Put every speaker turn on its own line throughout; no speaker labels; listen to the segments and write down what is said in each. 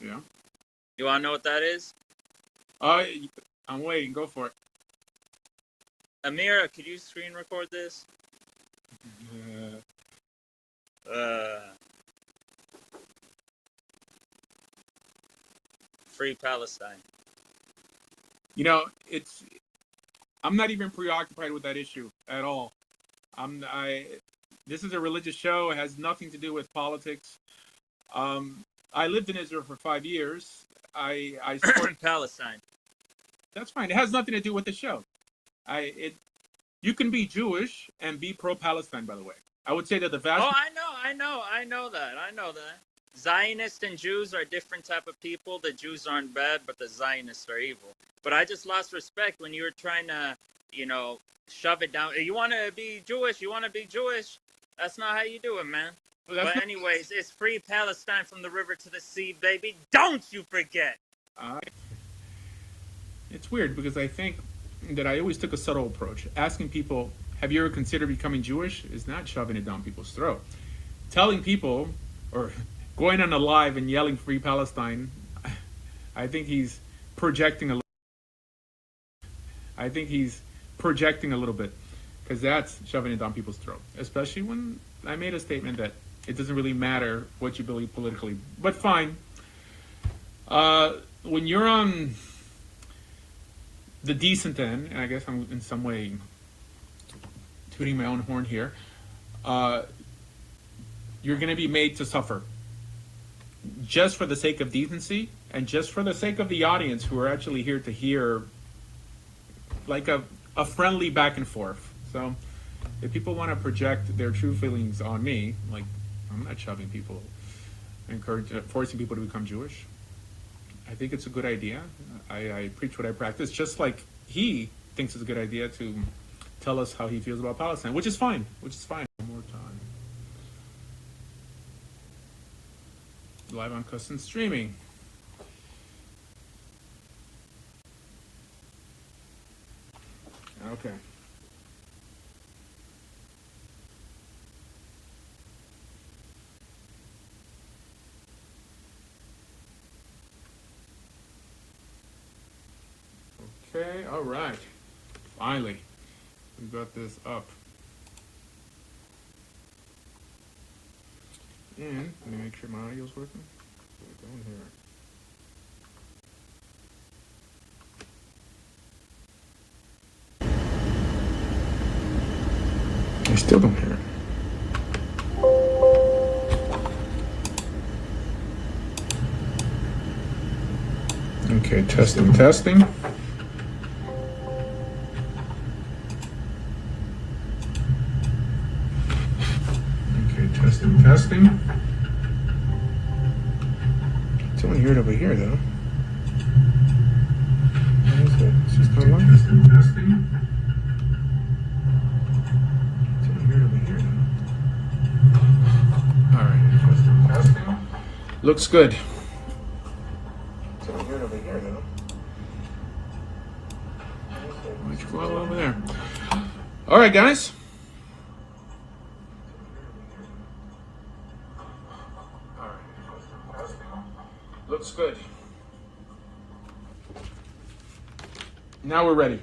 Yeah.
You want to know what that is?
I'm waiting. Go for it.
Amira, could you screen record this? Free Palestine.
You know, I'm not even preoccupied with that issue at all. This is a religious show. It has nothing to do with politics. I lived in Israel for 5 years. I support
Palestine.
That's fine. It has nothing to do with the show. You can be Jewish and be pro-Palestine, by the way. I would say that the vast...
Oh, I know that. Zionists and Jews are different type of people. The Jews aren't bad, but the Zionists are evil. But I just lost respect when you were trying to, shove it down. You want to be Jewish? That's not how you do it, man. But anyways, it's free Palestine from the river to the sea, baby. Don't you forget.
It's weird because I think that I always took a subtle approach. Asking people, have you ever considered becoming Jewish? Is not shoving it down people's throat. Telling people, or going on a live and yelling free Palestine, I think he's projecting a little bit, because that's shoving it down people's throat, especially when I made a statement that it doesn't really matter what you believe politically. But fine. When you're on the decent end, and I guess I'm in some way tooting my own horn here, you're going to be made to suffer. Just for the sake of decency, and just for the sake of the audience who are actually here to hear like a friendly back and forth. So if people want to project their true feelings on me, like, I'm not shoving people, forcing people to become Jewish. I think it's a good idea. I preach what I practice, just like he thinks it's a good idea to tell us how he feels about Palestine, which is fine. One more time. Live on custom streaming. Okay. Okay, all right. Finally, we got this up. And let me make sure my audio's working. We're going here. I still don't hear it. Okay, testing. Testing. Someone hear it over here, though. What is it? It's just not live. Testing. Someone hear it over here, though. All right. Testing. Looks good. Someone hear it over here, though. Why don't you go all over there? All right, guys. Looks good. Now we're ready.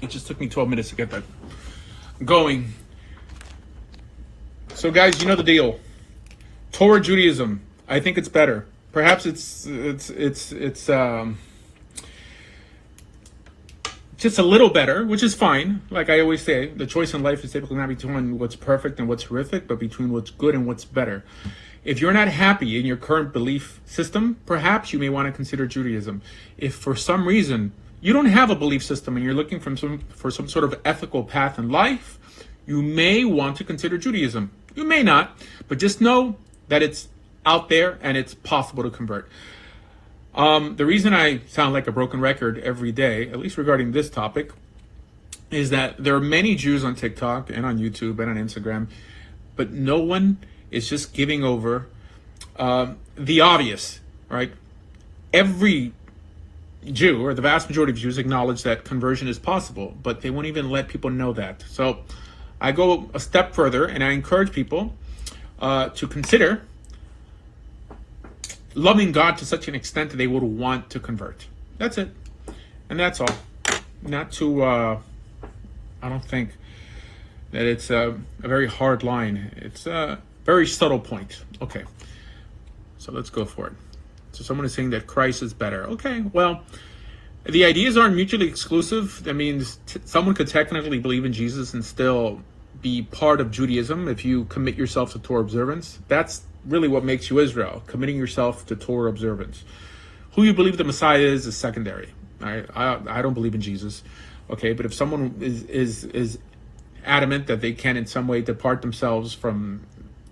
It just took me 12 minutes to get that going. So guys, you know the deal. Torah Judaism. I think it's better. Perhaps it's just a little better, which is fine. Like I always say, the choice in life is typically not between what's perfect and what's horrific, but between what's good and what's better. If you're not happy in your current belief system, perhaps you may want to consider Judaism. If for some reason you don't have a belief system and you're looking for some sort of ethical path in life, you may want to consider Judaism. You may not, but just know that it's out there and it's possible to convert. The reason I sound like a broken record every day, at least regarding this topic, is that there are many Jews on TikTok and on YouTube and on Instagram, but no one is just giving over the obvious, right? Every Jew, or the vast majority of Jews, acknowledge that conversion is possible, but they won't even let people know that. So I go a step further and I encourage people to consider loving God to such an extent that they would want to convert. That's it. And that's all. Not to, I don't think that it's a very hard line. It's a very subtle point. Okay. So let's go for it. So someone is saying that Christ is better. Okay, well, the ideas aren't mutually exclusive. That means someone could technically believe in Jesus and still be part of Judaism if you commit yourself to Torah observance. That's really what makes you Israel, committing yourself to Torah observance. Who you believe the Messiah is secondary. I don't believe in Jesus. Okay, but if someone is adamant that they can in some way depart themselves from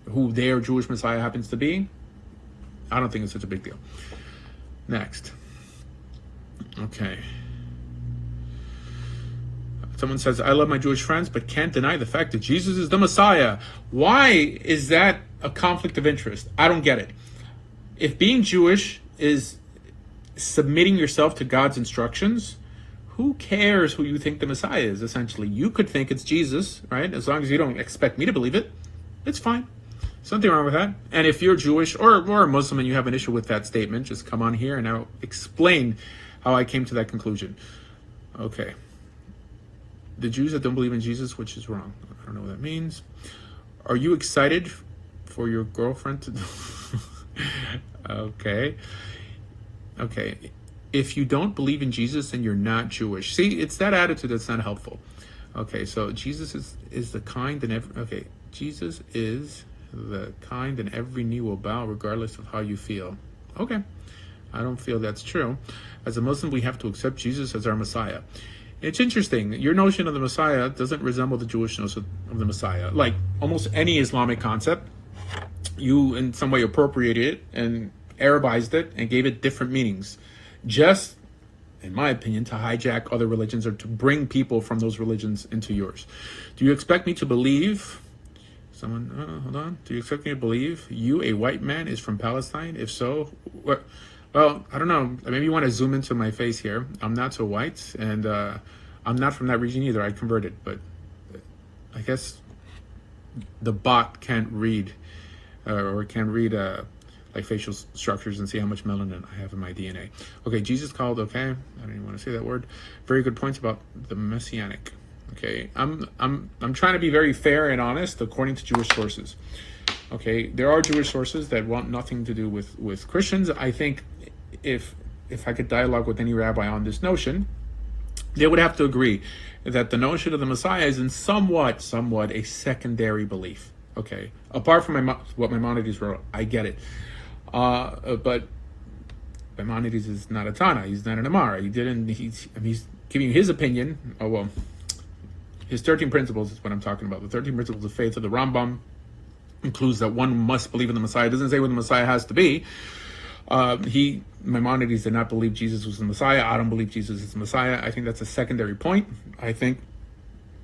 who their Jewish Messiah happens to be, I don't think it's such a big deal. Next. Okay. Someone says, I love my Jewish friends, but can't deny the fact that Jesus is the Messiah. Why is that a conflict of interest? I don't get it. If being Jewish is submitting yourself to God's instructions, who cares who you think the Messiah is, essentially? You could think it's Jesus, right? As long as you don't expect me to believe it, it's fine. There's nothing wrong with that. And if you're Jewish or a Muslim and you have an issue with that statement, just come on here and I'll explain how I came to that conclusion. Okay. The Jews that don't believe in Jesus, which is wrong. I don't know what that means. Are you excited for your girlfriend to... Okay. Okay. If you don't believe in Jesus, then you're not Jewish. See, it's that attitude that's not helpful. Okay, so Jesus is the kind and every... Okay, Jesus is the kind and every knee will bow regardless of how you feel. Okay. I don't feel that's true. As a Muslim, we have to accept Jesus as our Messiah. It's interesting. Your notion of the Messiah doesn't resemble the Jewish notion of the Messiah. Like almost any Islamic concept, you in some way appropriated it and Arabized it and gave it different meanings. Just, in my opinion, to hijack other religions or to bring people from those religions into yours. Do you expect me to believe... Someone, hold on. Do you expect me to believe you, a white man, is from Palestine? If so, what? Well, I don't know. Maybe you want to zoom into my face here. I'm not so white, and I'm not from that region either. I converted, but I guess the bot can't read or can read like facial structures and see how much melanin I have in my DNA. Okay, Jesus called. Okay, I don't even want to say that word. Very good points about the messianic. Okay, I'm trying to be very fair and honest according to Jewish sources. Okay, there are Jewish sources that want nothing to do with Christians. I think if I could dialogue with any rabbi on this notion, they would have to agree that the notion of the Messiah is in somewhat a secondary belief. Okay, apart from what Maimonides wrote, I get it. But Maimonides is not a Tana. He's not an Amara. He's giving you his opinion. Oh well. His 13 principles is what I'm talking about. The 13 principles of faith of the Rambam includes that one must believe in the Messiah. It doesn't say what the Messiah has to be. Maimonides did not believe Jesus was the Messiah. I don't believe Jesus is the Messiah. I think that's a secondary point. I think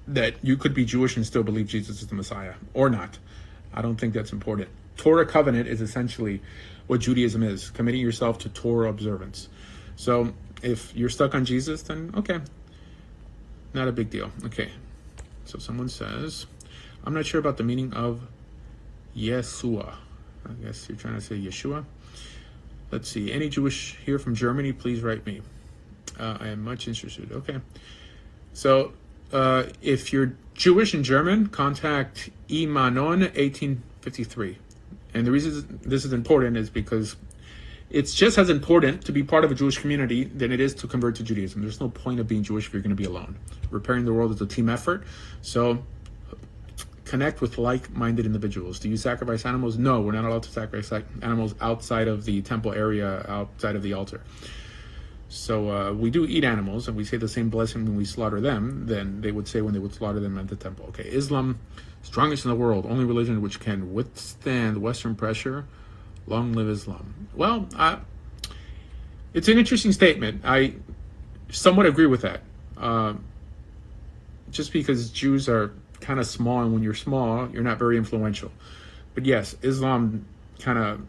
that you could be Jewish and still believe Jesus is the Messiah, or not. I don't think that's important. Torah covenant is essentially what Judaism is, committing yourself to Torah observance. So if you're stuck on Jesus, then okay, not a big deal. Okay. So someone says, I'm not sure about the meaning of Yeshua. I guess you're trying to say Yeshua. Let's see. Any Jewish here from Germany, please write me. I am much interested. Okay. So if you're Jewish and German, contact Imanon 1853. And the reason this is important is because it's just as important to be part of a Jewish community than it is to convert to Judaism. There's no point of being Jewish if you're going to be alone. Repairing the world is a team effort. So connect with like-minded individuals. Do you sacrifice animals? No, we're not allowed to sacrifice animals outside of the temple area, outside of the altar. So we do eat animals, and we say the same blessing when we slaughter them than they would say when they would slaughter them at the temple. Okay, Islam, strongest in the world, only religion which can withstand Western pressure. Long live Islam. Well, it's an interesting statement. I somewhat agree with that. Just because Jews are kind of small, and when you're small, you're not very influential. But yes, Islam kind of,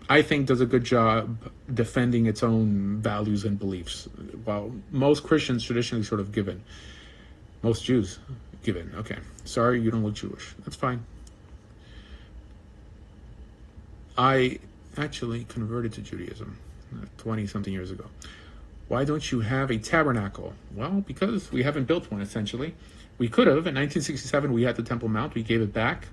I think, does a good job defending its own values and beliefs, while most Christians traditionally sort of given. Most Jews given. Okay, sorry, you don't look Jewish. That's fine. I actually converted to Judaism 20-something years ago. Why don't you have a tabernacle? Well, because we haven't built one, essentially. We could have. In 1967, we had the Temple Mount. We gave it back.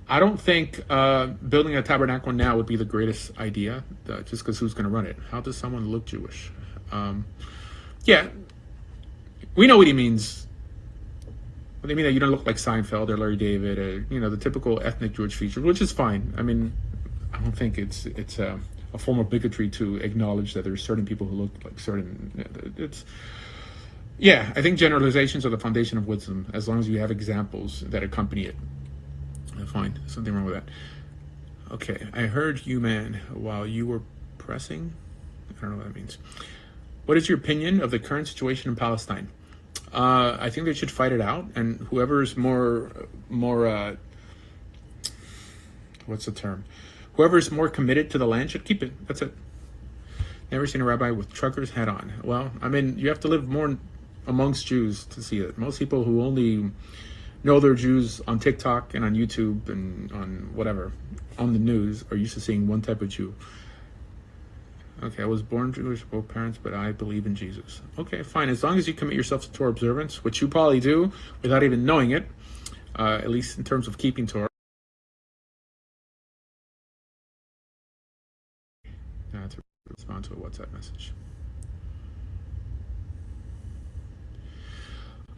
I don't think building a tabernacle now would be the greatest idea, just because who's going to run it? How does someone look Jewish? Yeah, we know what he means. They mean that you don't look like Seinfeld or Larry David, or the typical ethnic Jewish features, which is fine. I mean, I don't think it's a form of bigotry to acknowledge that there's certain people who look like certain. Yeah, I think generalizations are the foundation of wisdom, as long as you have examples that accompany it. Fine, something wrong with that. Okay, I heard you, man, while you were pressing. I don't know what that means. What is your opinion of the current situation in Palestine? I think they should fight it out, and whoever's more what's the term? Whoever's more committed to the land should keep it. That's it. Never seen a rabbi with trucker's hat on. Well, I mean, you have to live more amongst Jews to see it. Most people who only know they're Jews on TikTok and on YouTube and on whatever, on the news, are used to seeing one type of Jew. Okay, I was born Jewish, both parents, but I believe in Jesus. Okay, fine. As long as you commit yourself to Torah observance, which you probably do without even knowing it, at least in terms of keeping Torah. Now to respond to a WhatsApp message.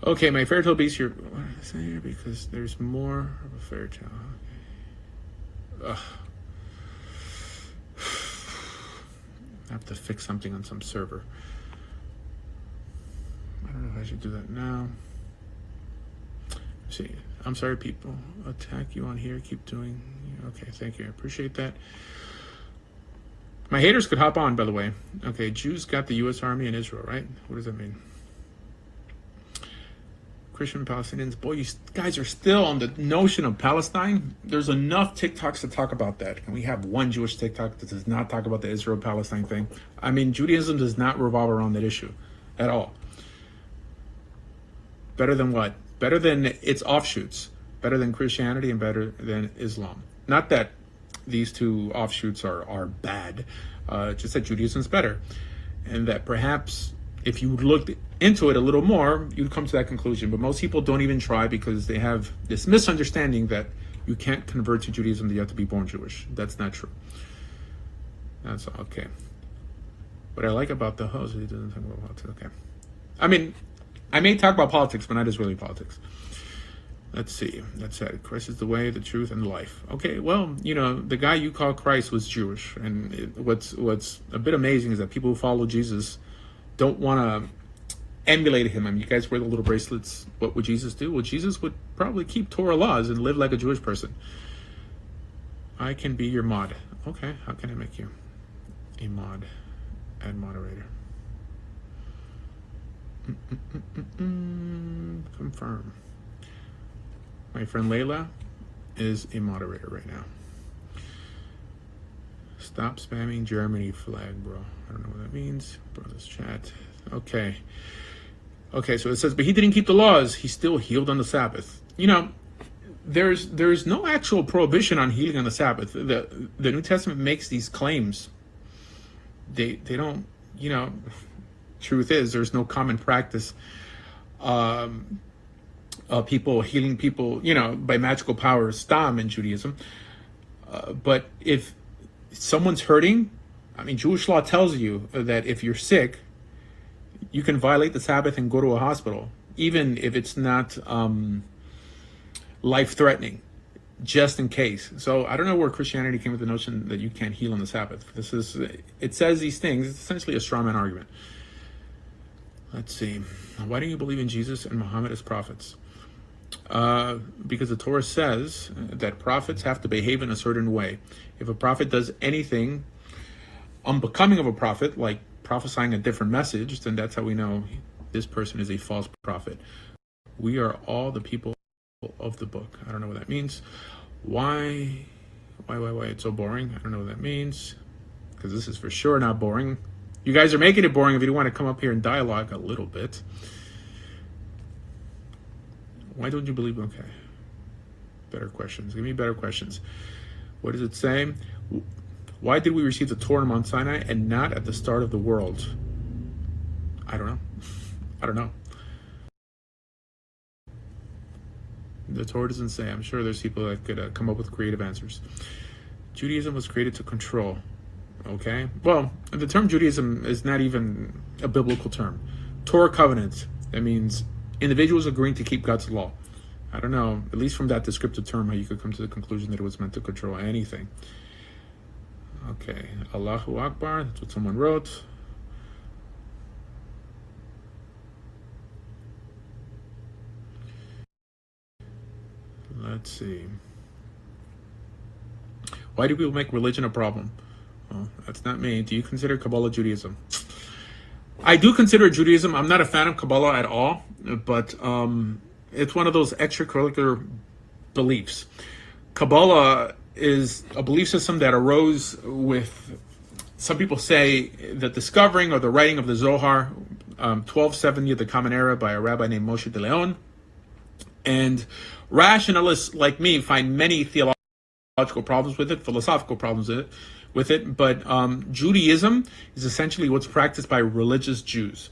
Okay, my fairy tale beast here. What did I say here? Because there's more of a fairy tale. Okay. Ugh. I have to fix something on some server. I don't know if I should do that now. See, I'm sorry, people. Attack you on here. Keep doing. Okay, thank you. I appreciate that. My haters could hop on, by the way. Okay, Jews got the U.S. Army in Israel, right? What does that mean? Christian Palestinians. Boy, you guys are still on the notion of Palestine. There's enough TikToks to talk about that. Can we have one Jewish TikTok that does not talk about the Israel-Palestine thing? I mean, Judaism does not revolve around that issue at all. Better than what? Better than its offshoots. Better than Christianity and better than Islam. Not that these two offshoots are bad, just that Judaism's better. And that perhaps if you looked into it a little more, you'd come to that conclusion. But most people don't even try because they have this misunderstanding that you can't convert to Judaism, that you have to be born Jewish. That's not true. That's okay. What I like about the host, he doesn't talk about politics. Okay. I mean, I may talk about politics, but not Israeli politics. Let's see. That's it. Christ is the way, the truth, and the life. Okay, well, the guy you call Christ was Jewish. And what's a bit amazing is that people who follow Jesus don't want to emulate him. I mean, you guys wear the little bracelets. What would Jesus do? Well, Jesus would probably keep Torah laws and live like a Jewish person. I can be your mod. Okay, how can I make you a mod? Add moderator. Confirm. My friend Layla is a moderator right now. Stop spamming Germany flag, bro. I don't know what that means. Brothers chat. Okay. Okay, so it says, but he didn't keep the laws. He still healed on the Sabbath. There's no actual prohibition on healing on the Sabbath. The New Testament makes these claims. They don't, truth is there's no common practice people healing people, by magical powers, stam in Judaism. But if someone's hurting, I mean, Jewish law tells you that if you're sick, you can violate the Sabbath and go to a hospital, even if it's not life-threatening, just in case. So I don't know where Christianity came with the notion that you can't heal on the Sabbath. It says these things. It's essentially a straw man argument. Let's see. Why do you believe in Jesus and Muhammad as prophets? Because the Torah says that prophets have to behave in a certain way. If a prophet does anything unbecoming of a prophet, like prophesying a different message, then that's how we know this person is a false prophet. We are all the people of the book. I don't know what that means. Why it's so boring? I don't know what that means, because this is for sure not boring. You guys are making it boring if you don't want to come up here and dialogue a little bit. Why don't you believe? Okay. Better questions. Give me better questions. What does it say? Why did we receive the Torah on Mount Sinai and not at the start of the world? I don't know. I don't know. The Torah doesn't say. I'm sure there's people that could come up with creative answers. Judaism was created to control. Okay? Well, the term Judaism is not even a biblical term. Torah covenant. That means individuals agreeing to keep God's law. I don't know, at least from that descriptive term, how you could come to the conclusion that it was meant to control anything. Okay, Allahu Akbar, that's what someone wrote. Let's see. Why do people make religion a problem? Well, that's not me. Do you consider Kabbalah Judaism? I do consider Judaism. I'm not a fan of Kabbalah at all, but it's one of those extracurricular beliefs. Kabbalah is a belief system that arose with, some people say, the discovering or the writing of the Zohar, 1270 of the Common Era by a rabbi named Moshe de Leon. And rationalists like me find many theological problems with it, philosophical problems with it, but Judaism is essentially what's practiced by religious Jews,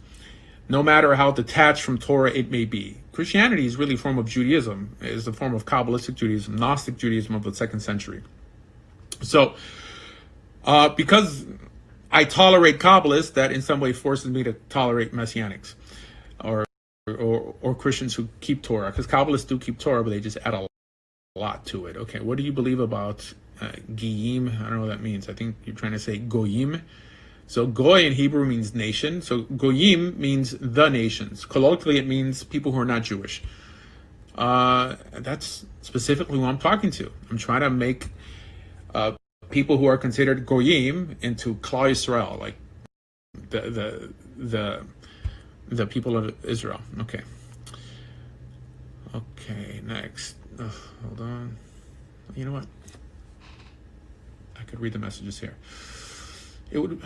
no matter how detached from Torah it may be. Christianity is really a form of Judaism, is a form of Kabbalistic Judaism, Gnostic Judaism of the 2nd century. So, because I tolerate Kabbalists, that in some way forces me to tolerate messianics, or Christians who keep Torah, because Kabbalists do keep Torah, but they just add a lot to it. Okay, what do you believe about Giyim? I don't know what that means. I think you're trying to say Goyim. So Goy in Hebrew means nation. So Goyim means the nations. Colloquially, it means people who are not Jewish. That's specifically who I'm talking to. I'm trying to make people who are considered Goyim into Klal Yisrael, like the people of Israel. Okay. Okay, next. Hold on. You know what? I could read the messages here. It would.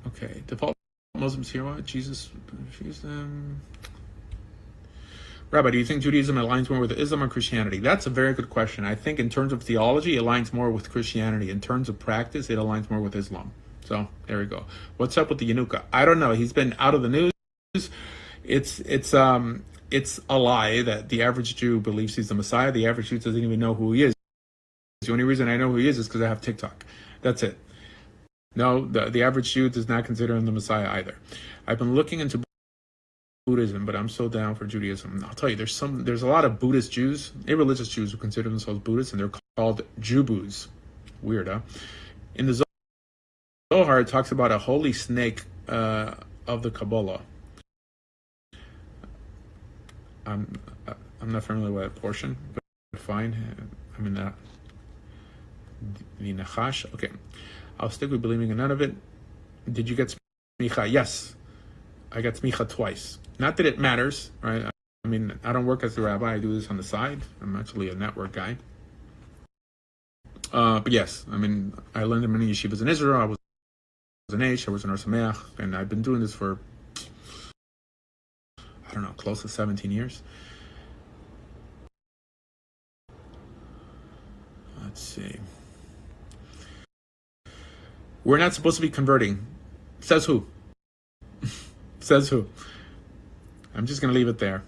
Okay. Default Muslims here. What? Jesus. Rabbi, do you think Judaism aligns more with Islam or Christianity? That's a very good question. I think in terms of theology, it aligns more with Christianity. In terms of practice, it aligns more with Islam. So there we go. What's up with the Yanuka? I don't know. He's been out of the news. It's a lie that the average Jew believes he's the Messiah. The average Jew doesn't even know who he is. The only reason I know who he is because I have TikTok. That's it. No, the average Jew does not consider him the Messiah either. I've been looking into Buddhism, but I'm so down for Judaism. I'll tell you, there's a lot of Buddhist Jews, irreligious Jews who consider themselves Buddhists, and they're called Jubus. Weird, huh? In the Zohar, it talks about a holy snake of the Kabbalah. I'm not familiar with that portion, but fine. I mean that. The Nachash. Okay. I'll stick with believing in none of it. Did you get smicha? Yes. I got smicha twice. Not that it matters, right? I mean, I don't work as a rabbi. I do this on the side. I'm actually a network guy. But yes, I mean, I learned in many yeshivas in Israel. I was an Aish, I was an Or Sameach, and I've been doing this for, I don't know, close to 17 years. Let's see. We're not supposed to be converting. Says who? Says who? I'm just going to leave it there.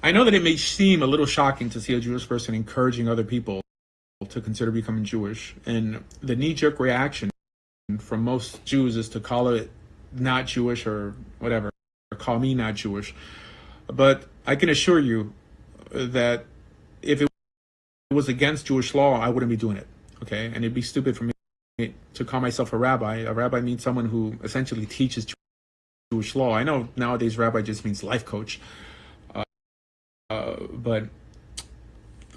I know that it may seem a little shocking to see a Jewish person encouraging other people to consider becoming Jewish. And the knee-jerk reaction from most Jews is to call it not Jewish or whatever, or call me not Jewish. But I can assure you that if it was against Jewish law, I wouldn't be doing it. Okay? And it'd be stupid for me to call myself a rabbi. A rabbi means someone who essentially teaches Jewish law. I know nowadays rabbi just means life coach. But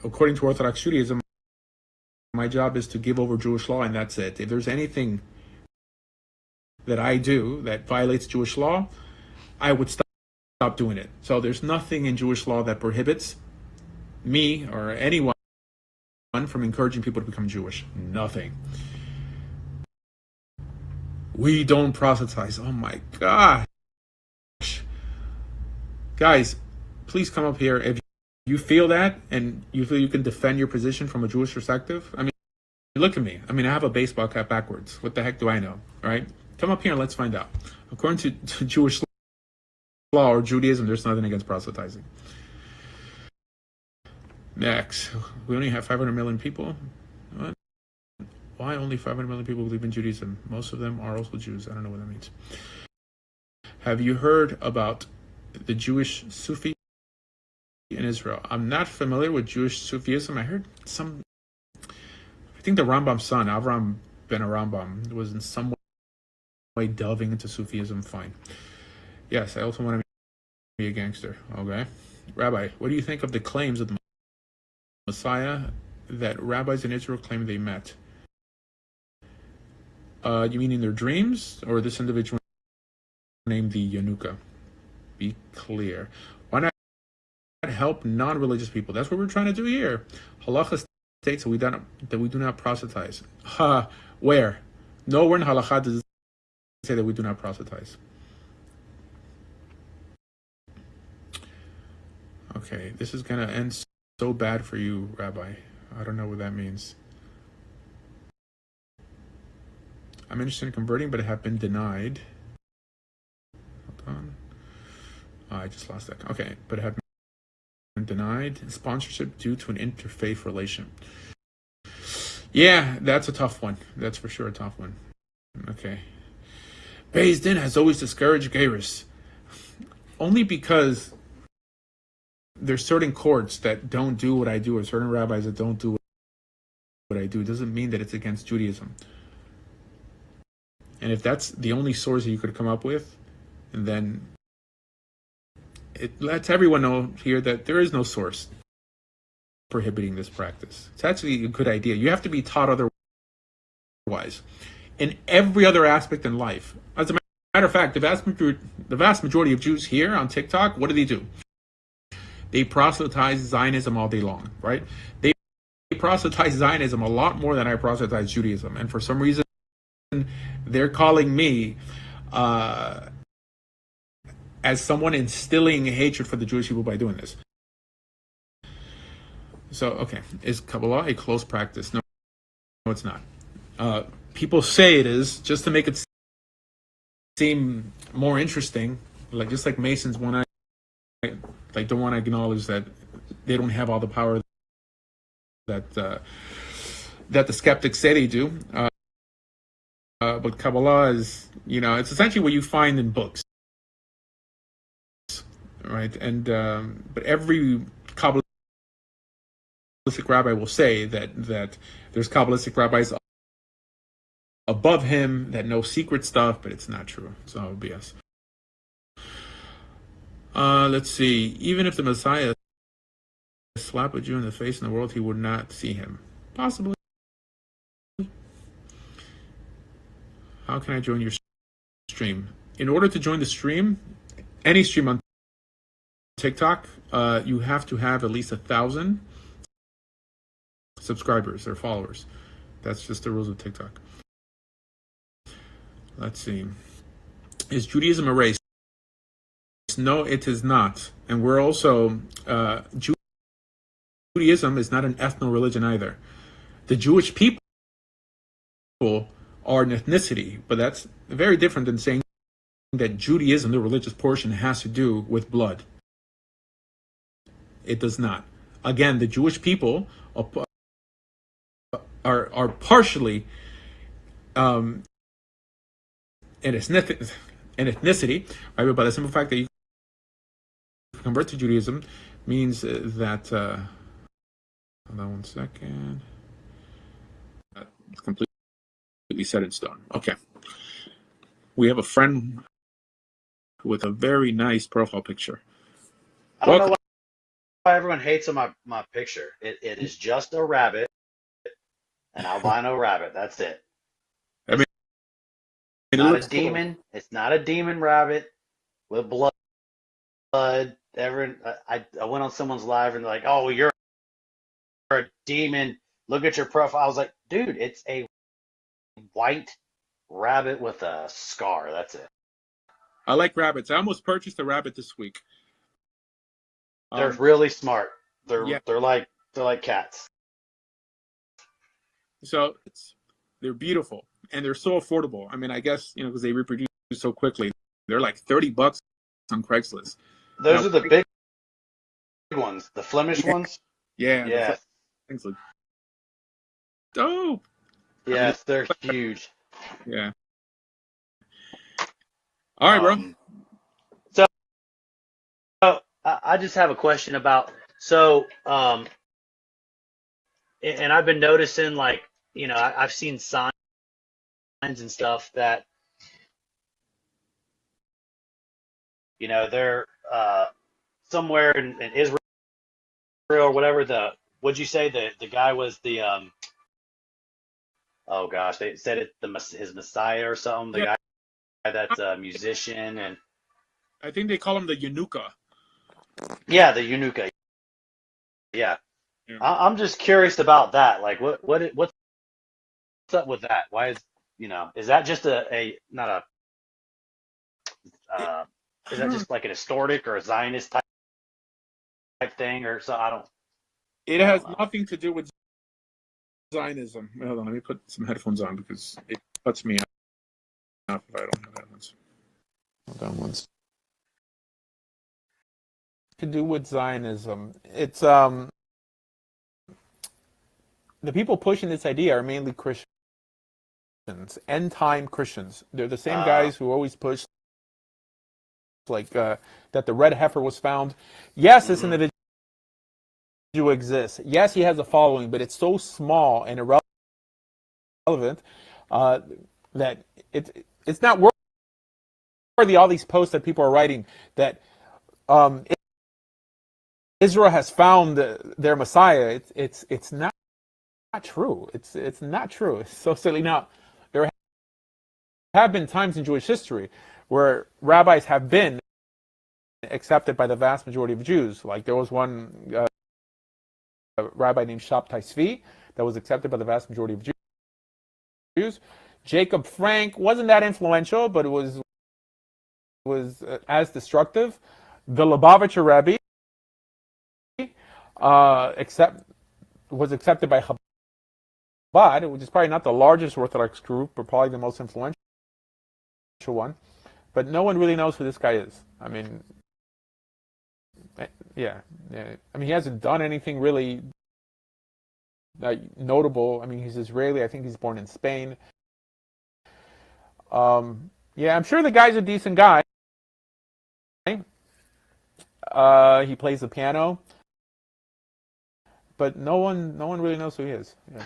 according to Orthodox Judaism, my job is to give over Jewish law, and that's it. If there's anything that I do that violates Jewish law, I would stop doing it. So there's nothing in Jewish law that prohibits me or anyone from encouraging people to become Jewish. Nothing. We don't proselytize. Oh my gosh. Guys, please come up here if you feel that, and you feel you can defend your position from a Jewish perspective? I mean, look at me. I mean, I have a baseball cap backwards. What the heck do I know, right? Come up here and let's find out. According to Jewish law or Judaism, there's nothing against proselytizing. Next, we only have 500 million people. What? Why only 500 million people believe in Judaism? Most of them are also Jews. I don't know what that means. Have you heard about the Jewish Sufi in Israel? I'm not familiar with Jewish Sufism. I heard I think the Rambam's son, Avram ben Rambam, was in some way delving into Sufism. Fine. Yes, I also want to be a gangster. Okay. Rabbi, what do you think of the claims of the Messiah that rabbis in Israel claim they met? You mean in their dreams, or this individual named the Yanuka? Be clear. Why not help non-religious people? That's what we're trying to do here. Halacha states that we do not proselytize. Where? Nowhere in Halacha does it say that we do not proselytize. Okay, this is going to end so bad for you, Rabbi. I don't know what that means. I'm interested in converting, but have been denied. Hold on. I just lost that. Okay, but have been denied sponsorship due to an interfaith relation. Yeah, that's a tough one. That's for sure a tough one. Okay. Beis Din has always discouraged Geiris. Only because there's certain courts that don't do what I do, or certain rabbis that don't do what I do. It doesn't mean that it's against Judaism. And if that's the only source that you could come up with, then it lets everyone know here that there is no source prohibiting this practice. It's actually a good idea. You have to be taught otherwise in every other aspect in life. As a matter of fact, the vast majority of Jews here on TikTok, what do? They proselytize Zionism all day long, right? They proselytize Zionism a lot more than I proselytize Judaism. And for some reason, they're calling me as someone instilling hatred for the Jewish people by doing this. So, okay, is Kabbalah a close practice? No, it's not. People say it is just to make it seem more interesting, just like Masons don't want to acknowledge that they don't have all the power that the skeptics say they do. But Kabbalah is, it's essentially what you find in books, right? And but every Kabbalistic rabbi will say that there's Kabbalistic rabbis above him that know secret stuff, but it's not true. It's all BS. Let's see. Even if the Messiah slapped a Jew in the face in the world, he would not see him. Possibly. How can I join your stream? In order to join the stream, any stream on TikTok, you have to have at least 1,000 subscribers or followers. That's just the rules of TikTok. Let's see. Is Judaism a race? No, it is not. And we're also, Judaism is not an ethno-religion either. The Jewish people are an ethnicity, but that's very different than saying that Judaism, the religious portion, has to do with blood. It does not. Again, the Jewish people are partially an ethnicity, right? But the simple fact that you convert to Judaism means that hold on one second. It's completely set in stone. Okay. We have a friend with a very nice profile picture.
I don't know why everyone hates on my picture. It is just a rabbit, an albino rabbit. That's it.
I mean,
It's not a demon. Cool. It's not a demon rabbit with blood. Everyone, I went on someone's live and they're like, "Oh, you're a demon. Look at your profile." I was like, "Dude, it's a white rabbit with a scar. That's it."
I like rabbits. I almost purchased a rabbit this week.
They're really smart.
Yeah.
They're like cats.
So they're beautiful and they're so affordable. I mean, I guess, because they reproduce so quickly. They're like $30 on Craigslist. Now,
Those are the big ones, the Flemish
yeah,
ones.
yeah,
Yes,
things look dope. I mean,
yes, they're huge.
yeah. All right, bro.
Um, so I just have a question about and I've been noticing like I've seen signs and stuff that they're somewhere in Israel or whatever. What'd you say the guy was the oh gosh, they said it his Messiah or something. The
Yeah,
guy that's a musician and
I think they call him the Yanuka.
yeah, the eunuch. Yeah,
Yeah.
I'm just curious about that. Like, what's up with that? Why is that just a not a
It,
is
I
that
don't.
just like an historic or a Zionist type thing or so?
It
I don't
has
know.
nothing to do with Zionism. Hold on, let me put some headphones on because it cuts me off if I don't have headphones. Hold on one second. To do with Zionism. It's the people pushing this idea are mainly Christians, end time Christians. They're the same
Uh,
guys who always push like that the red heifer was found. Yes, this
hmm
individual exists. Yes, he has a following, but it's so small and irrelevant uh, that it's not worthy. All these posts that people are writing that Israel has found their Messiah. It's not true. It's not true. It's so silly. Now, there have been times in Jewish history where rabbis have been accepted by the vast majority of Jews. Like there was one rabbi named Shabtai Tzvi that was accepted by the vast majority of Jews. Jacob Frank wasn't that influential, but it was as destructive. The Lubavitcher Rebbe accept was accepted by Chabad, which is probably not the largest Orthodox group, but probably the most influential one. But no one really knows who this guy is. I mean, yeah. I mean, he hasn't done anything really notable. I mean, he's Israeli. I think he's born in Spain. Yeah, I'm sure the guy's a decent guy. He plays the piano, but no one really knows who he is. Yeah.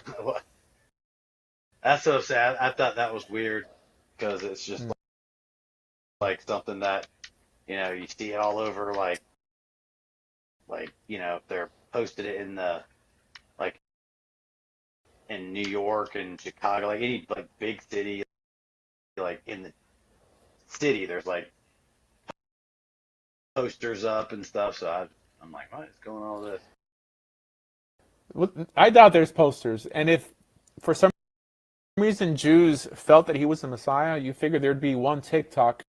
that's so sad. I thought that was weird because it's just
Mm.
like something that you see it all over they're posted it in the like in New York and Chicago, like any like big city, like in the city, there's like posters up and stuff. So I'm like, what is going on with
I doubt there's posters, and if for some reason Jews felt that he was the Messiah, you figure there'd be one TikTok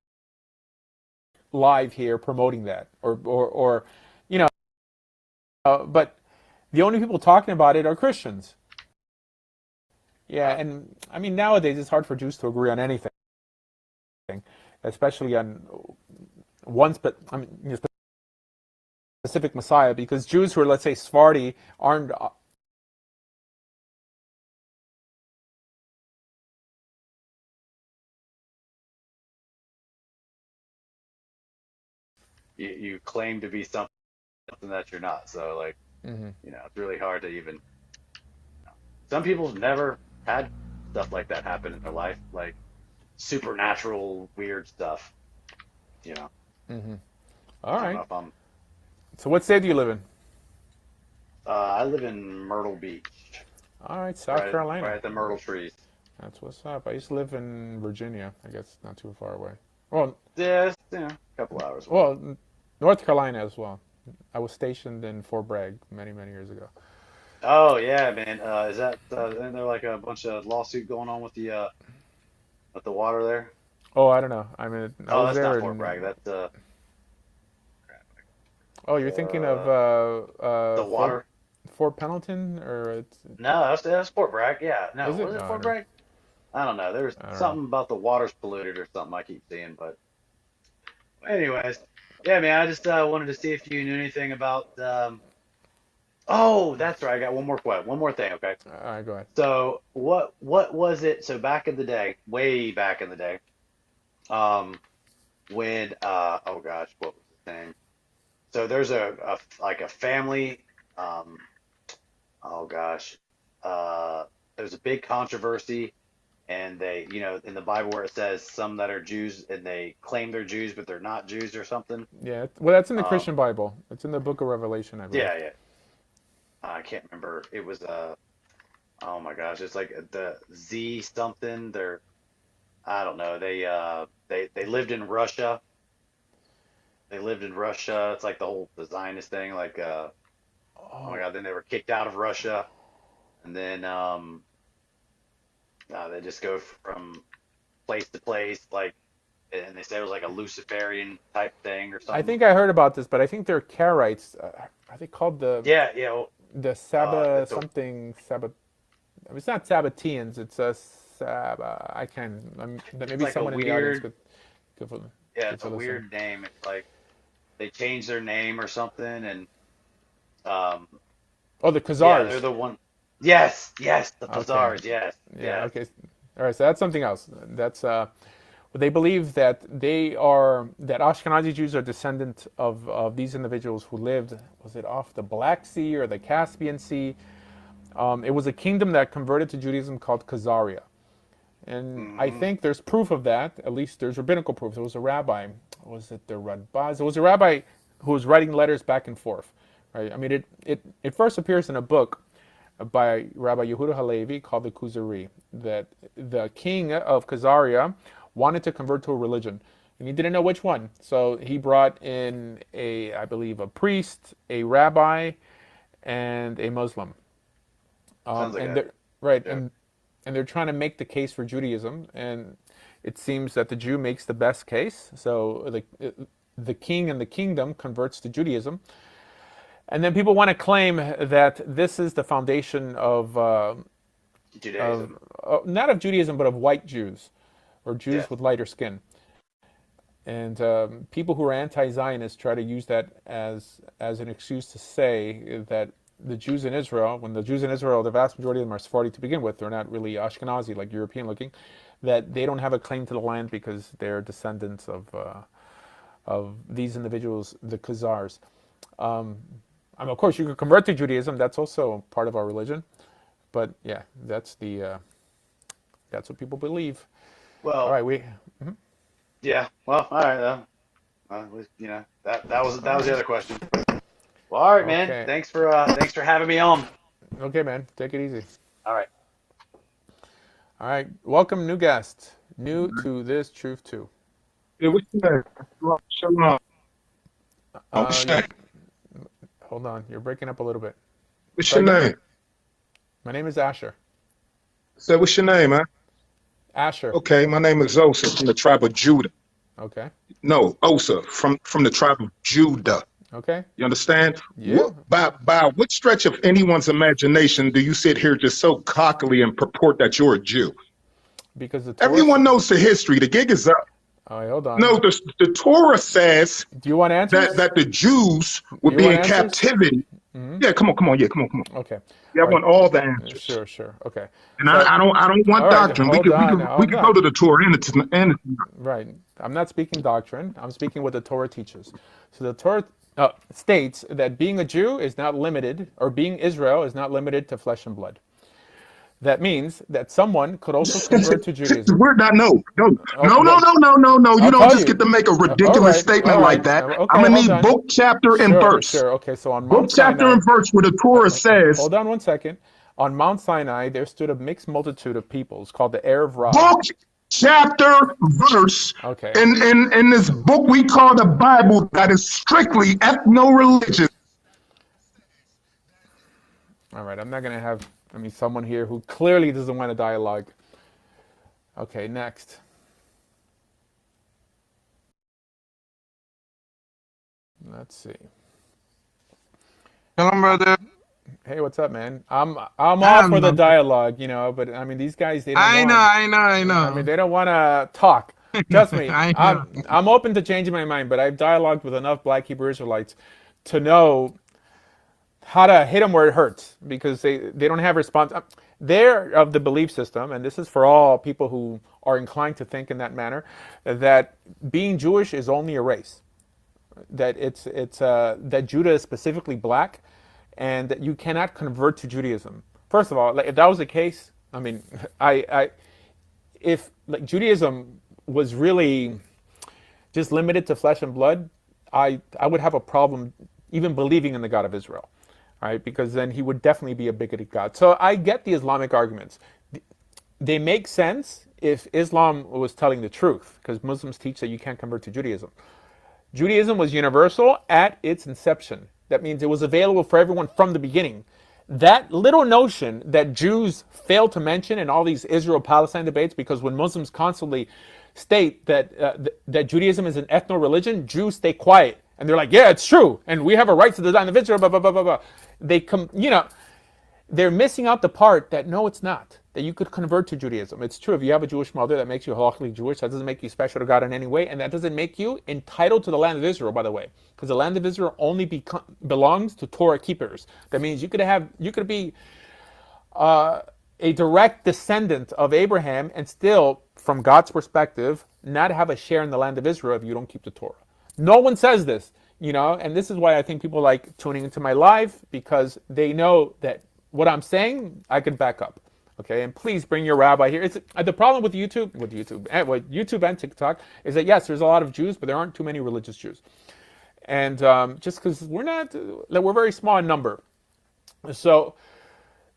live here promoting that, or you know, but the only people talking about it are Christians. Yeah,
this?
and I mean nowadays it's hard for Jews to agree on anything, especially on one specific Messiah, because Jews who are, let's say, Sephardi aren't.
You claim to be something that you're not. So like,
Mhm.
it's really hard to even. Some people have never had stuff like that happen in their life, like supernatural weird stuff. You know,
All
I don't know
right.
if I'm.
So what state do you live in?
I live in Myrtle Beach,
All right, South
right
Carolina.
at the Myrtle trees.
That's what's up. I used to live in Virginia. I guess not too far away. Well,
Yeah, it's, a couple hours away.
well, North Carolina as well. I was stationed in Fort Bragg many, many years ago.
Oh yeah, man. Isn't there like a bunch of lawsuit going on with the water there?
Oh, I don't know. I mean, I
Oh,
was
that's
there
not Fort
in.
Bragg. That's crap.
Oh, you're thinking of
The water.
Fort Pendleton, or
No, that's Fort Bragg. Yeah, no,
is it?
was
No,
it
I
Fort
don't.
Bragg? I don't know. There's
I don't know.
something about the water's polluted or something I keep seeing. But anyways, yeah, man, I just wanted to see if you knew anything about. Oh, that's right. I got one more thing. Okay.
All right, go ahead.
So what was it? So back in the day, way back in the day, um, when oh gosh, what was his name? So there's a like a family, um, oh gosh, there's a big controversy, and they, in the Bible where it says some that are Jews and they claim they're Jews but they're not Jews or something.
Yeah, well, that's in the
Um,
Christian Bible. It's in the Book of Revelation, I believe.
yeah, yeah, I can't remember. It was oh my gosh, it's like the Z something. They're I don't know. They lived in Russia. They lived in Russia. It's like the Zionist thing. Like oh my
Oh,
God, then they were kicked out of Russia, and then they just go from place to place, like, and they said it was like a Luciferian type thing or
I
something.
think I heard about this, but I think they're Karaites. Are they called
Yeah, yeah.
the Sabbath
It's a
something Sabbath? It's not Sabbateans. It's a Sabbath. I can.
it's
Maybe
like a
someone in the audience
weird,
could,
yeah,
could
it's a
fill us in.
weird name. It's like they changed their name or something, and um,
Oh, the
yeah, they're
Khazars.
the one. Yes, yes, the
Okay.
Khazars. Yes,
Yeah.
yes.
Okay. All right. So that's something else. That's they believe that that Ashkenazi Jews are descendant of these individuals who lived. Was it off the Black Sea or the Caspian Sea? It was a kingdom that converted to Judaism called Khazaria. And I
Hmm.
think there's proof of that. At least there's rabbinical proof. There was a rabbi. Was it the Radbaz? It was a rabbi who was writing letters back and forth. Right. I mean, it first appears in a book by Rabbi Yehuda Halevi called the Kuzari, that the king of Khazaria wanted to convert to a religion, and he didn't know which one. So he brought in I believe, a priest, a rabbi, and a Muslim.
Sounds like
And
a
they're right,
joke.
and they're trying to make the case for Judaism, and it seems that the Jew makes the best case. So the king and the kingdom converts to Judaism, and then people want to claim that this is the foundation of
Judaism.
not of Judaism, but of white Jews or Jews
Yes.
with lighter skin. And people who are anti-Zionist try to use that as an excuse to say that the Jews in Israel, when the Jews in Israel, the vast majority of them are Sephardi to begin with, they're not really Ashkenazi, like European looking, that they don't have a claim to the land because they're descendants of these individuals, the Khazars. I mean, of course, you could convert to Judaism. That's also part of our religion. But yeah, that's what people believe. All
Well,
right, we.
yeah. Well, all right. That was the other question. Well, all right, man.
Okay,
Thanks for having me on.
okay, man, take it easy.
All right.
All right, welcome, new guest, new to this truth too.
Yeah, what's your name? Shalom.
You're
Okay.
hold on, you're breaking up a little bit.
What's
Try
your
again.
name?
My name is Asher.
Say, what's your name, man?
Asher.
Okay, my name is Osa from the tribe of Judah.
Okay.
No, Osa from the tribe of Judah.
Okay.
You understand?
Yeah.
By what stretch of anyone's imagination do you sit here just so cockily and purport that you're a Jew?
Because the Torah.
Everyone knows the history. The gig is up.
All right, hold
No,
on.
the Torah says
Do you want answers?
that the Jews
Do
would
you
be
want
in
answers?
captivity. Yeah, come on. Yeah, come on.
Okay.
Yeah, I
All right.
want all the answers.
Sure. Okay.
And
So,
I don't
all
want
right,
doctrine. We
hold
could we
on.
could we
Hold
could go
on.
to the Torah and
Right. I'm not speaking doctrine. I'm speaking what the Torah teaches. So the Torah states that being a Jew is not limited, or being Israel is not limited to flesh and blood. That means that someone could also convert to Judaism.
we're not
Oh, well,
no. You
I'll
don't
tell
just get
you.
to make a
All
ridiculous
right. All
statement like
right.
that. I'm
Okay,
gonna
hold
need
on.
book, chapter, and
Sure,
verse.
sure. Okay, so on
Book,
Mount
chapter,
Sinai,
and verse where the Torah says,
hold on one second. On Mount Sinai, there stood a mixed multitude of peoples called the Erev Rav.
book, chapter, verse.
Okay.
In this book we call the Bible that is strictly ethno-religious.
All right. I'm not going to have, someone here who clearly doesn't want a dialogue. Okay, next. Let's see.
Shalom, brother.
Hey, what's up, man? I'm all for
I'm,
the dialogue, but I mean, these guys, they don't
I know,
want.
I know, I
I mean,
know.
they don't want to talk. Trust me,
I know.
I'm open to changing my mind, but I've dialogued with enough Black Hebrew Israelites to know how to hit them where it hurts because they don't have response. They're of the belief system, and this is for all people who are inclined to think in that manner, that being Jewish is only a race. That that Judah is specifically black, and that you cannot convert to Judaism. First of all, like, if that was the case, I mean, I if like Judaism was really just limited to flesh and blood, I would have a problem even believing in the God of Israel, right? Because then he would definitely be a bigoted God. So I get the Islamic arguments. They make sense if Islam was telling the truth, because Muslims teach that you can't convert to Judaism. Judaism was universal at its inception. That means it was available for everyone from the beginning. That little notion that Jews fail to mention in all these Israel-Palestine debates, because when Muslims constantly state that Judaism is an ethno-religion, Jews stay quiet and they're like, "Yeah, it's true, and we have a right to the land of Israel." Blah blah blah blah blah. They come, they're missing out the part that no, it's not. That you could convert to Judaism. It's true. If you have a Jewish mother, that makes you halakhically Jewish. That doesn't make you special to God in any way, and that doesn't make you entitled to the land of Israel, by the way, because the land of Israel only belongs to Torah keepers. That means you could be a direct descendant of Abraham and still, from God's perspective, not have a share in the land of Israel if you don't keep the Torah. No one says this, and this is why I think people like tuning into my live, because they know that what I'm saying, I can back up. Okay, and please bring your rabbi here. It's the problem with YouTube and TikTok is that yes, there's a lot of Jews, but there aren't too many religious Jews, and just because we're very small in number, so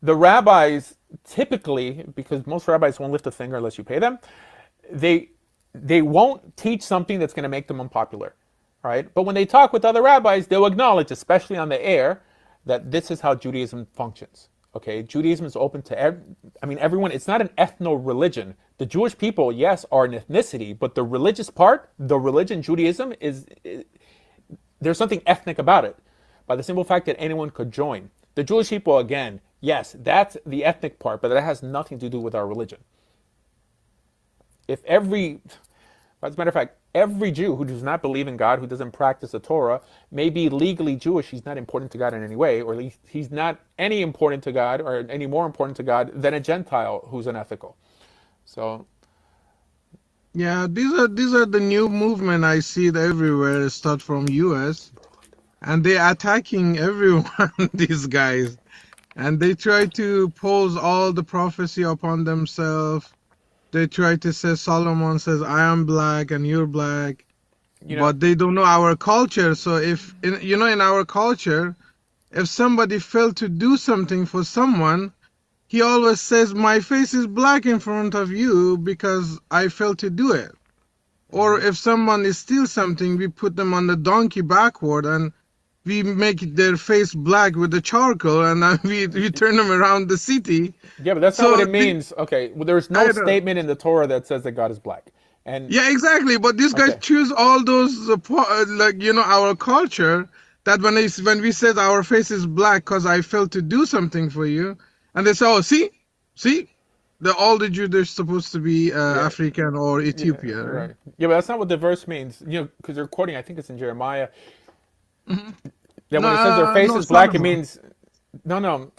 the rabbis typically, because most rabbis won't lift a finger unless you pay them, they won't teach something that's going to make them unpopular, right? But when they talk with other rabbis, they'll acknowledge, especially on the air, that this is how Judaism functions. Okay, Judaism is open to everyone. It's not an ethno-religion. The Jewish people, yes, are an ethnicity, but the religious part, the religion Judaism there's something ethnic about it, by the simple fact that anyone could join. The Jewish people, again, yes, that's the ethnic part, but that has nothing to do with our religion. As a matter of fact, every Jew who does not believe in God, who doesn't practice the Torah, may be legally Jewish. He's not important to God in any way, or at least he's not any important to God, or any more important to God than a Gentile who's unethical. So,
Yeah, these are the new movement I see it everywhere. Start from US, and they're attacking everyone. These guys, and they try to pose all the prophecy upon themselves. They try to say Solomon says, "I am black and you're black," but they don't know our culture. So in our culture, if somebody failed to do something for someone, he always says, "My face is black in front of you because I failed to do it." Or if someone is steal something, we put them on the donkey backward and we make their face black with the charcoal, and then we turn them around the city.
yeah, but that's not what it means. Okay, well, there's no statement in the Torah that says that God is black. And
yeah, exactly. But these guys choose all those, our culture, that when we said our face is black because I failed to do something for you, and they say, "Oh, see, all the Jews are supposed to be African or Ethiopian."
yeah, right. Yeah, but that's not what the verse means. Because they're quoting, I think it's in Jeremiah, that when it says their face is black, it means no.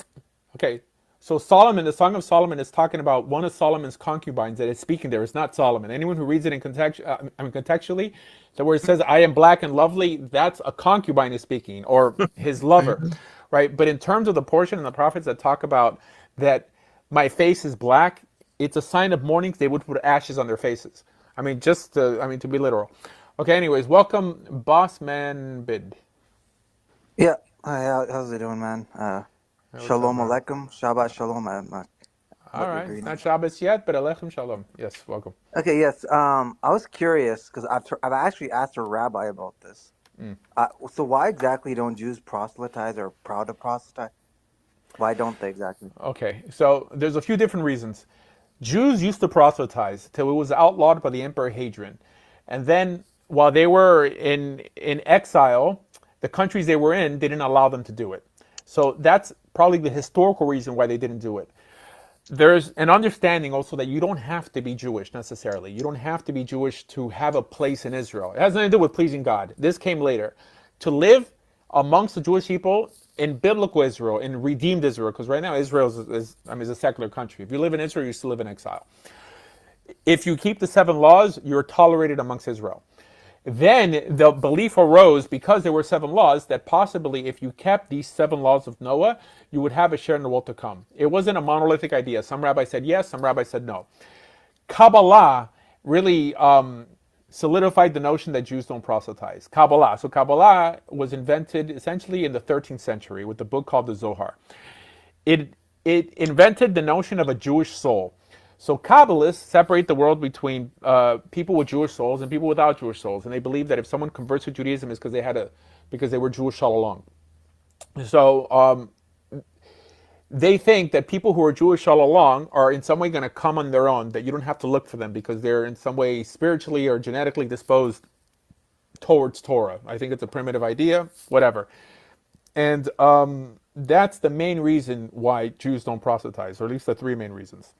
Okay, so Solomon, the Song of Solomon, is talking about one of Solomon's concubines that is speaking there. It's not Solomon. Anyone who reads it in contextually, that where it says "I am black and lovely," that's a concubine is speaking, or his lover, right? But in terms of the portion in the prophets that talk about that my face is black, it's a sign of mourning. They would put ashes on their faces. I mean, to be literal. Okay. Anyways, welcome, Boss Man Bid.
Yeah, hi, how's it doing, man? Shalom Aleichem, Shabbat Shalom.
All right, not Shabbos yet, but Alechem Shalom. Yes, welcome.
Okay, yes. I was curious because I've actually asked a rabbi about this. So why exactly don't Jews proselytize or proud to proselytize? Why don't they exactly?
Okay, so there's a few different reasons. Jews used to proselytize till it was outlawed by the Emperor Hadrian, and then while they were in exile, the countries they were in didn't allow them to do it. So that's probably the historical reason why they didn't do it. There's an understanding also that you don't have to be Jewish necessarily. You don't have to be Jewish to have a place in Israel. It has nothing to do with pleasing God. This came later. To live amongst the Jewish people in biblical Israel, in redeemed Israel, because right now Israel is a secular country. If you live in Israel, you still live in exile. If you keep the 7 laws, you're tolerated amongst Israel. Then the belief arose, because there were 7 laws, that possibly if you kept these 7 laws of Noah, you would have a share in the world to come. It wasn't a monolithic idea. Some rabbis said yes, some rabbis said no. Kabbalah really solidified the notion that Jews don't proselytize. Kabbalah. So Kabbalah was invented essentially in the 13th century with a book called the Zohar. It invented the notion of a Jewish soul. So Kabbalists separate the world between people with Jewish souls and people without Jewish souls, and they believe that if someone converts to Judaism, it's because they were Jewish all along. So they think that people who are Jewish all along are in some way going to come on their own, that you don't have to look for them because they're in some way spiritually or genetically disposed towards Torah. I think it's a primitive idea, whatever. And that's the main reason why Jews don't proselytize, or at least the 3 main reasons.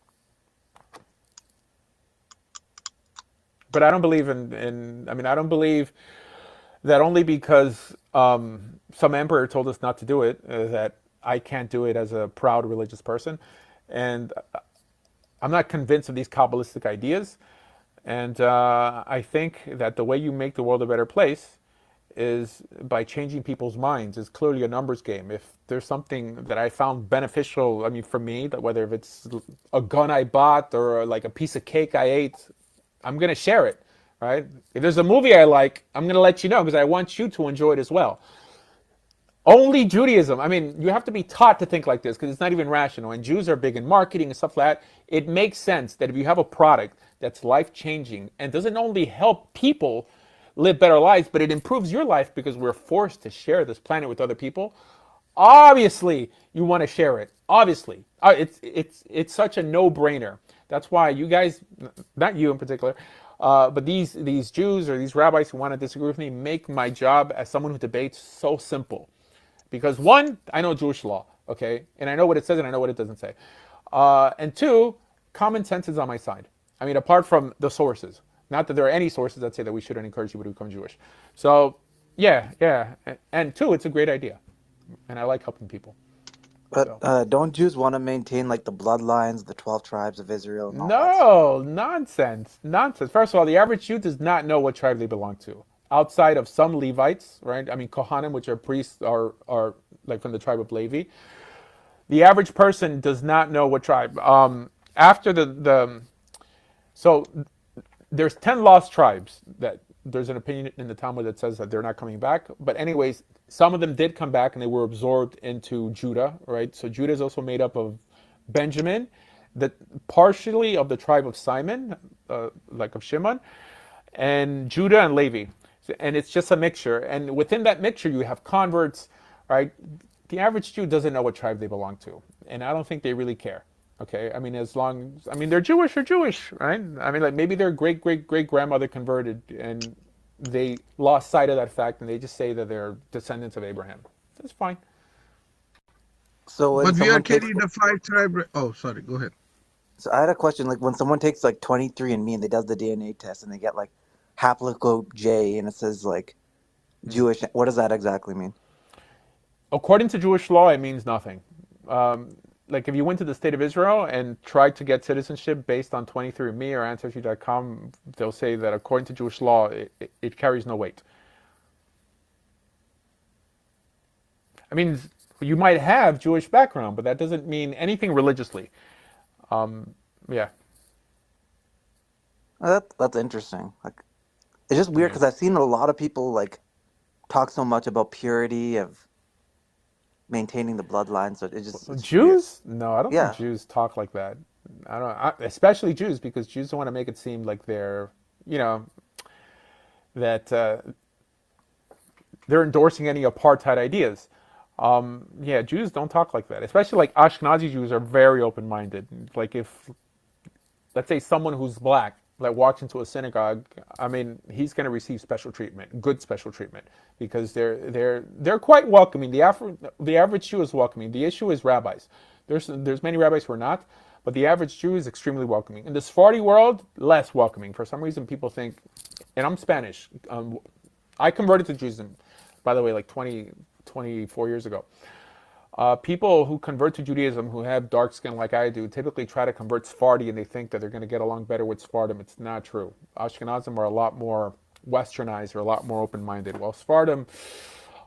But I don't believe I don't believe that only because some emperor told us not to do it, that I can't do it as a proud religious person. And I'm not convinced of these Kabbalistic ideas. And I think that the way you make the world a better place is by changing people's minds. It's clearly a numbers game. If there's something that I found beneficial, for me, that whether if it's a gun I bought or like a piece of cake I ate, I'm going to share it, right? If there's a movie I like, I'm going to let you know because I want you to enjoy it as well. Only Judaism. You have to be taught to think like this because it's not even rational. And Jews are big in marketing and stuff like that. It makes sense that if you have a product that's life-changing and doesn't only help people live better lives, but it improves your life because we're forced to share this planet with other people, obviously you want to share it. Obviously. It's such a no-brainer. That's why you guys, not you in particular, but these Jews or these rabbis who want to disagree with me make my job as someone who debates so simple. Because 1, I know Jewish law, okay? And I know what it says and I know what it doesn't say. And 2, common sense is on my side. Apart from the sources. Not that there are any sources that say that we shouldn't encourage people to become Jewish. So, yeah. And 2, it's a great idea. And I like helping people.
But don't Jews want to maintain like the bloodlines, the 12 tribes of Israel and all that stuff?
No, nonsense. First of all, the average Jew does not know what tribe they belong to. Outside of some Levites, right? Kohanim, which are priests, are like from the tribe of Levi. The average person does not know what tribe. So there's 10 lost tribes that there's an opinion in the Talmud that says that they're not coming back. But anyways, some of them did come back and they were absorbed into Judah, right? So Judah is also made up of Benjamin, partially of the tribe of Simon, like of Shimon, and Judah and Levi. And it's just a mixture. And within that mixture, you have converts, right? The average Jew doesn't know what tribe they belong to. And I don't think they really care. Okay, they're Jewish or Jewish, right? Like maybe their great-great-great-grandmother converted and they lost sight of that fact and they just say that they're descendants of Abraham. That's fine.
So when
But we are
someone takes,
carrying the 5 tribe. Oh, sorry. Go ahead.
so I had a question. Like when someone takes like 23andMe and they does the DNA test and they get like haplogroup J and it says like Jewish, what does that exactly mean?
According to Jewish law, it means nothing. Like if you went to the state of Israel and tried to get citizenship based on 23andMe or Ancestry.com, they'll say that according to Jewish law, it carries no weight. You might have Jewish background, but that doesn't mean anything religiously. Yeah.
That's interesting. Like it's just weird because I've seen a lot of people like talk so much about purity of maintaining the bloodline. So it's
Jews? Weird. No, I don't
Yeah.
think Jews talk like that. Especially Jews, because Jews don't want to make it seem like they're, that they're endorsing any apartheid ideas. Jews don't talk like that. Especially like Ashkenazi Jews are very open-minded. Like if, let's say someone who's black like walks into a synagogue, I mean, he's going to receive special treatment, good special treatment, because they're quite welcoming. The average Jew is welcoming. The issue is rabbis. There's many rabbis who are not, but the average Jew is extremely welcoming. In the Sephardi world, less welcoming. For some reason, people think, and I'm Spanish. I converted to Judaism, by the way, like 24 years ago. People who convert to Judaism who have dark skin like I do typically try to convert Sephardi and they think that they're going to get along better with Sephardim. It's not true. Ashkenazim are a lot more westernized, or a lot more open-minded, while Sephardim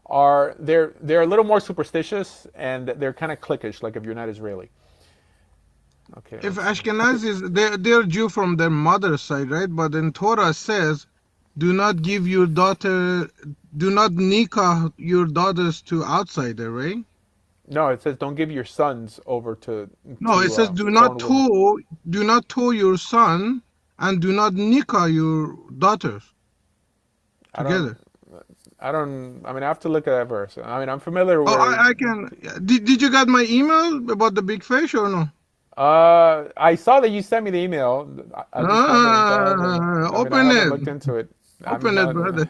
they're a little more superstitious, and they're kind of cliquish, like if you're not Israeli. Okay.
If Ashkenazis, they're Jew from their mother's side, right? But in Torah says, do not nikah your daughters to outsider, right?
No, it says don't give your sons over to.
No, it says do not tow your son, and do not nikah your daughters together.
I mean, I have to look at that verse. I mean, I'm familiar with.
Oh, I can. Did you get my email about the big fish or no?
I saw that you sent me the email. I just
open it.
Looked into it.
Open it, brother.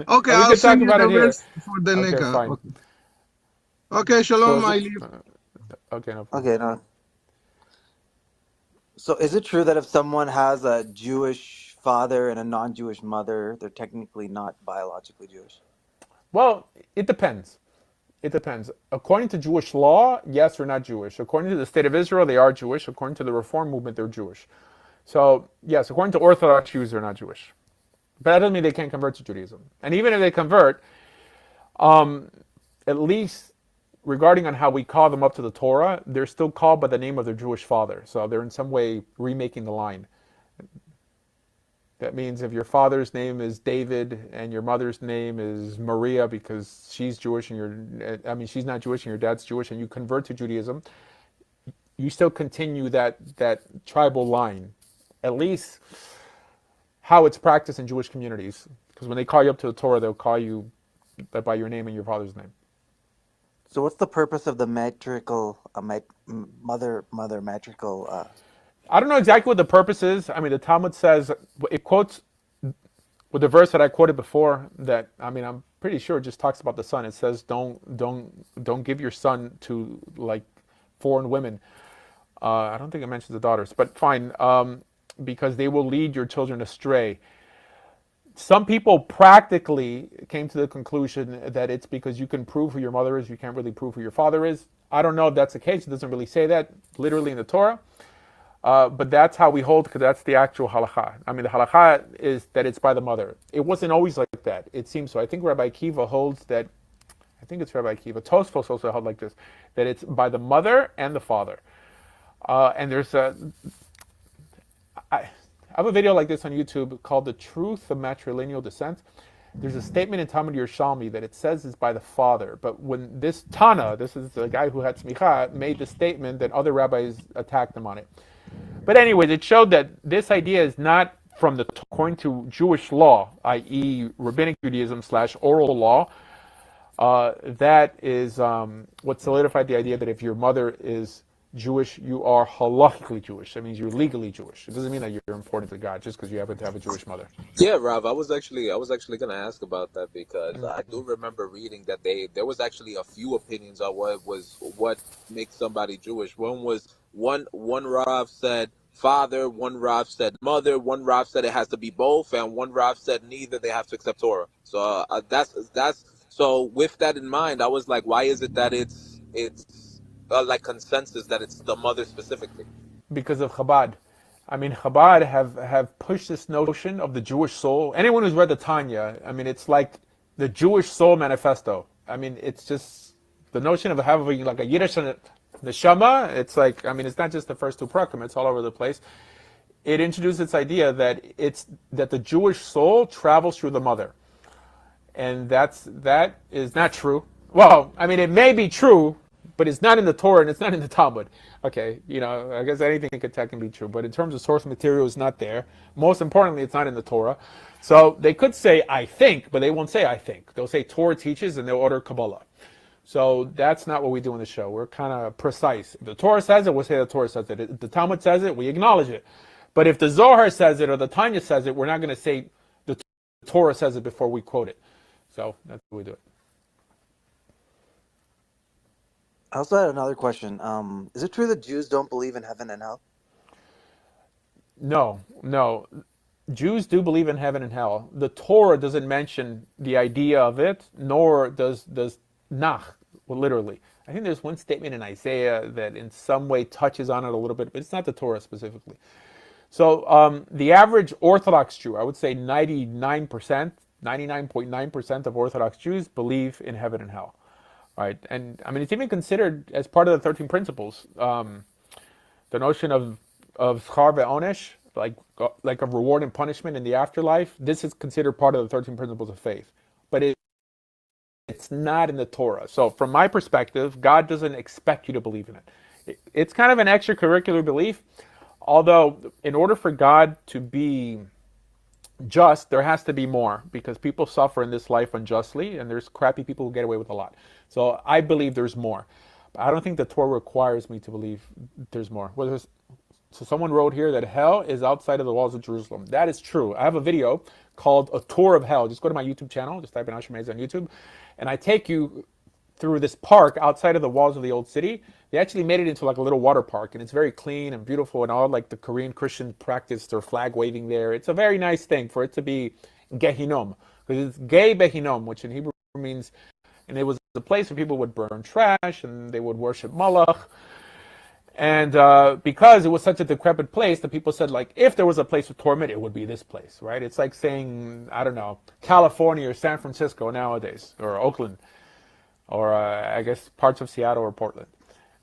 Okay,
we
I'll
can
send
talk
you
about
the
it here.
verse for the
Okay,
nikah.
fine.
Okay, shalom,
So-
I leave.
Okay, no.
Okay, no. So is it true that if someone has a Jewish father and a non-Jewish mother, they're technically not biologically Jewish?
Well, it depends. It depends. According to Jewish law, yes, they're not Jewish. According to the state of Israel, they are Jewish. According to the Reform movement, they're Jewish. So, yes, according to Orthodox Jews, they're not Jewish. But that doesn't mean they can't convert to Judaism. And even if they convert, at least regarding on how we call them up to the Torah, they're still called by the name of their Jewish father. So they're in some way remaking the line. That means if your father's name is David and your mother's name is Maria because she's Jewish and she's not Jewish and your dad's Jewish, and you convert to Judaism, you still continue that tribal line, at least how it's practiced in Jewish communities. Because when they call you up to the Torah, they'll call you by your name and your father's name.
So what's the purpose of the matrical, mother matrical?
I don't know exactly what the purpose is. I mean, the Talmud says, it quotes with the verse that I quoted before, that, I mean, I'm pretty sure it just talks about the son. It says, don't give your son to like foreign women. I don't think it mentions the daughters, but fine, because they will lead your children astray. Some people practically came to the conclusion that it's because you can prove who your mother is, you can't really prove who your father is. I don't know if that's the case. It doesn't really say that literally in the Torah. But that's how we hold, because that's the actual halakha. I mean, the halakha is that it's by the mother. It wasn't always like that. It seems so. I think Rabbi Akiva holds that, I think it's Rabbi Akiva. Tosfos also held like this, that it's by the mother and the father. And there's I have a video like this on YouTube called The Truth of Matrilineal Descent. There's a statement in Talmud Yerushalmi that it says it's by the father. But when this Tana, this is the guy who had smicha, made the statement, that other rabbis attacked him on it. But anyways, it showed that this idea is not from according to Jewish law, i.e. rabbinic Judaism / oral law. That is what solidified the idea that if your mother is Jewish, you are halakhically Jewish. That means you're legally Jewish. It doesn't mean that you're important to God just because you happen to have a Jewish mother.
Yeah, Rav, I was actually going to ask about that, because I do remember reading that there was actually a few opinions on what makes somebody Jewish. One was one Rav said father, one Rav said mother, one Rav said it has to be both, and one Rav said neither. They have to accept Torah. So that's so. With that in mind, I was like, why is it that it's like consensus that it's the mother specifically?
Because of Chabad. I mean, Chabad have pushed this notion of the Jewish soul. Anyone who's read the Tanya, I mean, it's like the Jewish soul manifesto. I mean, it's just the notion of having like a Yiddish neshama. It's like, I mean, it's not just the first two prakim, it's all over the place. It introduced this idea that the Jewish soul travels through the mother. And that is not true. Well, I mean, it may be true, but it's not in the Torah and it's not in the Talmud. Okay, I guess anything can be true, but in terms of source material, it's not there. Most importantly, it's not in the Torah. So they could say, I think, but they won't say, I think. They'll say Torah teaches, and they'll order Kabbalah. So that's not what we do in the show. We're kind of precise. If the Torah says it, we'll say the Torah says it. If the Talmud says it, we acknowledge it. But if the Zohar says it or the Tanya says it, we're not going to say the Torah says it before we quote it. So that's how we do it.
I also had another question. Is it true that Jews don't believe in heaven and hell?
No, no. Jews do believe in heaven and hell. The Torah doesn't mention the idea of it, nor does Nach, well, literally. I think there's one statement in Isaiah that in some way touches on it a little bit, but it's not the Torah specifically. So the average Orthodox Jew, I would say 99.9% of Orthodox Jews believe in heaven and hell. Right? And I mean, it's even considered as part of the 13 principles. The notion of schar ve'onesh, like a reward and punishment in the afterlife, this is considered part of the 13 principles of faith. But it's not in the Torah. So from my perspective, God doesn't expect you to believe in it. It's kind of an extracurricular belief, although in order for God to be just, there has to be more, because people suffer in this life unjustly, and there's crappy people who get away with a lot. So I believe there's more. But I don't think the Torah requires me to believe there's more. So someone wrote here that hell is outside of the walls of Jerusalem. That is true. I have a video called A Tour of Hell. Just go to my YouTube channel. Just type in Asher Meza on YouTube. And I take you through this park outside of the walls of the old city. They actually made it into like a little water park, and it's very clean and beautiful, and all like the Korean Christian practice their flag waving there. It's a very nice thing for it to be Gehinom, because it's Gei Behinom, which in Hebrew means, and it was a place where people would burn trash and they would worship Malach. And because it was such a decrepit place, the people said, like, if there was a place of torment, it would be this place, right? It's like saying, I don't know, California or San Francisco nowadays, or Oakland, or I guess parts of Seattle or Portland,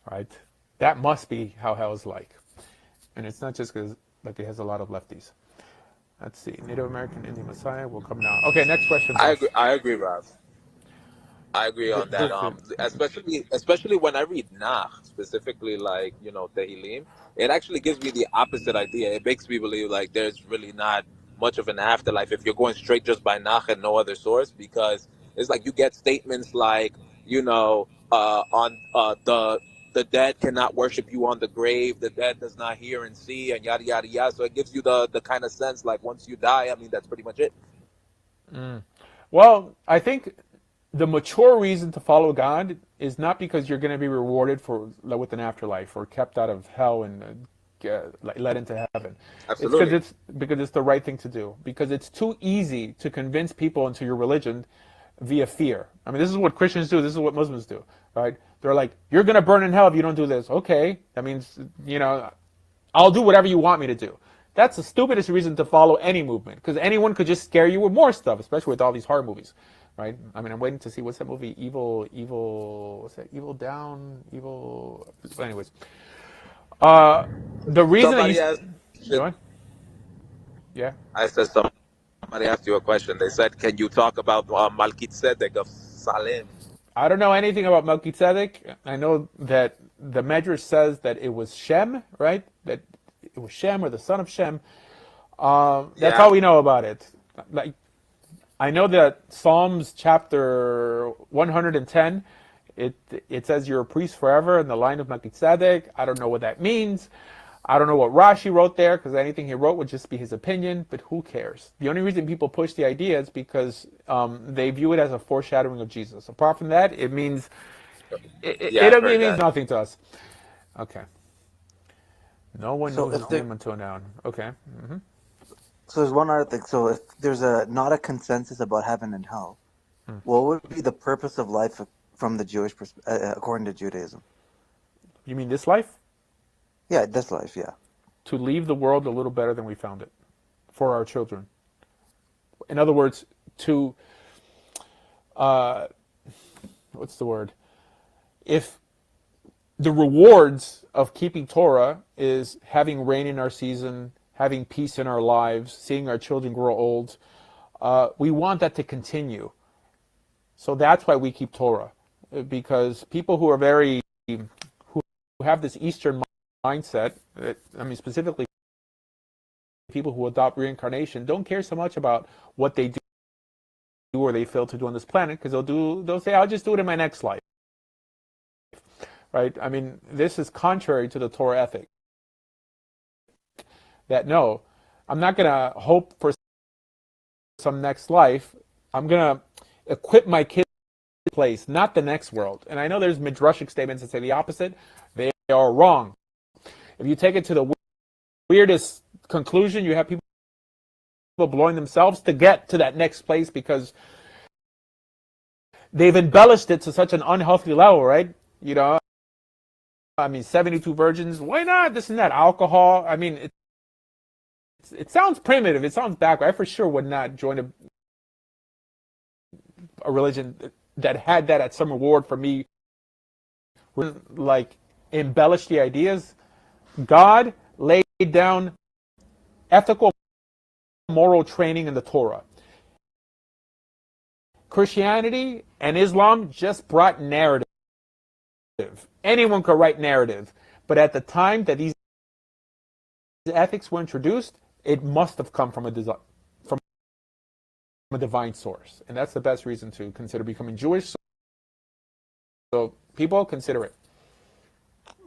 right? That must be how hell is like. And it's not just because like it has a lot of lefties. Let's see, Native American Indian Messiah will come now. Okay, next question.
I agree, Rob. I agree on that. Especially when I read Nach, specifically like Tehillim, it actually gives me the opposite idea. It makes me believe like there's really not much of an afterlife if you're going straight just by Nach and no other source, because it's like you get statements like on the dead cannot worship you on the grave, the dead does not hear and see, and yada yada yada. So it gives you the kind of sense like once you die, I mean that's pretty much it.
Well, I think the mature reason to follow God is not because you're going to be rewarded with an afterlife or kept out of hell and led into heaven.
Absolutely.
It's because it's the right thing to do. Because it's too easy to convince people into your religion via fear. I mean, this is what Christians do. This is what Muslims do, right? They're like, you're going to burn in hell if you don't do this. Okay, that means I'll do whatever you want me to do. That's the stupidest reason to follow any movement, because anyone could just scare you with more stuff, especially with all these horror movies. Right? I mean, I'm waiting to see, what's that movie? What's that? Evil Down? Anyways. The reason
Somebody asked,
yeah.
I said somebody asked you a question. They said, can you talk about Melchizedek of Salem?
I don't know anything about Melchizedek. I know that the Medrash says that it was Shem, right? That it was Shem or the son of Shem. That's all we know about it. Like, I know that Psalms chapter 110, it says you're a priest forever in the line of Melchizedek. I don't know what that means. I don't know what Rashi wrote there, because anything he wrote would just be his opinion, but who cares? The only reason people push the idea is because they view it as a foreshadowing of Jesus. Apart from that, it means it means nothing to us. Okay. No one knew his name until now. Okay. Mm-hmm.
So there's one other thing. So if there's not a consensus about heaven and hell, what would be the purpose of life from the Jewish according to Judaism?
You mean this life?
Yeah, this life, yeah.
To leave the world a little better than we found it for our children. In other words, to, what's the word? If the rewards of keeping Torah is having rain in our season, having peace in our lives, seeing our children grow old, we want that to continue. So that's why we keep Torah, because people who are who have this Eastern mindset, specifically people who adopt reincarnation, don't care so much about what they do or they fail to do on this planet, because they'll say, I'll just do it in my next life. Right? I mean, this is contrary to the Torah ethic. that no, I'm not going to hope for some next life. I'm going to equip my kids for place, not the next world. And I know there's midrashic statements that say the opposite. They are wrong. If you take it to the weirdest conclusion, you have people blowing themselves to get to that next place because they've embellished it to such an unhealthy level, right? You know, I mean, 72 virgins, why not? This and that, alcohol. I mean, it sounds primitive. It sounds backward. I for sure would not join a religion that had that as some reward for me. Like, embellish the ideas. God laid down ethical, moral training in the Torah. Christianity and Islam just brought narrative. Anyone could write narrative. But at the time that these ethics were introduced, it must have come from a divine source. And that's the best reason to consider becoming Jewish. So people consider it.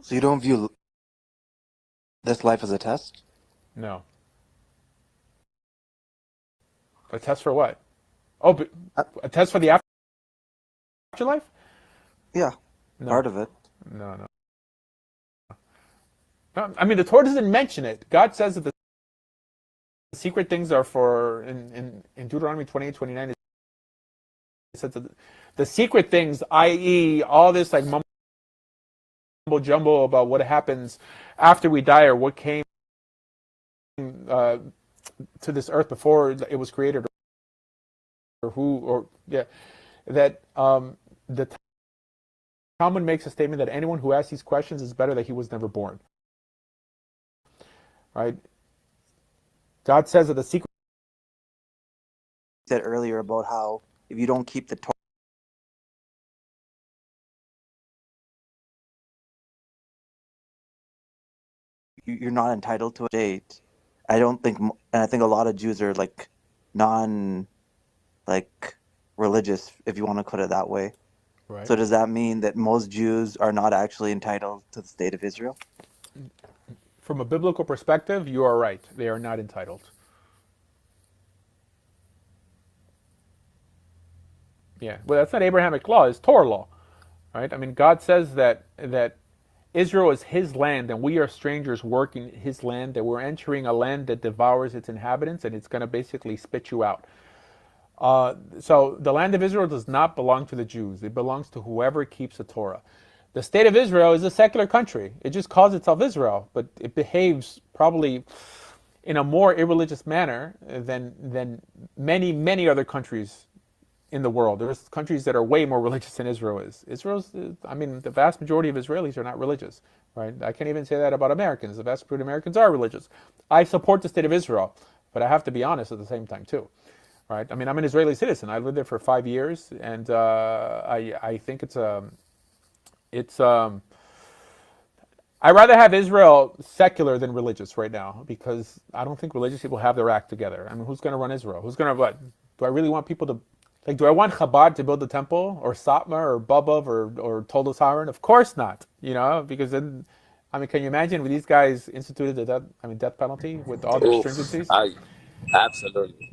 So you don't view this life as a test?
No. A test for what? Oh, a test for the afterlife?
Yeah,
No.
part of it.
No. I mean, the Torah doesn't mention it. God says that the secret things are for, in Deuteronomy 28:29, it says that the secret things, i.e., all this like mumbo jumbo about what happens after we die or what came to this earth before it was created, that the Talmud makes a statement that anyone who asks these questions is better that he was never born. Right? God says that the secret
Said earlier about how if you don't keep the Torah, you're not entitled to a date. I don't think, and I think a lot of Jews are like religious, if you want to put it that way.
Right.
So does that mean that most Jews are not actually entitled to the state of Israel?
From a biblical perspective, you are right. They are not entitled. Yeah, well, that's not Abrahamic law; it's Torah law, right? I mean, God says that Israel is His land, and we are strangers working His land. That we're entering a land that devours its inhabitants, and it's going to basically spit you out. So the land of Israel does not belong to the Jews. It belongs to whoever keeps the Torah. The state of Israel is a secular country. It just calls itself Israel, but it behaves probably in a more irreligious manner than many other countries in the world. There's countries that are way more religious than Israel is. I mean, the vast majority of Israelis are not religious, right? I can't even say that about Americans. The vast majority of Americans are religious. I support the state of Israel, but I have to be honest at the same time too. Right? I mean, I'm an Israeli citizen. I lived there for 5 years, and I think I'd rather have Israel secular than religious right now because I don't think religious people have their act together. I mean, who's going to run Israel? Who's going to what? Do I really want people to like? Do I want Chabad to build the temple or Satmar or Babov or Toldos Haran? Of course not. You know, because then. I mean, can you imagine when these guys instituted the death penalty with all their stringencies?
Absolutely.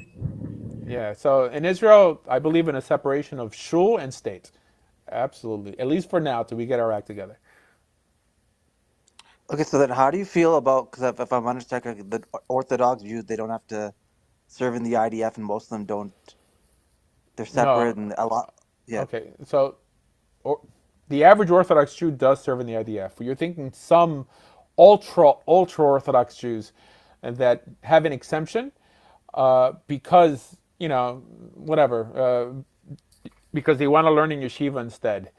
Yeah, so in Israel, I believe in a separation of shul and state. Absolutely. At least for now, till we get our act together.
Okay, so then how do you feel about, because if I'm understanding, the Orthodox Jews, they don't have to serve in the IDF, and most of them don't. They're separate,
No.
and a lot. Yeah.
Okay, so the average Orthodox Jew does serve in the IDF. You're thinking some ultra Orthodox Jews that have an exemption because, whatever, because they want to learn in yeshiva instead.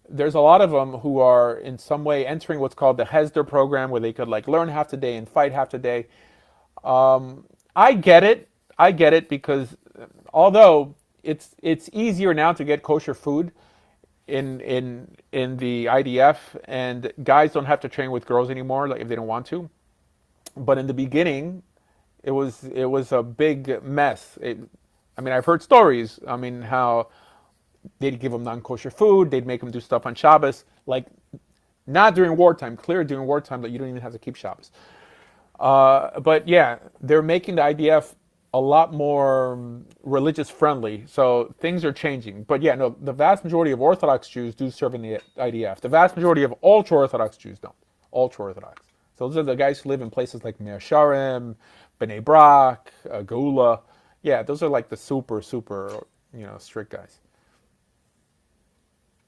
There's a lot of them who are in some way entering what's called the Hesder program, where they could like learn half the day and fight half the day. I get it because although it's easier now to get kosher food in the IDF, and guys don't have to train with girls anymore, like if they don't want to. But in the beginning, it was a big mess. I've heard stories. I mean, how they'd give them non-kosher food, they'd make them do stuff on Shabbos, like not during wartime. Clear during wartime that you don't even have to keep Shabbos. But yeah, they're making the IDF a lot more religious friendly. So things are changing. But yeah, no, the vast majority of Orthodox Jews do serve in the IDF. The vast majority of ultra Orthodox Jews don't. Ultra Orthodox. So those are the guys who live in places like Meir Sharim, Bnei Brak, Geula. Yeah, those are like the super, super, strict guys.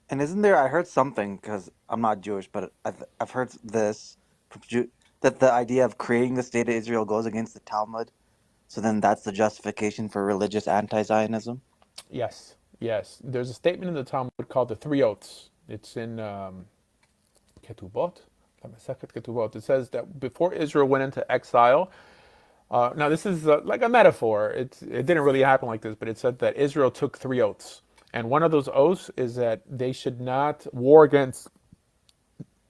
And isn't there? I heard something because I'm not Jewish, but I've heard this from that the idea of creating the state of Israel goes against the Talmud. So then that's the justification for religious anti-Zionism.
Yes, yes. There's a statement in the Talmud called the Three Oaths. It's in Ketubot, Masechet Ketubot. It says that before Israel went into exile, now this is like a metaphor. It didn't really happen like this, but it said that Israel took 3 oaths, and one of those oaths is that they should not war against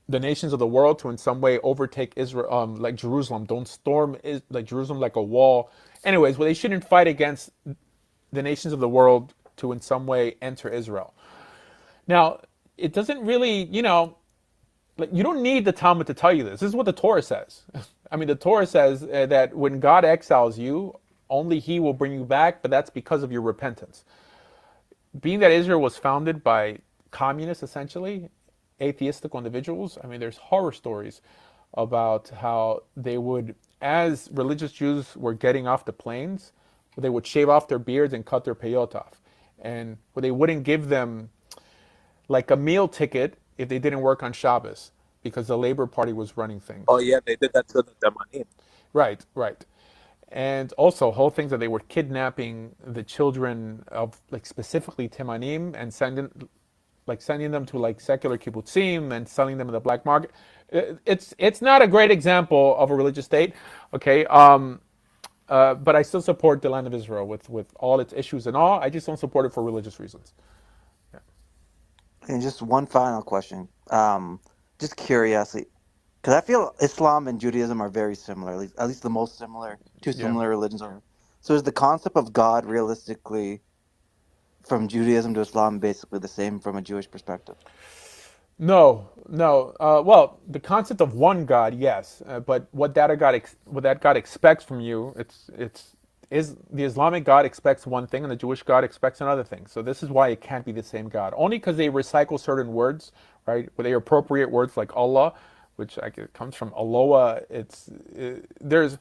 the nations of the world to in some way overtake Israel, like Jerusalem. Don't storm like Jerusalem like a wall. Anyways, well, they shouldn't fight against the nations of the world to in some way enter Israel. Now, it doesn't really, like, you don't need the Talmud to tell you this. This is what the Torah says. I mean, the Torah says that when God exiles you, only He will bring you back, but that's because of your repentance. Being that Israel was founded by communists, essentially, atheistical individuals, I mean, there's horror stories about how they would, as religious Jews were getting off the planes, they would shave off their beards and cut their peyot off. And they wouldn't give them like a meal ticket if they didn't work on Shabbos because the Labor Party was running things.
Oh yeah, they did that to the Demanim.
Right, right. And also whole things that they were kidnapping the children of like specifically Timanim and sending them to like secular kibbutzim and selling them in the black market. It's not a great example of a religious state, okay? But I still support the land of Israel with all its issues and all. I just don't support it for religious reasons.
And just one final question, just curiosity, because I feel Islam and Judaism are very similar, at least the most similar, two
Yeah.
similar religions are. So is the concept of God realistically from Judaism to Islam basically the same from a Jewish perspective?
No, no. Well, the concept of one God, yes, but what that God expects from you, it's is the Islamic God expects one thing and the Jewish God expects another thing. So this is why it can't be the same God. Only because they recycle certain words, right? Where they appropriate words like Allah, which it comes from Aloha. There's,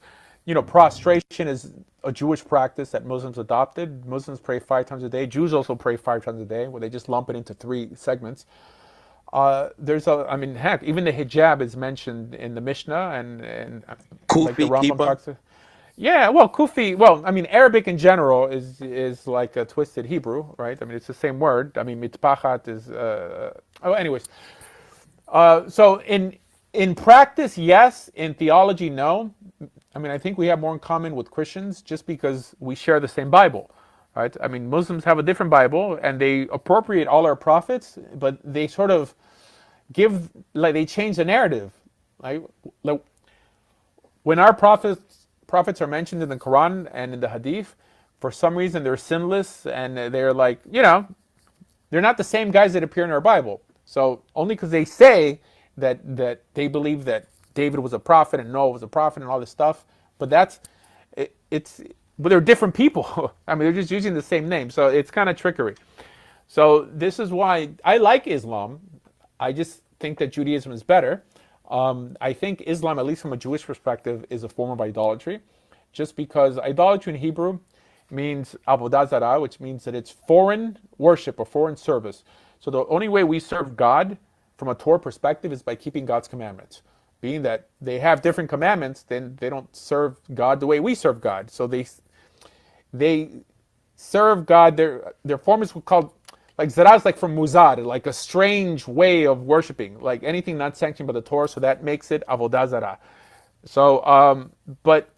prostration is a Jewish practice that Muslims adopted. Muslims pray 5 times a day. Jews also pray 5 times a day, where they just lump it into 3 segments. I mean, heck, even the hijab is mentioned in the Mishnah, and like the
Kufi
Rambam
keeper.
talks. Yeah, well, Kufi. Well, I mean, Arabic in general is like a twisted Hebrew, right? I mean, it's the same word. I mean, mitpachat is. Anyways, so in practice, yes. In theology, no. I mean, I think we have more in common with Christians just because we share the same Bible, right? I mean, Muslims have a different Bible and they appropriate all our prophets, but they sort of they change the narrative. Like when our prophets are mentioned in the Quran and in the Hadith, for some reason they're sinless and they're like, they're not the same guys that appear in our Bible. So only because they say that they believe that David was a prophet and Noah was a prophet and all this stuff, but but they're different people. I mean, they're just using the same name, so it's kind of trickery. So this is why I like Islam. I just think that Judaism is better. I think Islam, at least from a Jewish perspective, is a form of idolatry, just because idolatry in Hebrew means avodah zarah, which means that it's foreign worship or foreign service. So the only way we serve God from a Torah perspective is by keeping God's commandments. Being that they have different commandments, then they don't serve God the way we serve God. So they serve God. Their form is called, like zarah is like from muzar, like a strange way of worshiping, like anything not sanctioned by the Torah. So that makes it avodah zarah. So, but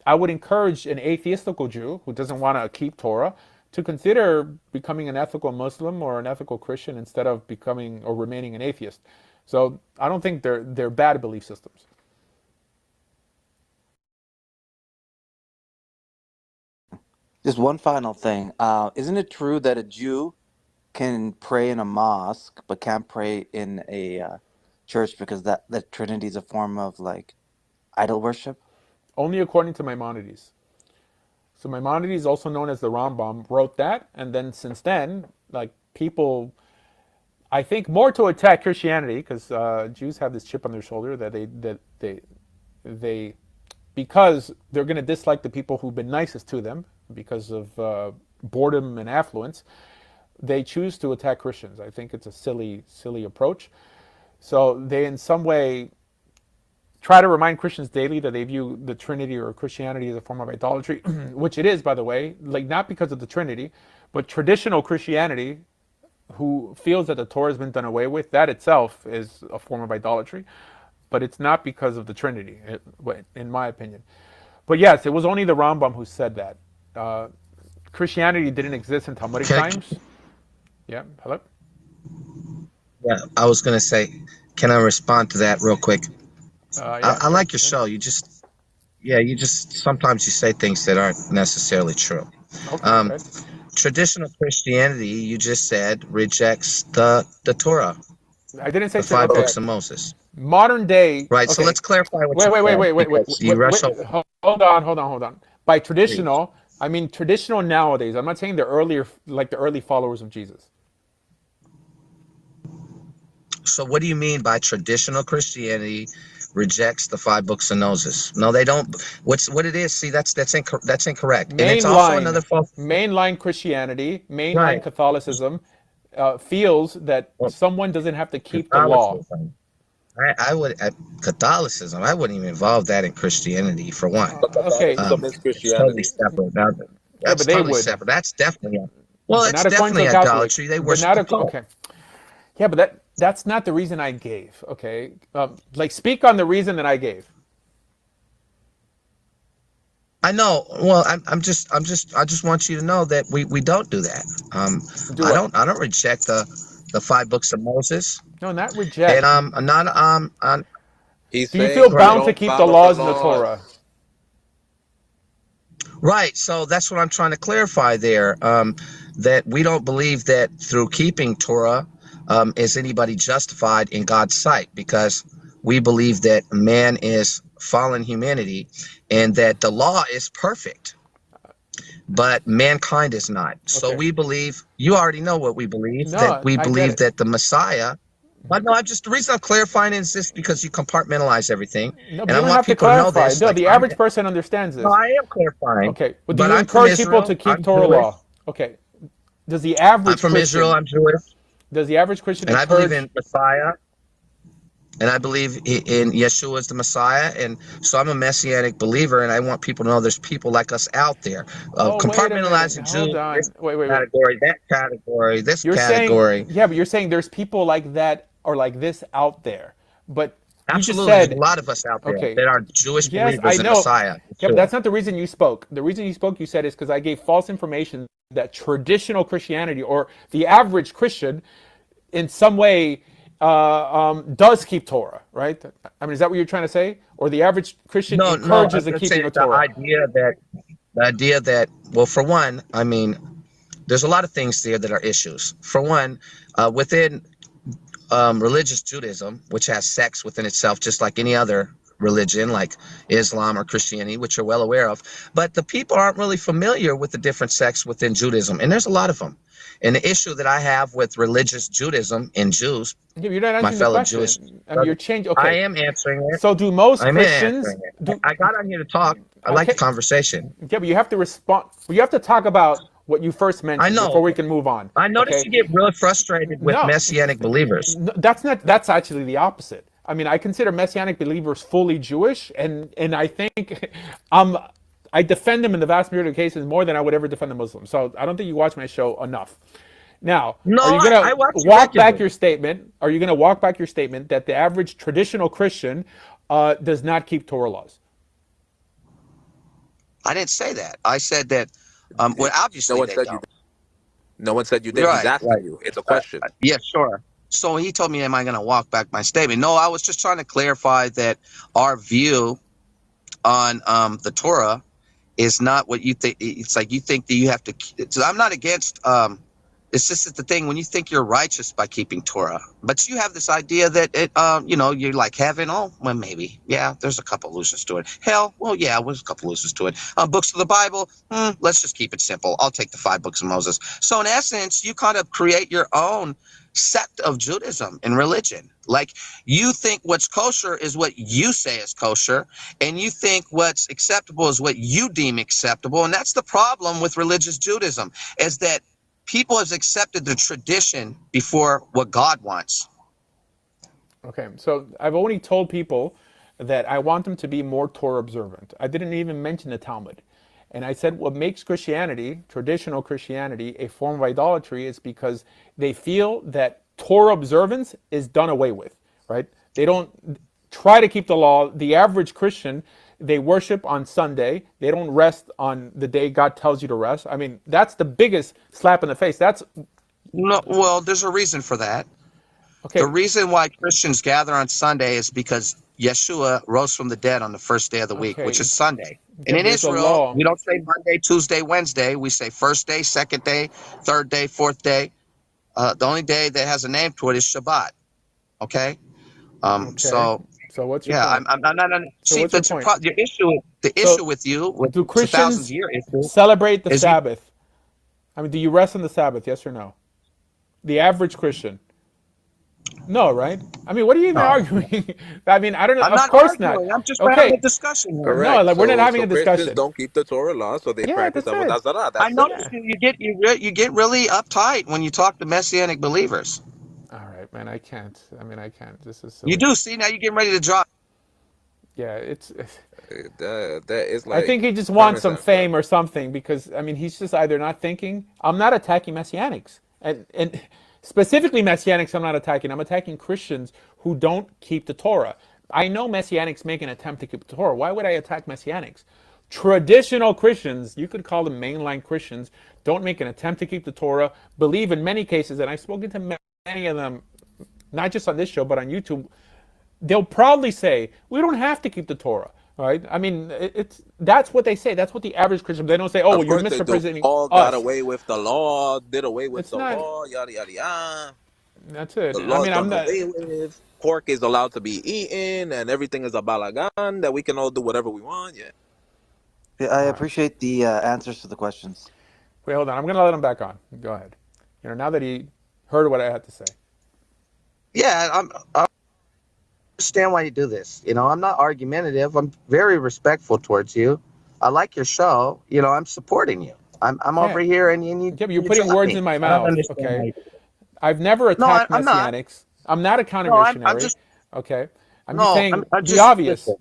I would encourage an atheistical Jew who doesn't want to keep Torah to consider becoming an ethical Muslim or an ethical Christian instead of becoming or remaining an atheist. So I don't think they're bad belief systems.
Just one final thing. Isn't it true that a Jew can pray in a mosque but can't pray in a church because that the Trinity is a form of like idol worship?
only according to Maimonides. So Maimonides, also known as the Rambam, wrote that, and then since then, like people, I think more to attack Christianity, because Jews have this chip on their shoulder that they because they're going to dislike the people who've been nicest to them because of boredom and affluence. They choose to attack Christians. I think it's a silly approach. So they, in some way, try to remind Christians daily that they view the Trinity or Christianity as a form of idolatry, which it is, by the way, like not because of the Trinity, but traditional Christianity, who feels that the Torah has been done away with, that itself is a form of idolatry, but it's not because of the Trinity, in my opinion. But yes, it was only the Rambam who said that. Christianity didn't exist in Talmudic times. Yeah, hello?
Yeah, I was going to say, can I respond to that real quick?
Yeah,
I like your show. You just sometimes you say things that aren't necessarily true.
Okay,
Traditional Christianity, you just said, rejects the Torah,
I didn't say
the five
okay.
books of Moses.
Modern day.
Right.
Okay.
So let's clarify what
Wait. Hold on. By traditional, I mean traditional nowadays. I'm not saying the earlier, like the early followers of Jesus.
So what do you mean by traditional Christianity rejects the five books of Moses? No, they don't. What it is? See, that's incorrect. And it's also another false.
Mainline Christianity, mainline Catholicism feels that someone doesn't have to keep the law.
I would Catholicism. I wouldn't even involve that in Christianity for one.
Okay,
It's totally separate. Now, that's totally separate. That's definitely it's definitely idolatry. They worship the Pope.
Okay. Yeah, but that's not the reason I gave. Okay, like speak on the reason that I gave.
I know. Well, I just want you to know that we don't do that. I don't reject the five books of Moses.
No, not reject.
And I'm not
do you feel bound to keep the laws in the Torah?
Right. So that's what I'm trying to clarify there. That we don't believe that through keeping Torah is anybody justified in God's sight, because we believe that man is fallen humanity and that the law is perfect, but mankind is not. So we believe, you already know what we believe, that we believe that the Messiah, but no, the reason I'm clarifying is just because you compartmentalize everything.
No,
and I want people to know this.
No, the average person understands this.
No, I am clarifying.
Okay, but do you encourage people to keep Torah law? Okay, does the average
I'm from Israel, I'm Jewish.
Does the average Christian
and I believe in Messiah, and I believe in Yeshua as the Messiah, and so I'm a messianic believer, and I want people to know there's people like us out there. Compartmentalizing Jews, this category, that category, this category.
Yeah, but you're saying there's people like that or like this out there. But
absolutely, there's a lot of us out there that are Jewish believers in Messiah.
Yeah, but that's not the reason you spoke. The reason you spoke, you said, is because I gave false information that traditional Christianity or the average Christian in some way does keep Torah, right? I mean, is that what you're trying to say? Or the average Christian encourages the keeping of Torah?
The idea that, well, for one, I mean, there's a lot of things there that are issues. For one, within religious Judaism, which has sects within itself, just like any other religion like Islam or Christianity, which you're well aware of, but the people aren't really familiar with the different sects within Judaism, and there's a lot of them. And the issue that I have with religious Judaism and Jews,
you're not
my fellow
question.
Jewish,
I mean, you're changing. Okay,
I am answering it.
So do most Christians?
I got on here to talk. I like the conversation.
Yeah, but you have to respond. You have to talk about what you first mentioned before we can move on.
I noticed you get really frustrated with messianic believers.
No, that's actually the opposite. I mean, I consider messianic believers fully Jewish, and I think I defend them in the vast majority of cases more than I would ever defend the Muslims. So I don't think you watch my show enough. Now, are you going to walk back your statement? Are you going to walk back your statement that the average traditional Christian does not keep Torah laws?
I didn't say that. I said that. Well, obviously,
no one said you did. He's asking you. It's a question.
Yeah, sure. So he told me, am I going to walk back my statement? No, I was just trying to clarify that our view on the Torah is not what you think. It's like you think that you have to. So I'm not against It's just that the thing when you think you're righteous by keeping Torah, but you have this idea that you're like heaven. Oh, well, maybe, yeah. There's a couple allusions to it. Hell, well, yeah, there's a couple allusions to it. Books of the Bible. Let's just keep it simple. I'll take the 5 books of Moses. So in essence, you kind of create your own sect of Judaism and religion. Like you think what's kosher is what you say is kosher, and you think what's acceptable is what you deem acceptable. And that's the problem with religious Judaism, is that people have accepted the tradition before what God wants.
Okay, so I've only told people that I want them to be more Torah observant. I didn't even mention the Talmud. And I said what makes Christianity, traditional Christianity, a form of idolatry is because they feel that Torah observance is done away with, right? They don't try to keep the law. The average Christian, they worship on Sunday. They don't rest on the day God tells you to rest. I mean, that's the biggest slap in the face. That's
No, well, there's a reason for that.
okay.
The reason why Christians gather on Sunday is because Yeshua rose from the dead on the first day of the week,
Okay.
which is Sunday.
Yeah,
And in
there's a
Israel,
law.
we don't say Monday, Tuesday, Wednesday. We say first day, second day, third day, fourth day. The only day that has a name to it is Shabbat. Okay.
Okay.
So
So what's your
yeah,
point?
I'm not.
So
See,
what's your
that's
point?
the issue. The
So
issue with you, with
do
it's a
Christians
1,000-year issue,
celebrate the
is you.
Sabbath? I mean, do you rest on the Sabbath? Yes or no? The average Christian. No, right? I mean, what are you even
No,
arguing? I mean, I don't know.
I'm
Of
not
course not.
arguing. I'm just having a
Okay.
discussion here.
No,
Correct.
like we're not having
So
a
Christians
discussion.
don't keep the Torah law, so they
Yeah,
practice
that's it.
avodah zarah.
I
That's
noticed
Yeah.
you get really uptight when you talk to messianic believers.
All right, man. I can't. I mean, I can't. This is
You
silly.
do. See, now you're getting ready to drop.
Yeah, it's.
that is
I
like
think he just
prime
wants some
example.
fame or something because I mean he's just either not thinking. I'm not attacking messianics and specifically messianics. I'm not attacking. I'm attacking Christians who don't keep the Torah. I know messianics make an attempt to keep the Torah. Why would I attack messianics? Traditional Christians, you could call them mainline Christians, don't make an attempt to keep the Torah. Believe in many cases, and I've spoken to many of them, not just on this show but on YouTube. They'll proudly say we don't have to keep the Torah, right? I mean, it's that's what they say. That's what the average Christian. They don't say, "Oh,
Of
well, you're
course they do.
misrepresenting
Paul got
us."
away with the law, did away with
It's
the
not.
law, yada yada yada.
That's it.
The
I
law is
mean, I'm
done
not.
away with. Pork is allowed to be eaten, and everything is a balagan that we can all do whatever we want. Yeah.
Yeah, I
All right.
appreciate the answers to the questions.
Wait, hold on. I'm gonna let him back on. Go ahead. Now that he heard what I had to say.
Yeah, I understand why you do this. I'm not argumentative. I'm very respectful towards you. I like your show. I'm supporting you. I'm
Yeah,
over here, and you
yeah, but you're
you
putting
drop
words
me.
in my
I don't
mouth.
understand why
Okay.
you do it.
I've never
No,
attacked
I'm not.
messianics. I'm not a counter
No, I'm
missionary.
just
Okay. I'm just
no.
saying
I
the
just
obvious.
listen.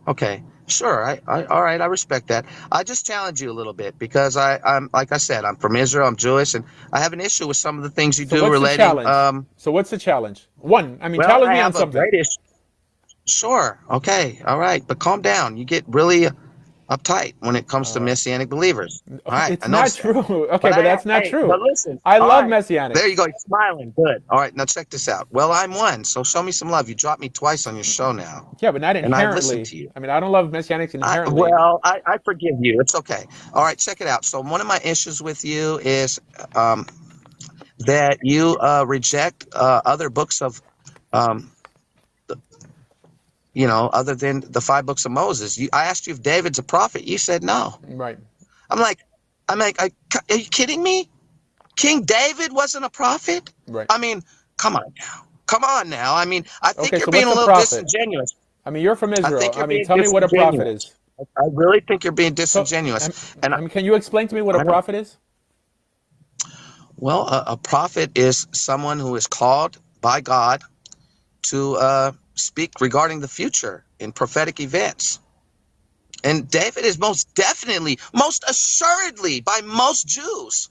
Okay, sure. All right. I respect that. I just challenge you a little bit because I'm like I said, I'm from Israel. I'm Jewish, and I have an issue with some of the things you
So
do
what's the
relating.
challenge? So what's the challenge? One. I mean,
Well,
challenge
I
me on
have a
something.
great issue. Sure. Okay. All right. But calm down. You get really uptight when it comes to messianic believers. All right. I
It's not
noticed that.
true. Okay,
But
but that's not
but
true.
listen.
I
All
love
right. There you
messianics.
go. You're smiling. Good. All right. Now check this out. Well, I'm one. So show me some love. You dropped me twice on your show now,
Yeah, but not
and I've listened
inherently.
to you.
I mean, I don't love messianics inherently.
I forgive you. It's okay. All right. Check it out. So one of my issues with you is that you reject other books of um, other than the 5 books of Moses. I asked you if David's a prophet. You said no.
Right.
I'm like, are you kidding me? King David wasn't a prophet?
Right.
I mean, come on now. Come on now. I mean, I think
Okay,
you're
so
being
what's
a
a
little
prophet?
disingenuous.
I mean, you're from
I
Israel.
think
I
you're
mean,
being
tell me what a prophet
disingenuous.
is.
I really think you're being
So,
disingenuous. And
I mean, can you explain to me what a
I don't.
prophet is?
Well, a prophet is someone who is called by God to speak regarding the future in prophetic events. And David is most definitely, most assuredly, by most Jews,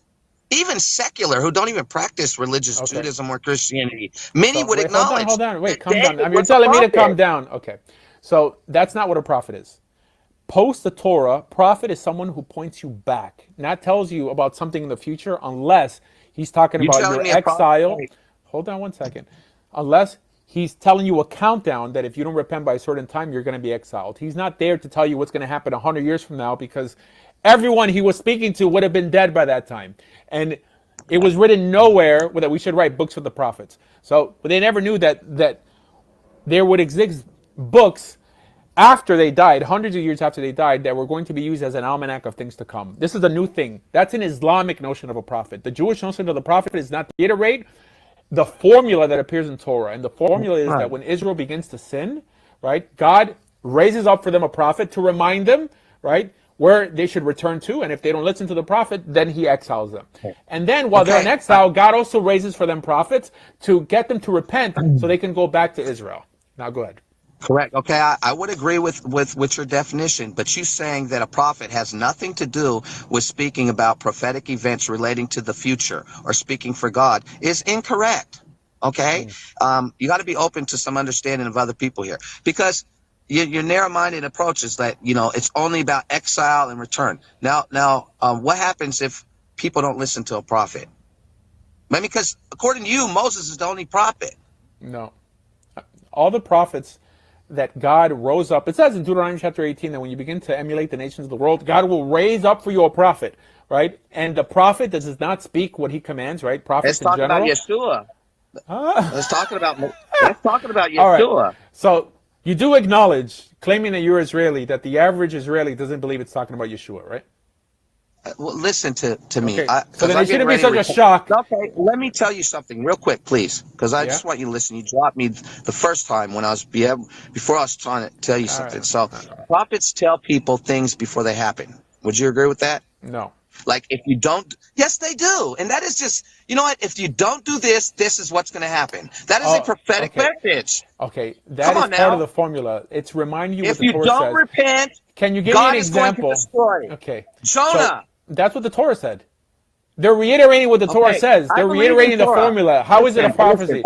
even secular, who don't even practice religious
Okay.
Judaism or Christianity, many
So
would
wait,
acknowledge
hold on. Wait,
that
calm down. I
David
mean, you're
was a
telling me to calm
prophet.
down. Okay. So that's not what a prophet is. Post the Torah, prophet is someone who points you back, not tells you about something in the future unless he's talking
You
about
telling
your
me a prophet?
exile. Hold on one second. Unless he's telling you a countdown that if you don't repent by a certain time, you're going to be exiled. He's not there to tell you what's going to happen 100 years from now because everyone he was speaking to would have been dead by that time. And It was written nowhere that we should write books for the prophets. So they never knew that there would exist books after they died, hundreds of years after they died, that were going to be used as an almanac of things to come. This is a new thing. That's an Islamic notion of a prophet. The Jewish notion of the prophet is not to reiterate the formula that appears in Torah. And the formula is that
Right.
when Israel begins to sin, right, God raises up for them a prophet to remind them, right, where they should return to. And if they don't listen to the prophet, then he exiles them. And then while they're in
Okay.
exile, God also raises for them prophets to get them to repent so they can go back to Israel. Now go ahead.
Correct. Okay, I would agree with your definition, but you saying that a prophet has nothing to do with speaking about prophetic events relating to the future or speaking for God is incorrect. Okay, you got to be open to some understanding of other people here, because your narrow-minded approach is that it's only about exile and return. Now, what happens if people don't listen to a prophet? I mean, because according to you, Moses is the only prophet.
No. All the prophets that God rose up, it says in Deuteronomy chapter 18 that when you begin to emulate the nations of the world, God will raise up for you a prophet, right? And the prophet does not speak what he commands, right?
Let's
Prophets in
talk about
general.
Yeshua.
Ah.
Let's talk about
All right.
Yeshua.
So you do acknowledge, claiming that you're Israeli, that the average Israeli doesn't believe it's talking about Yeshua, right?
Well, listen to me,
Okay. So
because
then
I'm
it
getting
shouldn't be
ready to
such a
record.
shock.
Okay, let me tell you something real quick, please, because I
Yeah.
just want you to listen. You dropped me the first time when I was before I was trying to tell you
All
something.
right.
So prophets tell people things before they happen. Would you agree with that?
No.
Like if you don't, yes, they do, and that is just what? If you don't do this, this is what's going to happen. That is a
Oh,
prophetic
okay.
message.
Okay. That
Come
is
on
part of
now.
the formula. It's reminding you what
If
the
you
Torah
don't
says.
repent,
Can you give me an
God is going to
example?
destroy.
Okay. So
Jonah.
that's what the Torah said. They're reiterating what the Torah
Okay,
says.
I
They're
believe in
reiterating the
Torah.
formula. How is it a
Listen.
prophecy?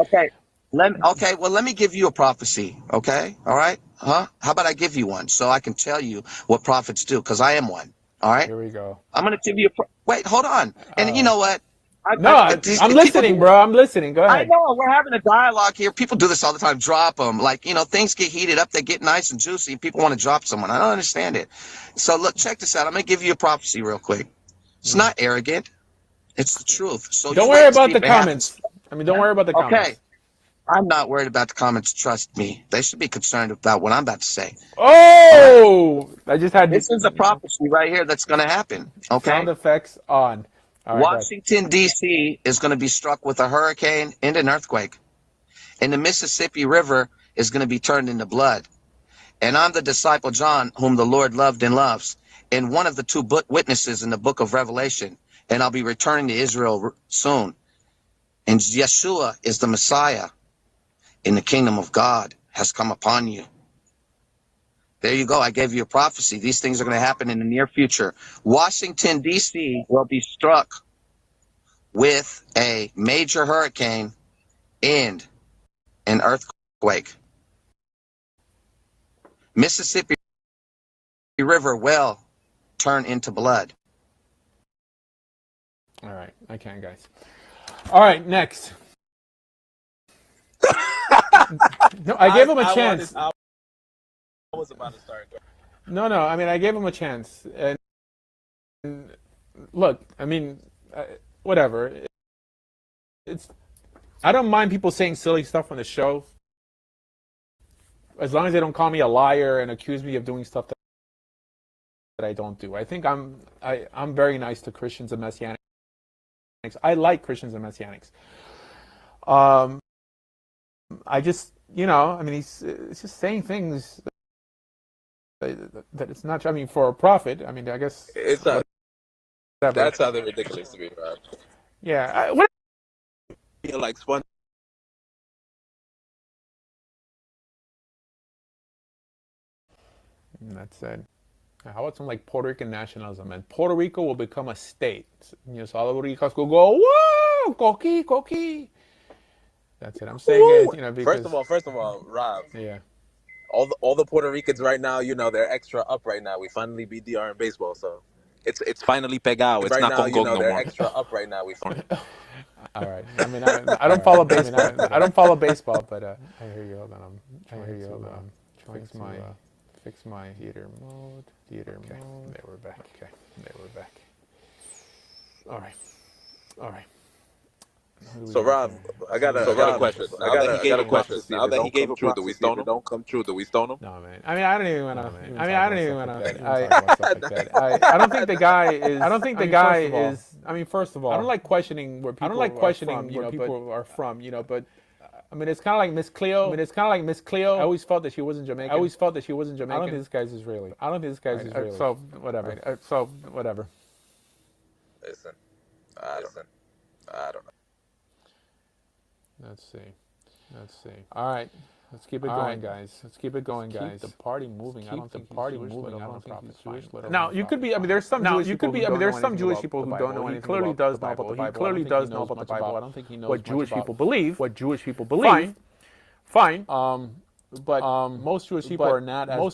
Okay, let me give you a prophecy. Okay, all right, huh? How about I give you one so I can tell you what prophets do? Because I am one. All right,
Here we go.
I'm going to give you wait, hold on. And you know what?
No, I'm
People
listening,
do.
bro. I'm listening. Go
I
ahead.
know we're having a dialogue here. People do this all the time. Drop them. Like things get heated up. They get nice and juicy. And people want to drop someone. I don't understand it. So look, check this out. I'm going to give you a prophecy real quick. It's not arrogant. It's the truth. So
Don't
you
worry
wait to see
about the
if it happens.
comments. I mean, don't worry about the
Okay.
comments.
I'm not worried about the comments. Trust me. They should be concerned about what I'm about to say.
Oh, I just had
This is a prophecy right here that's going to happen.
sound
Okay.
effects on. All right, go ahead.
Washington, D.C. is going to be struck with a hurricane and an earthquake. And the Mississippi River is going to be turned into blood. And I'm the disciple John, whom the Lord loved and loves, and one of the two witnesses in the book of Revelation. And I'll be returning to Israel soon. And Yeshua is the Messiah, and the kingdom of God has come upon you. There you go. I gave you a prophecy. These things are going to happen in the near future. Washington, D.C. will be struck with a major hurricane and an earthquake. Mississippi River will turn into blood.
All right, I can't, guys. All right, next. No, I gave him a chance.
I was about to start.
No, I mean, I gave him a chance. And look, I mean, whatever. I don't mind people saying silly stuff on the show, as long as they don't call me a liar and accuse me of doing stuff that I don't do. I think I'm very nice to Christians and messianics. I like Christians and messianics. I just, I mean, he's just saying things that it's not. I mean, for a prophet, I mean, I guess
It's not.
whatever.
That sounded ridiculous to me, Rob.
Yeah,
I feel like Sponge.
that's it. How about some like Puerto Rican nationalism? And Puerto Rico will become a state. So all the Ricos will go, whoa, coqui, coqui. That's it. I'm saying
Woo!
it, because
First of all, Rob.
yeah.
All the Puerto Ricans right now, they're extra up right now. We finally beat DR in baseball, so it's finally pegado. It's
Right
not
now,
con no
they're
more.
extra up right now. We finally.
All right. I mean, I don't follow baseball. I don't follow baseball, but I hear you. Hold on. I'm trying to fix my theater mode. There we're back. Okay. There we're back. All right.
So Rob, I got a question. Now that he gave a prophecy, now that he gave a prophecy, do we stone him? Don't come true. Do we stone him?
No, man. I mean, I don't even want to. I don't even want to. I don't think the guy is. I don't think the guy is. I mean, first of all, I don't like questioning where people. I don't like questioning where people are from. But I mean, it's kind of like Miss Cleo. I always felt that she wasn't Jamaican. I don't think this guy's Israeli. So whatever.
Listen, I don't know.
Let's see. All right. Let's keep it going, guys. Keep the party moving. I don't think the party moving. I don't think he's Jewish. Now, you could be. I mean, there's some Jewish people. There's some Jewish people who don't know anything. He clearly does know about the Bible. He clearly does know about the Bible. I don't think he knows what Jewish people believe. Fine. But most Jewish people are not as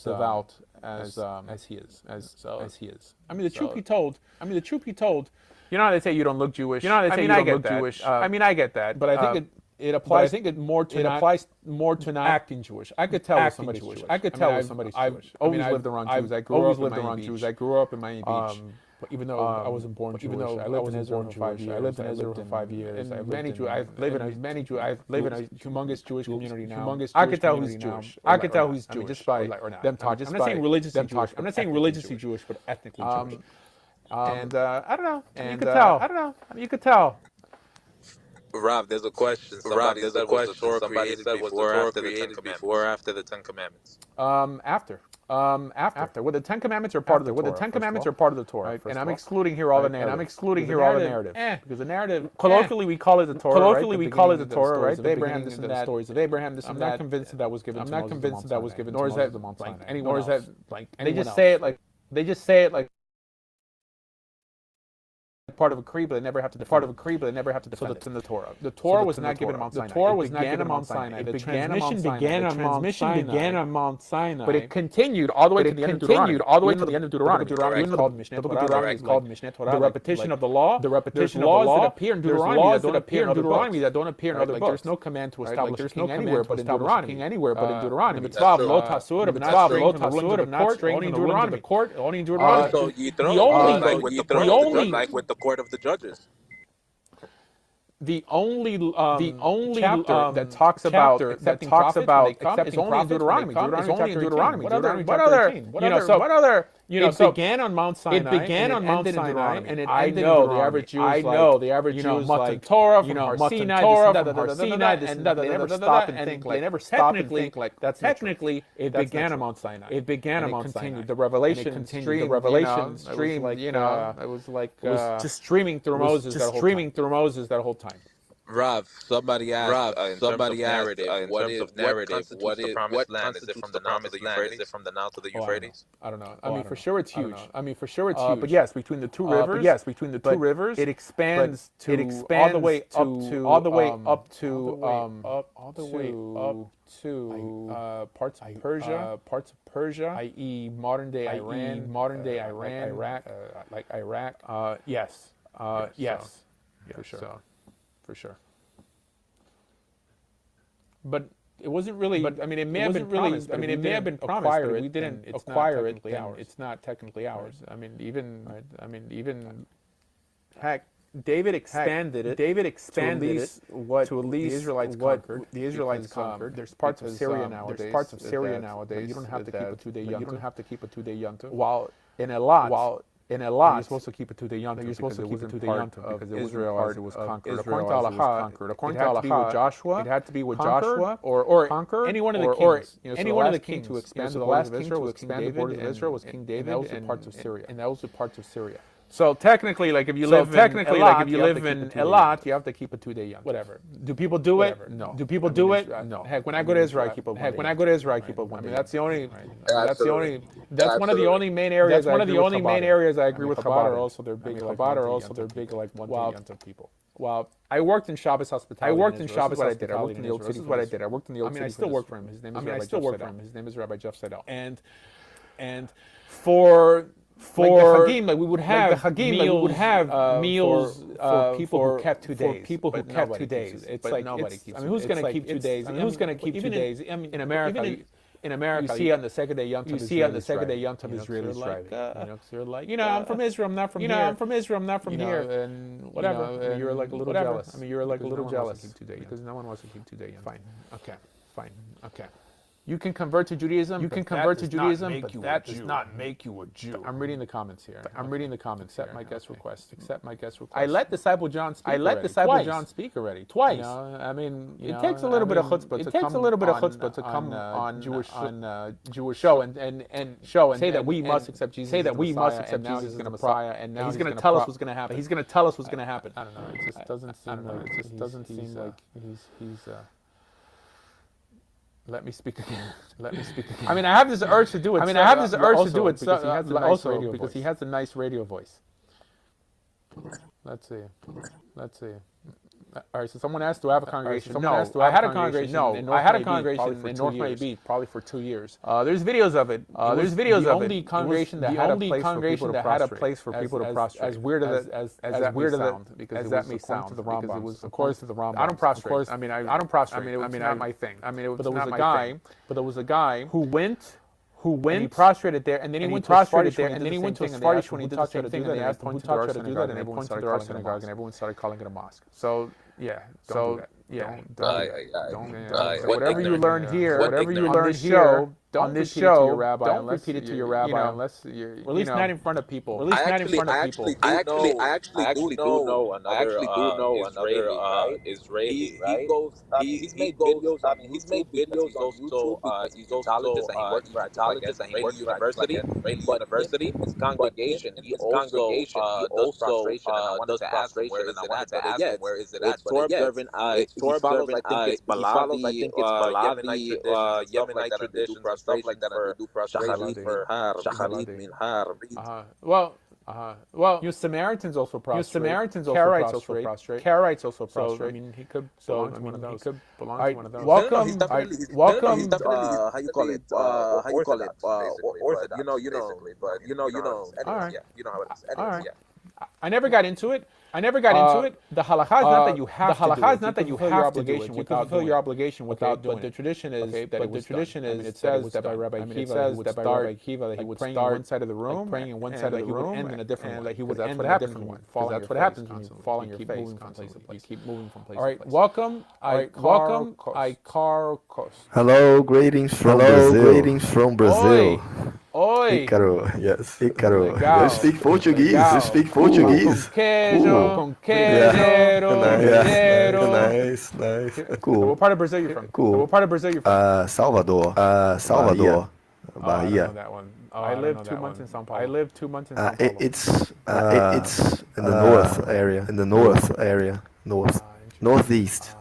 devout as he is. I mean, the truth be told. You know how they say you don't look Jewish. I mean, I get that. But I think it applies. More to not acting Jewish. I could tell when somebody's Jewish. I've always lived around Jews. I grew up in Miami Beach. Even though I wasn't born Jewish, I lived in Israel for 5 years. I lived in Israel for 5 years. I live in a humongous Jewish community now. I could tell who's Jewish. Just by them talking. I'm not saying religiously Jewish. I'm not saying religiously Jewish, but ethnically Jewish. And I don't know. You could tell. You could tell.
Rob, there's a question. Somebody said was the Torah created before or after the Ten Commandments?
After. Well, the Ten Commandments are part of the Torah. Right? And I'm excluding here all the narrative. Because the narrative, colloquially we call it the Torah, right? Abraham, this and that. Stories of Abraham, this and that. I'm not convinced that that was given to Moses. Nor is that like anyone else. They just say it like part of a creed, but they never have to defend it. So that's in the Torah. The Torah was not given on Mount Sinai. The transmission began on Mount Sinai. But it continued all the way to the end of Deuteronomy. Deuteronomy is called Mishneh Torah. The repetition of the law. There's laws that appear in Deuteronomy that don't appear in other books. There's no command to establish a king anywhere but in Deuteronomy. The mitzvah of lo tasur, of not straying from the rulings of the court, only in Deuteronomy.
So you throw like with the court of the judges.
The only chapter that talks about accepting prophets is only in Deuteronomy. What other? It began on Mount Sinai. And it ended in Deuteronomy. I know the average Jew is like Torah from Har Sinai, and they never stop and think like that's technically it began on Mount Sinai. It continued. The revelation stream. It was just streaming through Moses that whole time.
Rob, somebody asked. What is promised land? Is it from the Nile to the Euphrates?
I don't know. I mean, for sure it's huge. But yes, between the two rivers, it expands all the way up to parts of Persia, i.e., modern day Iran, like Iraq. Yes. For sure. But it wasn't really. But I mean, it may have been promised. But we didn't acquire it. It's not technically ours. I mean, even heck, David expanded it to at least what the Israelites conquered. There's parts of Syria nowadays. You don't have to keep a 2-day yontif. While in Elat, you're supposed to keep a 2-day yontif because it wasn't part of Israel as it was conquered. According to Halakha, it had to be with Joshua or any one of the kings. Any one of the kings who expanded the borders of Israel was King David, and those were parts of Syria. So technically, like if you live in Elat, you have to keep a 2-day yontif. Whatever. Do people do it? No. Do people do it? No. Heck, when I go to Israel, I keep a 1 day. That's one of the only main areas. I agree with Chabad. Also, they're big like 1 day yontif people. Well, I worked in Shabbos hospitality. I worked in the old city. This is what I did. I worked in the old city. I still work for him. His name is Rabbi Jeff Seidel. And for the Hagim, we would have meals for people who kept 2 days. It's like nobody keeps. I mean, who's going to keep 2 days? Who's going to keep 2 days? In America, in America, you see on the second day Yom Tov, Israelis driving. They're like, I'm from Israel, I'm not from here. I'm from Israel, I'm not from here. And whatever. You're like a little jealous. You're like a little jealous because no one wants to keep 2 day. Fine. Okay. You can convert to Judaism. But that does not make you a Jew. I'm reading the comments here. Accept my guest request. I let Disciple John speak already. Twice. It takes a little bit of chutzpah to come on Jewish show and say that we must accept Jesus. Say that we must accept Jesus as the Messiah, and now he's going to tell us what's going to happen. I don't know. It just doesn't seem like he's. Let me speak again. I have this urge to do it. Because he has a nice radio voice. Let's see. All right, so someone asked, do I have a congregation? I had a congregation in North Miami Beach, probably for 2 years. There's videos of it. The only congregation that had a place for people to prostrate. As weird as that may sound, because it was according to the Rambam. I don't prostrate. I don't prostrate. It was not my thing. But there was a guy who went. And he prostrated there, and then he went to Sephardish when he did the same thing, and they asked him who taught you to do that, and they pointed to our synagogue, and everyone started calling it a mosque. So, don't whatever you learn here on this show, don't repeat it to your rabbi unless you're, at least not in front of people.
I actually do know another Israeli, right? He's made videos on YouTube. He's also working for colleges and he works for university. His congregation, he also does prostration, and I wanted to ask where is it at? It's Torah observant. Torah follows, I think it's Yemenite traditions and stuff like that, and they do prostration for Shacharit, Minhar.
Well, Samaritans also prostrate. Karaites also prostrate. So, he could belong to one of those. Welcome.
He's definitely how you call it? Orthodox, basically. But
All right.
You know how it is.
All right. I never got into it. The halakha is not that you have to do it. The halakha is not that you have to do it. You can fulfill your obligation without doing it. But the tradition is it says that by Rabbi Akiva he would start in one side of the room, praying in one side of the room, and in a different one. He would end in a different one. That's what happens when you fall on your face constantly. You keep moving from place to place. All right, welcome.
Hello, greetings from Brazil.
Oi!
Ícaro, yes, Ícaro. You speak Portuguese.
Com queijo.
Nice. Cool.
What part of Brazil you from?
Salvador.
Bahia. I know that one. I lived 2 months in São Paulo.
It's in the north area. Northeast.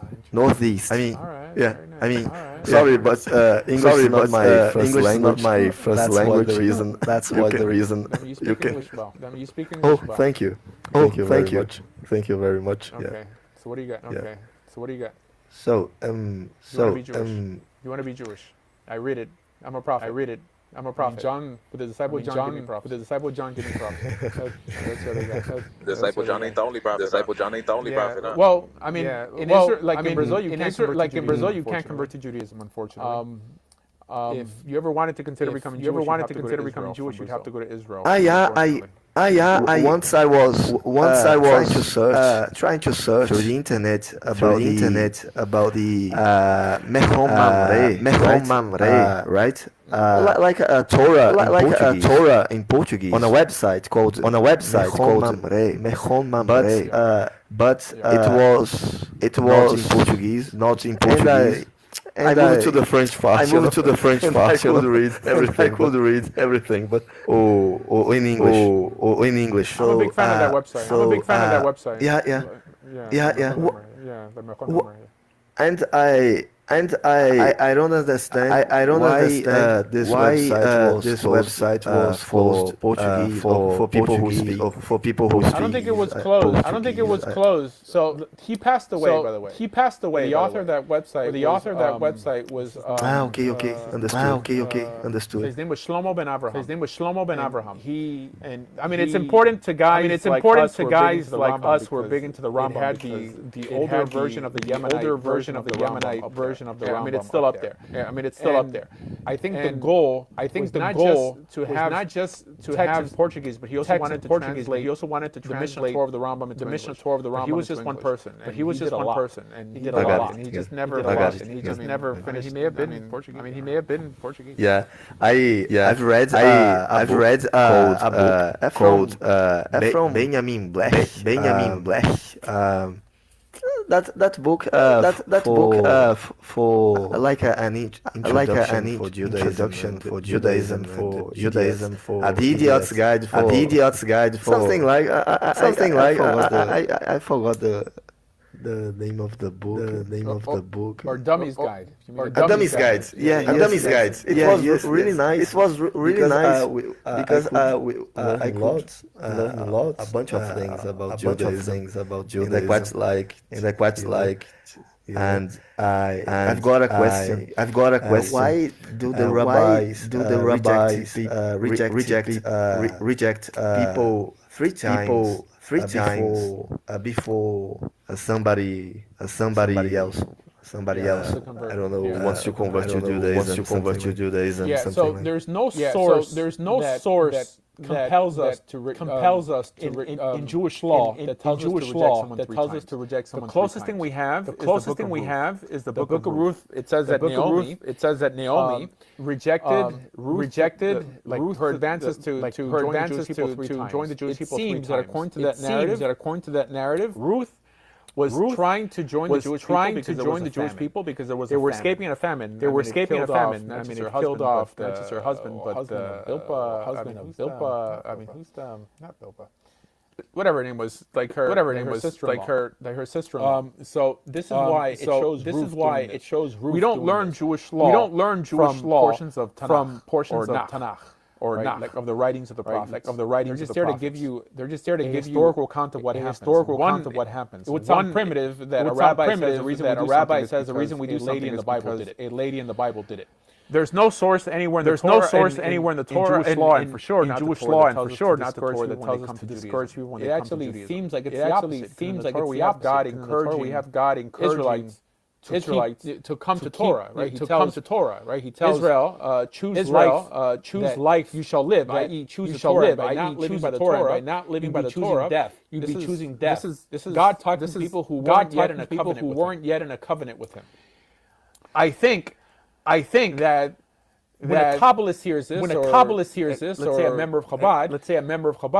Sorry, but English is not my first language. That's why the reason.
You speak English well.
Thank you. Thank you very much.
Okay.
Yeah.
So what do you got?
So
you want to be Jewish? I read it. I'm a prophet. John, with the disciple John gave me prophet. That's what I got.
Disciple John ain't the only prophet. Huh?
Well, in Israel, in Brazil, you can't convert to Judaism, unfortunately. If you ever wanted to consider becoming Jewish, you'd have to go to Israel.
Once I was trying to search through the internet about the Mehon Mamre, right? Like a Torah in Portuguese on a website called Mehon Mamre, but it was not in Portuguese. I moved to the French part. I could read everything, but in English.
I'm a big fan of that website.
Yeah. And I don't understand. I don't understand this website was closed for people who speak.
I don't think it was closed. So he passed away, by the way. The author of that website was.
Okay. Understood.
His name was Shlomo ben Avraham. It's important to guys like us who are big into the Rambam. It had the older version of the Yemenite version version of the Rambam. I mean, it's still up there. Yeah, I mean, it's still up there. I think the goal was not just to have in Portuguese, but he also wanted to translate. He also wanted to translate the Mishnah Torah of the Rambam into English. He was just one person. But he was just one person, and he did a lot. And he just never lost. And he just never finished. He may have been Portuguese. I mean, he may have been Portuguese.
Yeah, I've read called Benjamin Blech. That book for like an introduction for Judaism, the Idiot's Guide for something like I forgot the name of the book.
Or Dummy's Guide.
A Dummy's Guide. Yeah, a Dummy's Guide. It was really nice. It was really nice because I learned a lot, a bunch of things about Judaism, and I quite like. And I've got a question. Why do the rabbis reject people three times before somebody else? Somebody else, I don't know, wants to convert to Judaism.
Yeah, so there's no source. There's no source that compels us in Jewish law that tells us to reject someone. The closest thing we have is the Book of Ruth. It says that Naomi rejected like her advances to join the Jewish people. It seems that according to that narrative, Ruth was trying to join the Jewish people because they were escaping a famine. Not just her husband, but Bilpah. I mean, who's not Bilpah? Whatever her name was, like her sister-in-law. So this is why it shows Ruth. We don't learn Jewish law. From portions of Tanakh. Or right? Not, like of the writings of the prophets. They're just there to give you. They're just there to give you historical account of what happens. It would sound primitive that a rabbi says the reason we do something is because a lady in the Bible did it. There's no source anywhere in the Torah, in Jewish law, and for sure not the Torah that tells us to discourage people when they come to Judaism. It seems like it's the opposite. It seems like we have God encouraging Israelites to come to Torah, right? He tells Israel, choose life, you shall live, i.e. choose the Torah, by not living by the Torah, death. You'd be choosing death. This is God talking to people who weren't yet in a covenant with him. I think that when a Kabbalist hears this, let's say a member of Chabad,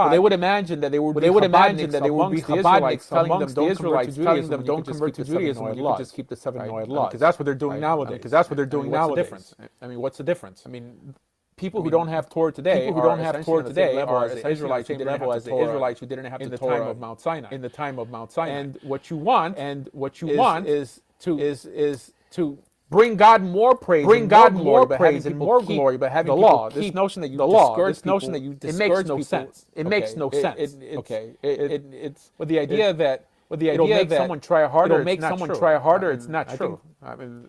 they would imagine that they would be Chabadniks telling them don't convert to Judaism, you could just keep the 7 Noahide laws. Because that's what they're doing nowadays. What's the difference? I mean, people who don't have Torah today are as Israelites who didn't have the Israelites who didn't have the Torah in the time of Mount Sinai. And what you want is to bring God more praise, and more glory, but having the law. This notion that you discourage people, it makes no sense. It makes no sense. It's with the idea that it'll make someone try harder. It's not true. I mean,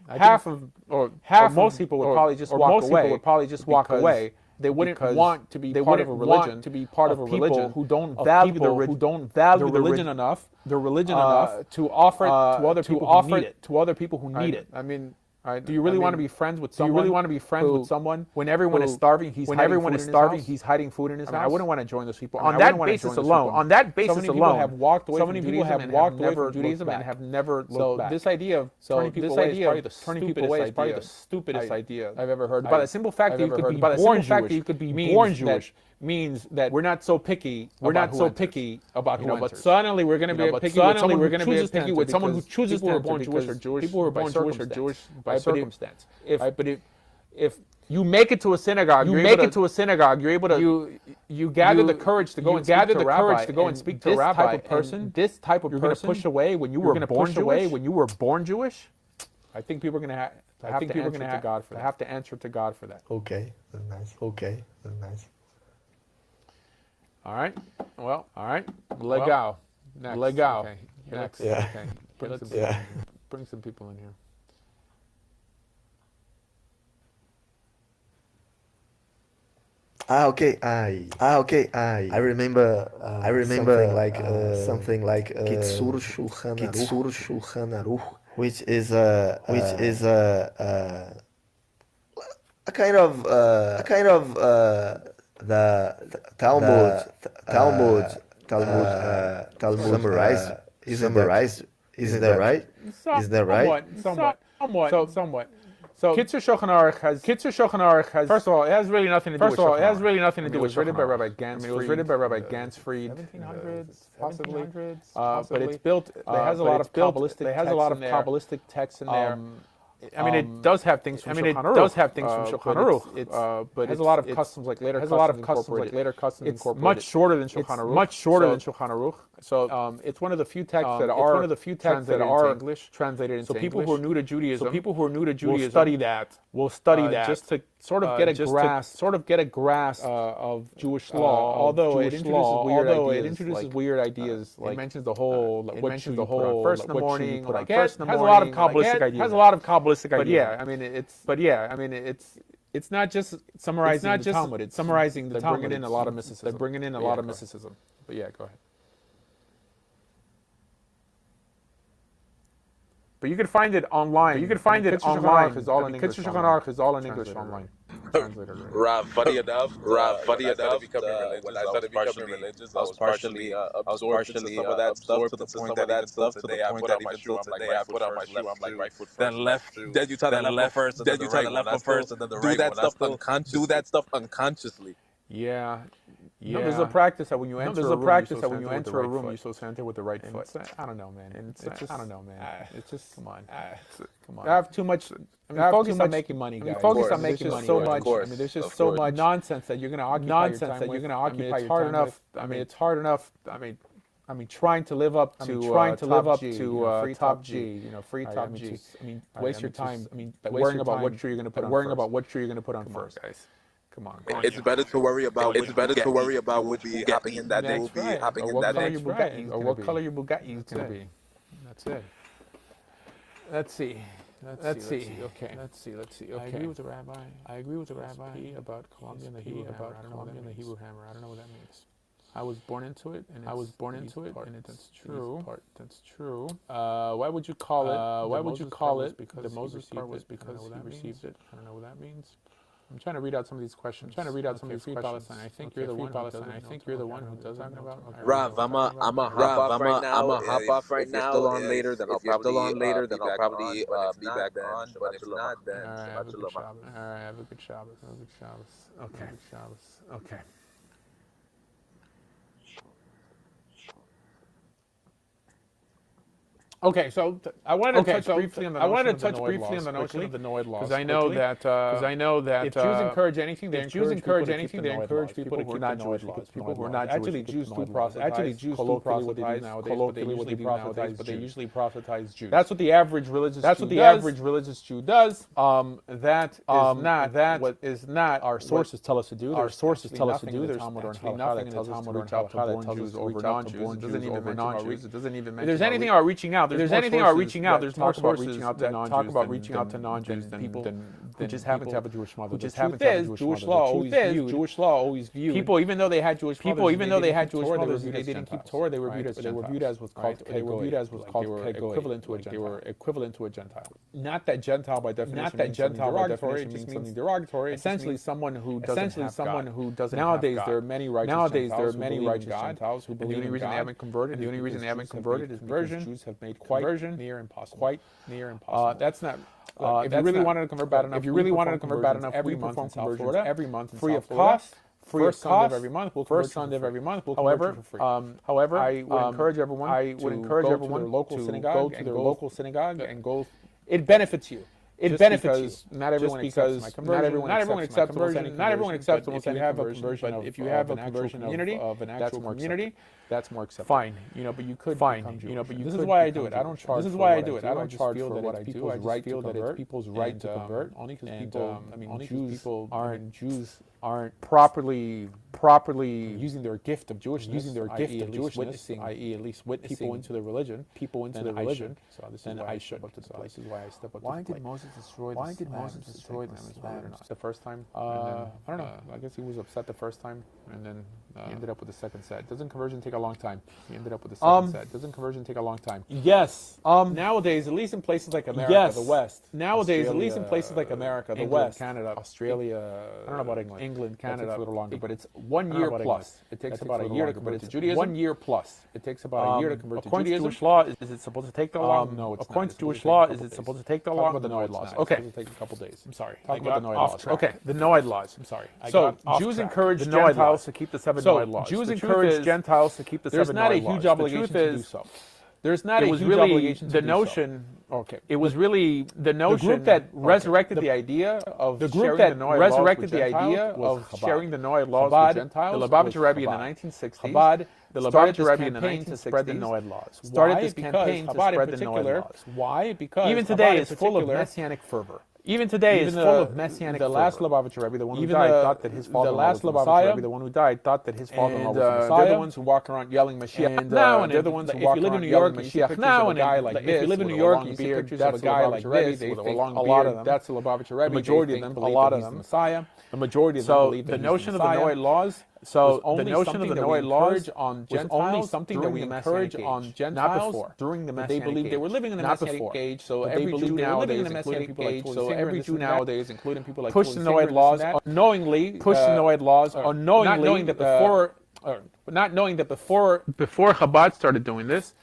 most people would probably just walk away. They wouldn't want to be part of a religion who don't value the religion enough to offer it to other people who need it. I mean, do you really want to be friends with someone? When everyone is starving, he's hiding food in his house. I wouldn't want to join those people. On that basis alone, so many people have walked away from Judaism and have never looked back. This idea of turning people away is probably the stupidest idea I've ever heard. By the simple fact that you could be born Jewish means that we're not so picky about who enters. But suddenly we're going to be picky with someone who chooses to enter because people who are born Jewish are Jewish by circumstance. But if you make it to a synagogue, you're able to you gather the courage to go and speak to a rabbi. This type of person, you're going to push away when you were born Jewish. I think people are going to have to answer to God for that.
Okay, that's nice.
All right. Legal. Next. Okay. Next.
Yeah.
Okay. Bring some people in here.
Okay. I remember something like Kitsur Shulchan Aruch which is a kind of the Talmud summarized. Isn't that right? Isn't that right?
Somewhat. So Kitzur Shulchan Aruch has. First of all, it has really nothing to do with Shulchan Aruch. It was written by Rabbi Gansfried. It was written by Rabbi Gansfried. 1700s, possibly. But it's built. It has a lot of Kabbalistic texts in there. I mean, it does have things from Shulchan Aruch. But it has a lot of customs like later customs. It's much shorter than Shulchan Aruch. So it's one of the few texts that are translated into English. So people who are new to Judaism, will study that just to sort of get a grasp of Jewish law. Although it introduces weird ideas. Like it mentions the whole what you put on first in the morning. Like has a lot of Kabbalistic ideas. But yeah, I mean it's not just summarizing the Talmud. It's summarizing the Talmud. Bringing in a lot of mysticism. But yeah, go ahead. But you can find it online. Kitzur Shulchan Aruch is all in English online.
Rob, funny enough, when I started becoming religious, I was partially absorbed into some of that stuff to the point that even till today I put on my shoe, I'm like right foot first, then left, then you tie the left one first, then you tie the left one first, and then the right one. Do that stuff unconsciously.
Yeah. No, there's a practice that when you enter a room, you're supposed to enter with the right foot. I don't know, man. It's just come on. I have too much. Focus on making money, guys. Focus on making money. There's just so much nonsense that you're going to occupy your time. It's hard enough. It's hard enough. Trying to live up to top G, free top G. Waste your time. Worrying about what shoe you're going to put on first, guys. Come on.
It's better to worry about what be happening in that day.
Or what color your Bugatti is going to be. That's it. Let's see. Okay. I agree with the rabbi about Columbia and the Hebrew hammer. I don't know what that means. I was born into it, and that's true. Why would you call it? Because the Moses part was because he received it. I don't know what that means. I'm trying to read out some of these questions. Free Palestine. I think you're the one who doesn't know about.
Rav, I'm a hop off right now. If you're still on later, then I'll probably be back on. But if not, then
all right, have a good Shabbos. Okay. Okay, so I wanted to touch briefly on the notion of the Noid laws, because I know that if Jews encourage anything, they encourage people to keep the Noid laws. People who are not Jewish, Jews do proselytize. Actually, Jews do proselytize nowadays, but they usually proselytize Jews. That's what the average religious Jew does. That is not our sources tell us to do. There's actually nothing in the Talmud or in Halakha that tells us to reach out to born Jews. It doesn't even mention non-Jews. If there's anything about reaching out, there's more sources that talk about reaching out to non-Jews than people who just happen to have a Jewish mother. Jewish law always viewed people, even though they had Jewish mothers, they didn't keep Torah. They were viewed as what's called equivalent to a Gentile. They were equivalent to a Gentile. Not that Gentile by definition means something derogatory. Essentially, someone who doesn't have God. Nowadays, there are many righteous Gentiles who believe in God. The only reason they haven't converted is because Jews have made quite near impossible. That's not. If you really wanted to convert bad enough, every month in South Florida, free of cost. First Sunday of every month, we'll convert you for free. However, I would encourage everyone to go to their local synagogue and go. It benefits you. Not everyone accepts conversion. Not everyone accepts almost any conversion. But if you have a conversion of an actual community, that's more acceptable. Fine, but you could. This is why I do it. I don't charge. This is why I do it. I don't charge for what I do. I just feel that it's people's right to convert. Only because people, Jews aren't properly properly using their gift of Jewishness, i.e., at least witnessing people into the religion, So this is why I step up to the plate. This is why I step up to the plate. Why did Moses destroy them? The first time? I don't know. I guess he was upset the first time, and then he ended up with the second set. Doesn't conversion take a long time? Doesn't conversion take a long time?
Yes.
Nowadays, at least in places like America, the West.
Nowadays, at least in places like America, the
England,
West,
Canada,
Australia.
I don't know about England.
England, Canada.
That takes a little longer, but it's 1 year plus. It takes about a year to convert to Judaism.
1 year plus.
It takes about a year to convert to
according
Judaism.
to Jewish law, is it supposed to take that long?
No, it's
according
not.
to Jewish law, is it supposed to take that long?
Talk about the Noahide laws.
Okay.
It's supposed to take a couple days. I'm sorry.
Talk about the Noahide laws.
Track.
Okay, the Noahide laws. I'm sorry.
So Jews encourage Gentiles to keep the 7 Noahide laws.
Jews
The truth
encourage
is,
Gentiles to keep the 7
There's not a
Noahide laws.
huge obligation to do so.
There's not a huge obligation to do so. The notion.
Okay.
It was really the notion.
The group that resurrected the idea of sharing the Noahide laws with Gentiles,
the Lubavitcher Rebbe in the 1960s,
the Lubavitcher
Rebbe
in the 1960s,
to spread the Noahide laws.
Started this campaign to spread the Noahide laws.
Why? Because
even today is full of messianic fervor.
Even today is full of messianic fervor.
The last Lubavitcher Rebbe, the one who died, thought that his father-in-law was the Messiah. The one who died thought that his father-in-law was the Messiah.
They're the ones who walk around yelling Mashiach
now,
and
they're the ones who walk around yelling Mashiach now, and a guy like this.
If you live in New York, you see pictures of a guy like this with a long beard.
A lot of them. That's the Lubavitcher Rebbe.
The majority of them believe that he's the Messiah.
The majority of them believe that
the notion of the Noahide laws.
So
the notion of the Noahide laws
on
was only something that we encourage
on
Gentiles,
not before,
during the
Messianic
they believed
age.
they were living in the
not
Messianic
before.
age. So
but
every Jew nowadays, including people like
so every Jew nowadays, including people like
push the Noahide laws unknowingly.
Push the Noahide laws unknowingly,
not knowing that before.
Not knowing that before
Chabad started doing this.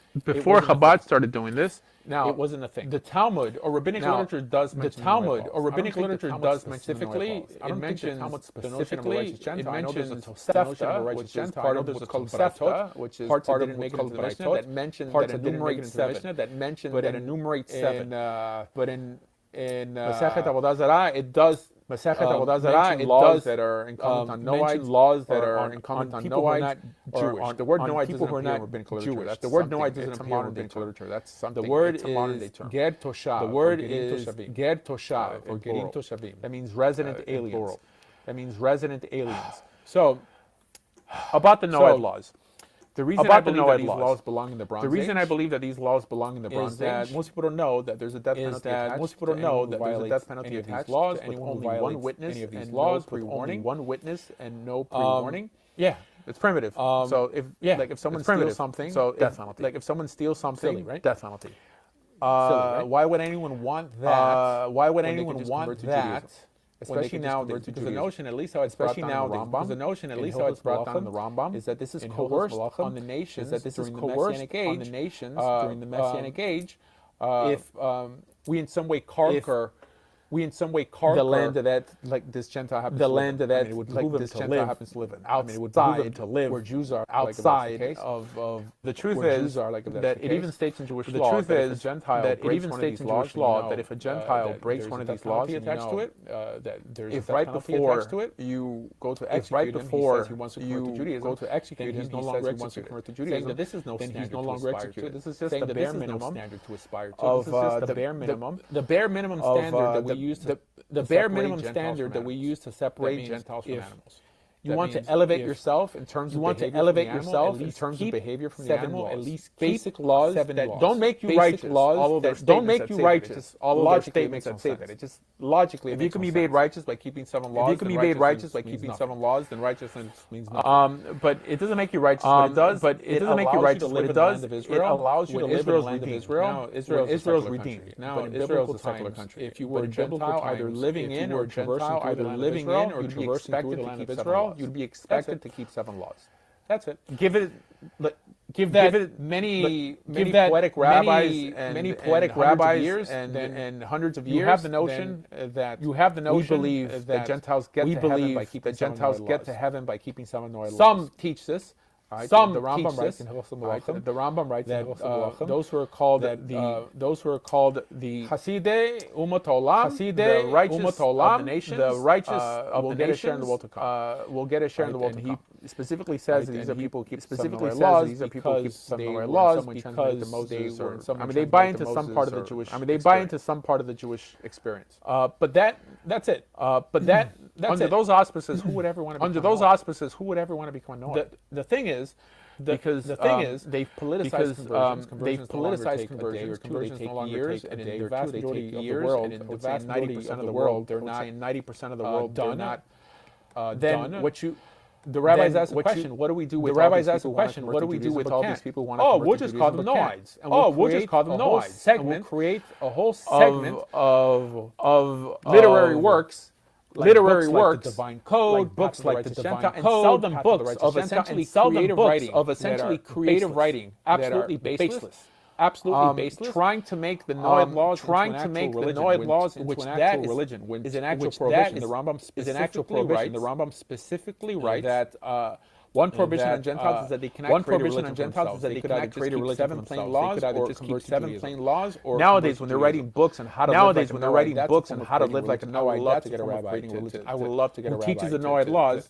Now,
it wasn't a thing.
The Talmud or rabbinic literature does mention
the Talmud
Noahide
or rabbinic
laws.
literature does
specifically.
It mentions
Specifically,
it mentions
Tosefta, which is part of what's called Tosefta, which is part of what's called Mishnah that mentions that enumerates 7. That mentions that enumerates 7.
But in
Masechet Avodah Zarah, it does.
Masechet Avodah Zarah, it
laws
does
that are incumbent on Noahide,
laws that
are
incumbent on
people who are not
Jewish.
The word Noahide
people
doesn't
who are
appear in
not
rabbinic literature.
Jewish.
The word Noahide
It's
doesn't
a
appear in
modern day
rabbinic
term.
literature. That's something.
The word
it's a modern day
is
term.
Ger Toshav.
The word
or
is
Toshavim.
Ger Toshav
or
Gerim
Toshavim.
That means resident
in
aliens.
plural.
That means resident aliens.
So, about the Noahide laws.
The reason
About
I
the
believe
Noahide
that these
laws.
laws belong in the Bronze Age.
The reason I believe that these laws belong in the
is
Bronze
that
Age
most people don't know that there's a death penalty attached.
most people don't know that there's a death
penalty
penalty
attached
attached laws
to
with
anyone who
only
violates
one witness
any of these
and
laws
no
with only
pre-warning.
one witness and no pre-warning.
Yeah.
It's primitive. So if like if someone steals something,
death penalty.
Like if someone steals something,
Silly, right?
death penalty.
Right?
Why would anyone want that?
Why would
when they
anyone
could just
want
convert to
that?
Judaism? Especially now, because the notion, at least how it's
Especially
brought down
now,
in the Rambam,
the notion, at
in
least how it's
Hilchos
brought down in
Malachim,
the Rambam,
is that this is
in Hilchos
coerced
Malachim,
on the nations
is that this is
during the
coerced
Messianic age,
on the nations
during the Messianic age,
if
we in some way conquer the land that like this Gentile happens to live in. It would behoove this Gentile happens to live in. It would behoove him to live where Jews are
outside
of
the truth
where
is
Jews are, like if that's
that
the
it
case.
even states in Jewish
The
law
truth
that
is
if a Gentile
that it
breaks
even
one of
states
these
in
laws,
Jewish law
you
that
know,
if a Gentile
that
breaks
there's
one
a
of
death
these laws,
penalty
you
attached
know,
to it,
that there's
if
a
right
death penalty
before
attached to it, you go to
if
execute
right
him, he
before
says he wants to convert to
you
Judaism,
go to execute
then
him,
he's no
he
longer
says he wants to
executed.
convert to
Saying
Judaism,
that this is no
then he's
standard
no
to
longer
aspire to.
executed.
This is just
Saying
the
that
bare
this is no
minimum
standard to aspire to.
of
This is just
the bare minimum
the bare minimum
of,
standard that we use to
the bare minimum standard that we use to separate
Gentiles from
animals.
You
That
want to
means
elevate
if
yourself in terms
you
of
want to
behavior
elevate
from the animal,
yourself
at
in
least
terms of
keep
behavior from the
7
animal,
laws.
at least
Basic laws
7
that
laws.
don't make you
Basic
righteous.
laws
All of
that
those
don't
statements
make
that
you
say
righteous.
that. It's just all of
Logic
those
statements
statements
that
that
say
say
that.
that.
It just logically,
If
it
you
makes
can
no
be made
sense.
righteous by keeping 7 laws,
If you can
then
be made righteous by
means
keeping
nothing.
7 laws, then righteousness means nothing.
But it doesn't make you righteous. But it does.
But it doesn't make you
allows
righteous.
to
What
live
it
in the
does,
land of
it
Israel.
allows you to
When
live in the
Israel's
land of
redeemed.
Israel.
Now
Israel's
Israel's
redeemed.
redeemed.
Now
But in
Israel's a
biblical
secular
times,
country.
if you
were
were
a Gentile either living in or
traversing
Gentile
through the
either
land of
living
Israel,
in or
you'd be
traversing
expected
through the
to
land
keep
of
7
Israel,
laws.
you'd be
That's
expected
it.
to keep 7 laws. That's it.
Give it
Many
give that
poetic rabbis
many
and
poetic
hundreds of
rabbis
years
and hundreds of
you
years.
have the notion that
you have the notion
we believe
that
Gentiles get
we
to heaven
believe
by keeping
that Gentiles get to
heaven by keeping 7 Noahide laws.
Some teach this.
Right?
Some
the Rambam
teach
writes
this.
in Hilchos
Right?
Malachim
The Rambam writes
that
in Hilchos Malachim
those who are called
those who are called the
Hasidei Umat Olam,
Hasidei
the righteous
Umat Olam,
of the nations,
the righteous of
will
the
get a share in
nations,
the world to come.
will get a share in the
Right?
world to
And
come.
he specifically says that
Right?
these are
And he
people who keep
specifically
7
says
laws.
these are people who keep
because
7
they were in
laws
some way
because
translated to
they
Moses,
were
or
in some way
I mean, they buy
translated
into
to
some part of the
Moses,
Jewish.
or-
I mean, they buy into some part of the Jewish experience.
But that's it.
But Under those auspices, who would ever want to? Under those auspices, who would ever want to become a Noahide? The thing is, they've politicized conversions. They've politicized conversions. Conversions no longer years, and in the vast majority of the world, and in the vast 90% of the world, they're not 90% of the world done. Then what you the rabbis ask the question, what do we do with all these people? What do we do with all these people who want to? Oh, we'll just call them Noahides. Oh, we'll just call them Noahides. And we'll create a whole segment of literary works. Like literary works, like the Divine Code, like books like the Divine Code, and sell them books of essentially creative writing, absolutely baseless. Absolutely baseless. Trying to make the Noahide laws into an actual religion, which is an actual prohibition. The Rambam specifically writes that one prohibition on Gentiles is that they cannot create a religion for themselves. They could either create a religion seven plain laws, or convert seven plain laws. Or nowadays, when they're writing books on how to live like a Noahide, I would love to get a rabbi. I would love to get a rabbi who teaches the Noahide laws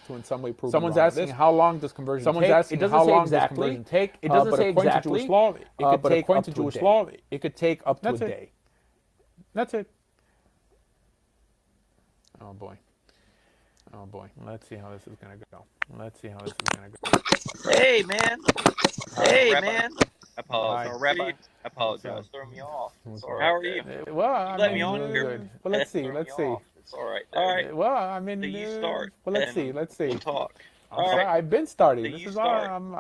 to in some way prove. Someone's asking how long does conversion take? Someone's asking how long does conversion take? It doesn't say exactly. According to Jewish law, it could take up to a day. That's it. Oh boy. Oh boy, let's see how this is gonna go.
Hey man, man. Rabbi, I apologize. Throw me off. How are you?
Well, I
let
mean,
me on here.
Well, let's see.
It's all right. All right.
Well, I mean,
so you start.
Well, let's see.
We'll talk.
I've been starting. This is all. I'm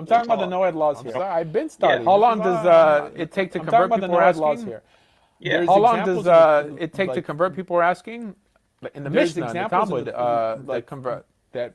talking about the Noahide laws here. I've been starting.
Yeah.
How long does it take to convert people? People are asking.
Yeah.
How long does it take to convert? People are asking. In the Mishnah, in the Talmud, that convert in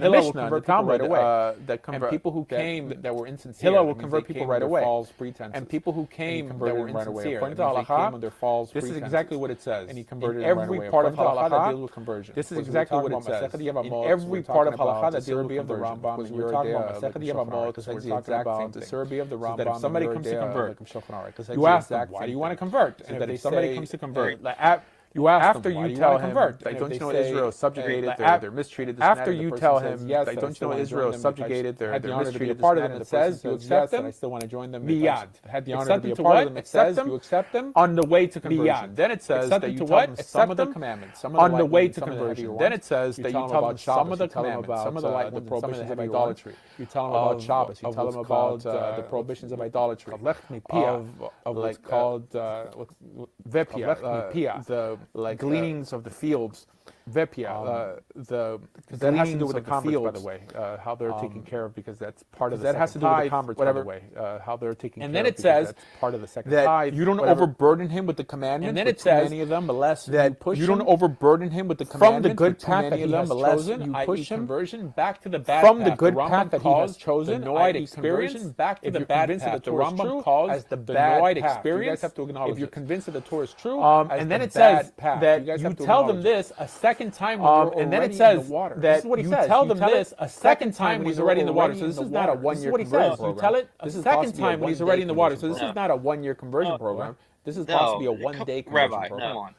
the Mishnah, in the Talmud, that convert. And people who came that were insincere. Hillel will convert people right away. False pretenses. And people who came that were insincere. According to Halacha, this is exactly what it says. And he converted in every part of Halacha that deals with conversion. This is exactly what it says. In every part of Halacha that deals with the Rambam, and we're talking about Masechet Yevamot, because we're talking about the Survey of the Rambam. If somebody comes to convert, you ask them, why do you want to convert? And if somebody comes to convert, you ask after them, you tell him, don't you know Israel is subjugated, they're mistreated. After you tell him, don't you know Israel is subjugated, they're mistreated. Part of them, it says, you accept them. I still want to join them. Miyad. Had the honor to be a part of them. It says, you accept them on the way to conversion. Then it says that you tell them some of the commandments on the way to conversion. Then it says that you tell them some of the commandments, some of the light, the prohibitions of idolatry. You tell them about Shabbos. You tell them about the prohibitions of idolatry. Of what's called vepia, the gleanings of the fields. Vepia, that has to do with the converts, by the way, how they're taken care of, because that's part of the second tithe. That has to do with the converts, by the way, how they're taken care of. And then it says part of the second tithe. You don't overburden him with the commandments. And then it says many of them, unless that you don't overburden him with the commandments. From the good path that he has chosen, you push him conversion back to the bad path. From the good path that he has chosen, the Noahide experience, back to the bad path. If the Rambam calls as the Noahide experience, if you're convinced that the Torah is true, and then it says that you tell them this a second time when you're and then it says that you tell them this a second time when he's already in the water. So this is not a 1 year conversion program. You tell it a second time when he's already in the water. So this is not a 1 year conversion program. This is possibly a 1 day conversion program.
Come on.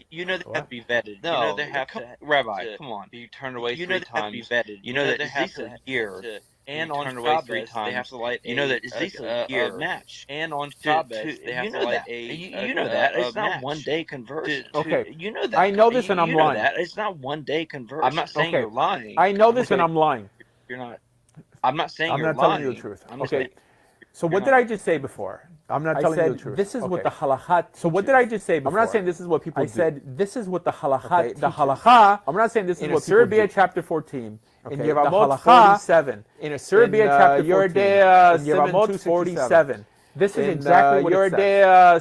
You know they have to be vetted. No, you know they have to. Rabbi, come on. Be turned away 3 times. You know they have to be vetted. You know that they have to year. And on Shabbos, they have to light. You know that a match. And on Shabbos, they have to light a. You know that it's not 1 day conversion.
Okay,
you know that.
I know this, and I'm lying.
It's not 1 day conversion. I'm not saying you're lying.
I know this, and I'm lying.
You're not. I'm not saying you're lying.
I'm not telling you the truth. Okay. So what did I just say before? I'm not telling you the truth. This is what the halakha. So what did I just say before? I'm not saying this is what people do. I said this is what the halakha. The halakha. I'm not saying this is what people do. In chapter 14. In Yevamot 47. In Serbia chapter 14. In Yevamot 47. This is exactly what it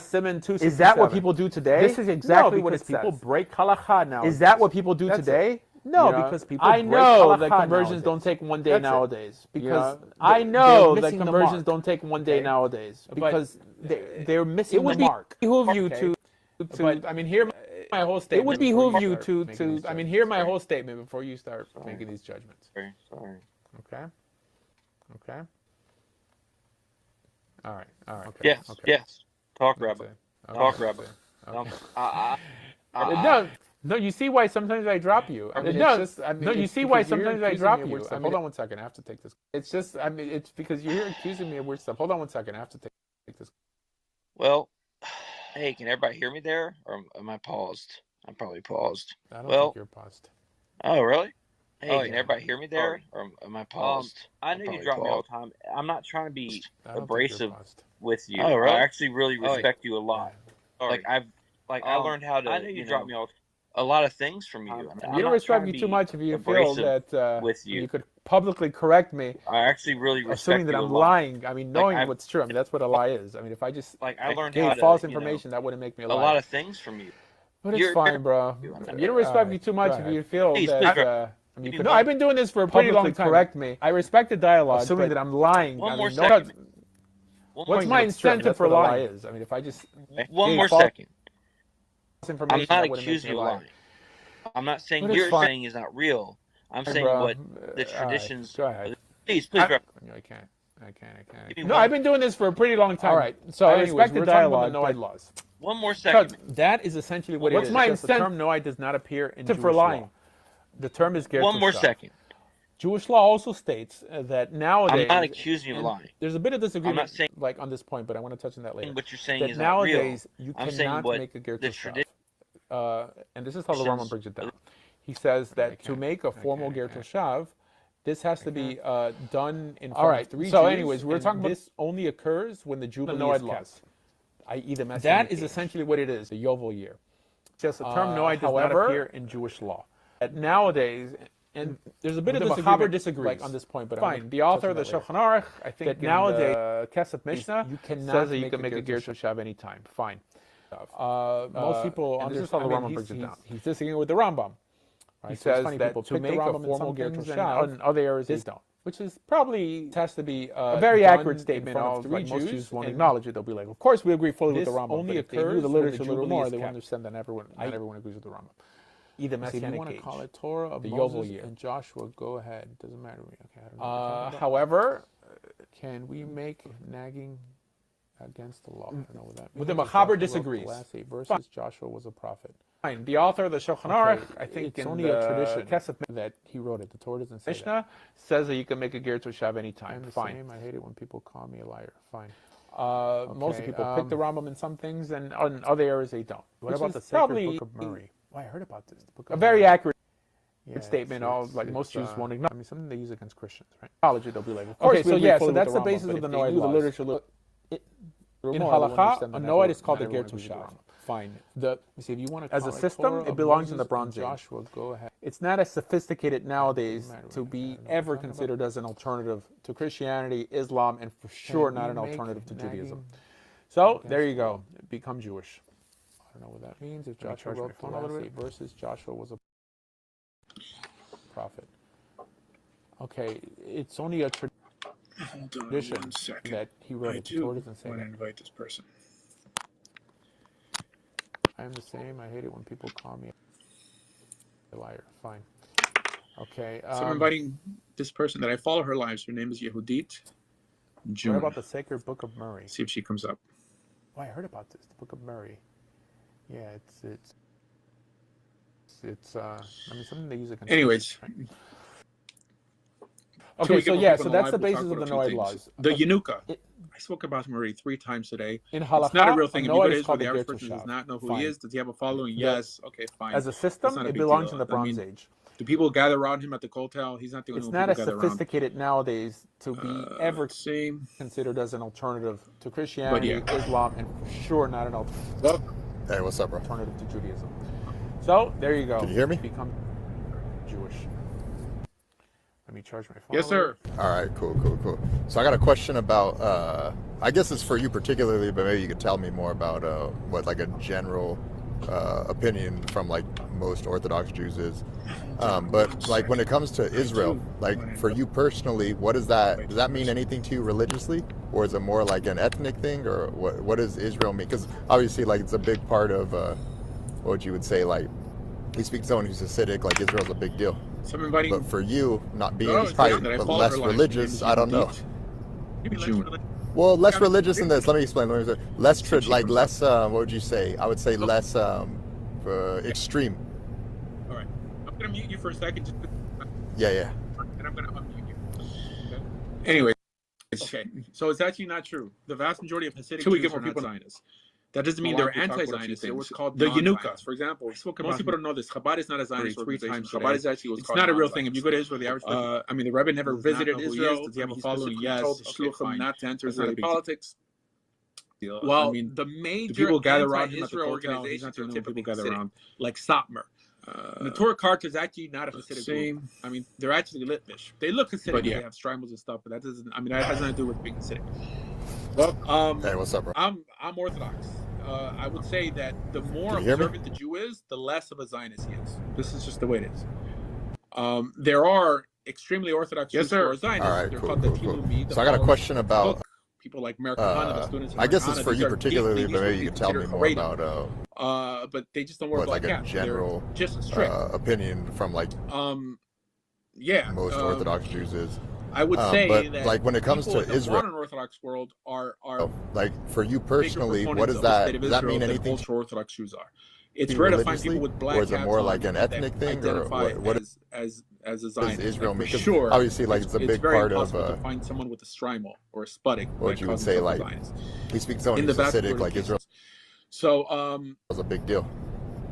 says. Is that what people do today? This is exactly what it says. People break halakha now. Is that what people do today? No, because people break halakha. I know that conversions don't take 1 day nowadays. Because I know that conversions don't take 1 day nowadays. Because they're missing the mark. It would behoove you to. I mean, hear my whole statement. It would behoove you to. I mean, hear my whole statement before you start making these judgments.
Sorry.
Okay. Okay. All right. Okay.
Yes.
Okay.
Yes. Talk, Rabbi. Talk, Rabbi.
No, you see why sometimes I drop you. I mean, you see why sometimes I drop you. Hold on 1 second. I have to take this. It's just, I mean, it's because you're accusing me of weird stuff. Hold on 1 second. I have to take this.
Well, hey, can everybody hear me there, or am I paused? I'm probably paused.
I don't
Well,
think you're paused.
oh, really? Hey,
Oh,
can
yeah.
everybody hear me there? Or am I paused?
I know
I'm
you drop me all
probably
the time. I'm not trying to be
I don't think you're
abrasive
paused.
with you.
Oh, really?
I actually really
Oh, yeah.
respect you a lot.
Sorry.
I learned how to.
I know you drop me all
a lot of things from you.
I don't respect you too much if you feel that
with you.
you could publicly correct me,
I actually really respect
assuming that
you a
I'm
lot.
lying. I mean, knowing
I've-
what's true. I mean, that's what a lie is. I mean, if I just
I learned
gave
how to,
false
you know,
information, that wouldn't make me a
a
liar.
lot of things from you.
But it's
You're-
fine, bro. You don't respect me too much if you feel
Please,
that.
please,
I mean, no, I've been doing this for a pretty long time. Correct me. I respect the dialogue, assuming that I'm lying.
One
I
more
mean,
second.
What's my incentive for lying? I mean, if I just
One more second.
information,
I'm
that
not
wouldn't make
accusing
me
you
a
of
liar.
lying. I'm not saying
But
what
it's
you're
fine.
saying is not real. I'm saying
bro.
what the traditions.
Go ahead.
Please, please.
No, I can't. No, I've been doing this for a pretty long time. All right. So I respect the dialogue. Noid laws.
One more second.
That is essentially what it is. What's my incentive? The term Noid does not appear in Jewish law. The term is Ger
One more
Toshav.
second.
Jewish law also states that nowadays.
I'm not accusing you of lying.
There's a bit of disagreement,
I'm not saying,
like on this point, but I want to touch on that later.
what you're saying
that
is not real.
nowadays you
I'm saying
cannot
what
make a Ger
the
Toshav. And this is how the Rambam breaks it down. He says that to make a formal Ger Toshav, this has to be done in front of 3 Jews. So anyways, we're talking about this only occurs when the Jubilee is kept, i.e. the messianic That is age. Essentially what it is, the Yovel year. Just the term Noai does not appear in Jewish law. That nowadays, and there's a bit of disagreement like, on this point, but fine. The author of the Shulchan Aruch, I think that nowadays, Kesef Mishnah you cannot says that you can make a Ger Toshav anytime. Fine. Most people understand the Rambam breaks it down. He's disagreeing with the Rambam. He says that to make a formal Ger Toshav, in other areas they don't. Which is probably has to be a very accurate statement of like most Jews won't acknowledge it. They'll be like, of course we agree fully with the Rambam. Only occurs the literature a little more. They will understand that not everyone agrees with the Rambam. Either messianic age. You want to call it Torah of the Yovel year and Joshua? Go ahead. Doesn't matter to me. Okay. I don't know however, can we make nagging against the law? I don't know what that means. With the Machaber disagrees. The last 8 verses, Joshua was a prophet. Fine. The author of the Shulchan Aruch, I think it's only a tradition that he wrote it. The Torah doesn't say Mishnah says that you can make a Ger Toshav anytime. Fine. I hate it when people call me a liar. Fine. Most people pick the Rambam in some things, and on other areas they don't. What about the sacred book of Murray? Oh, I heard about this. The book of a very accurate statement. Like most Jews won't ignore. I mean, something they use against Christians, right? College, they'll be like, of course. Okay, so that's the basis of the Noid laws. The literature. In Halakha, a Noid is called a Ger Toshav. Fine. If you want to as a system, it belongs in the Bronze Age. Joshua, go ahead. It's not as sophisticated nowadays to be ever considered as an alternative to Christianity, Islam, and for sure not an alternative to Judaism. So there you go. Become Jewish. I don't know what that means. If Joshua wrote the last 8 verses, Joshua was a prophet. Okay, it's only a tradition that he wrote it. The Torah doesn't say that. I want to invite this person. I am the same. I hate it when people call me a liar. Fine. Okay.
So I'm inviting this person that I follow her lives. Her name is Yehudit June.
What about the sacred book of Murray?
See if she comes up.
Oh, I heard about this. The book of Murray. Yeah, it's I mean, something they use against.
Anyways.
Right? Okay, so yeah, so that's the basis of the Noid laws.
The Yanuka. I spoke about him already 3 times today.
In Halakha,
it's not a real thing. If you go to
Israel,
Israel, the average person does not know who he is. Does he have a following? Yes. Okay, fine.
As a system, it belongs in the Bronze Age.
Do people gather around him at the Kotel? He's not the only one.
It's not as sophisticated nowadays to be ever considered as an alternative to Christianity, Islam, and for sure not an alternative.
Hey, what's up, bro?
Alternative to Judaism. So there you go.
Can you hear me?
Become Jewish. Let me charge my phone.
Yes, sir.
All right, cool. So I got a question about, I guess it's for you particularly, but maybe you could tell me more about what like a general opinion from like most Orthodox Jews is. But like when it comes to Israel, like for you personally, does that mean anything to you religiously? Or is it more like an ethnic thing? Or what does Israel mean? Because obviously like it's a big part of what you would say, like you speak to someone who's Hasidic, like Israel's a big deal. But for you, not being probably less religious, I don't know. Well, less religious than this. Let me explain. Less, what would you say? I would say less extreme.
All right. I'm going to mute you for a second.
Yeah.
And I'm going to unmute you. Okay? Anyway, okay. So it's actually not true. The vast majority of Hasidic Jews are not Zionists. That doesn't mean they're anti-Zionist. They're what's called the Yanukas, for example. Most people don't know this. Chabad is not a Zionist organization. Chabad is actually what's called not a real thing. If you go to Israel, the average I mean, the Rebbe never visited Israel. Does he have a following? Yes. Shluchim not to enter Israeli politics. Well, I mean, the major people gather around him at the hotel. He's not the only people gather around, like Satmar. The Torah cart is actually not a Hasidic group. I mean, they're actually Litvish. They look Hasidic. But yeah. They have strimals and stuff, but that doesn't. I mean, that has nothing to do with being Hasidic. Well,
hey, what's up, bro?
I'm Orthodox. I would say that the more observant the Jew is, the less of a Zionist he is. This is just the way it is. There are extremely Orthodox Jews who are Zionists.
All right,
they're
cool,
called
cool,
the
cool.
Tilumi.
So I got a question about
people like Americana, the students.
I guess it's for you particularly, but maybe you could tell me more about
but they just don't work
like
like
a general
just strict
opinion from like most Orthodox Jews is.
I would say
but
that
like when it comes to
in the
Israel,
modern Orthodox world are
like for you personally, what is that? Does that mean anything?
Ultra Orthodox Jews are. It's rare to find people with black hats
on, or is it more like an ethnic thing, or what
as a Zionist?
Is Israel
for
because
sure,
obviously, like it's a big part of.
To find someone with a strimal or a sputic.
What you would say, like we speak someone who's Hasidic, like Israel.
So
was a big deal,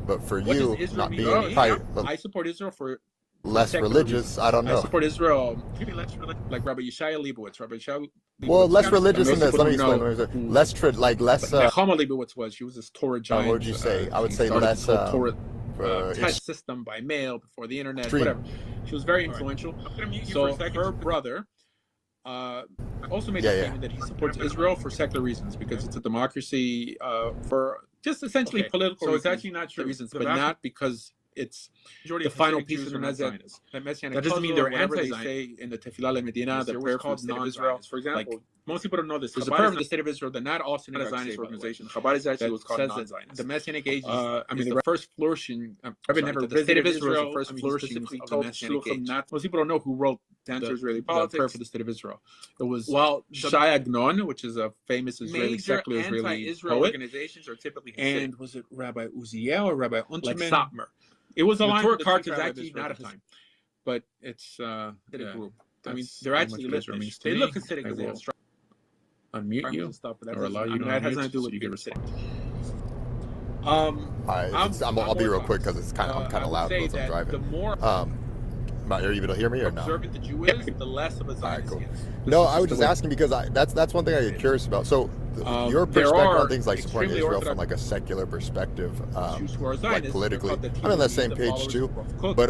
but for you not being
I support Israel for
less religious. I don't know.
I support Israel. Maybe less religious, like Rabbi Yeshaya Leibowitz. Rabbi Yeshaya.
Well, less religious in this. Let me explain. Less Less.
Nechama Leibowitz was. She was this Torah giant.
What would you say? I would say less.
Torah test system by mail before the internet.
Extreme.
Whatever. She was very influential. So her brother also made the statement that he supports Israel for secular reasons because it's a democracy for just essentially political. So it's actually not true reasons, but not because it's the final piece of the messianic. That doesn't mean they're anti-Zionist. They say in the Tefillah LeMedina, the prayer for the state of Israel. For example, like, most people don't know this. There's a prayer for the state of Israel. They're not all a Zionist organization. Chabad is actually what's called non-Zionist. The Messianic age. I mean, the first flourishing. The state of Israel, the first flourishing of the Messianic age. Most people don't know who wrote the Israeli politics. The prayer for the state of Israel. It was Shai Agnon, which is a famous Israeli secular Israeli poet. Organizations are typically and was it Rabbi Uziel or Rabbi Unterman? Like Satmar. It was a line. The Torah cart is actually not a time, but it's a group. I mean, they're actually Litvish. They look Hasidic because they have unmute you stuff, but or allow you to that has nothing to do with you get Hasidic.
I'll be real quick because it's I'm kind of loud because I'm driving.
The more
are you able to hear me or not?
Observant the Jew is, the less of a Zionist.
Cool. No, I was just asking because that's one thing I get curious about. So your perspective on things like supporting Israel from like a secular perspective, like politically, I'm on that same page too. But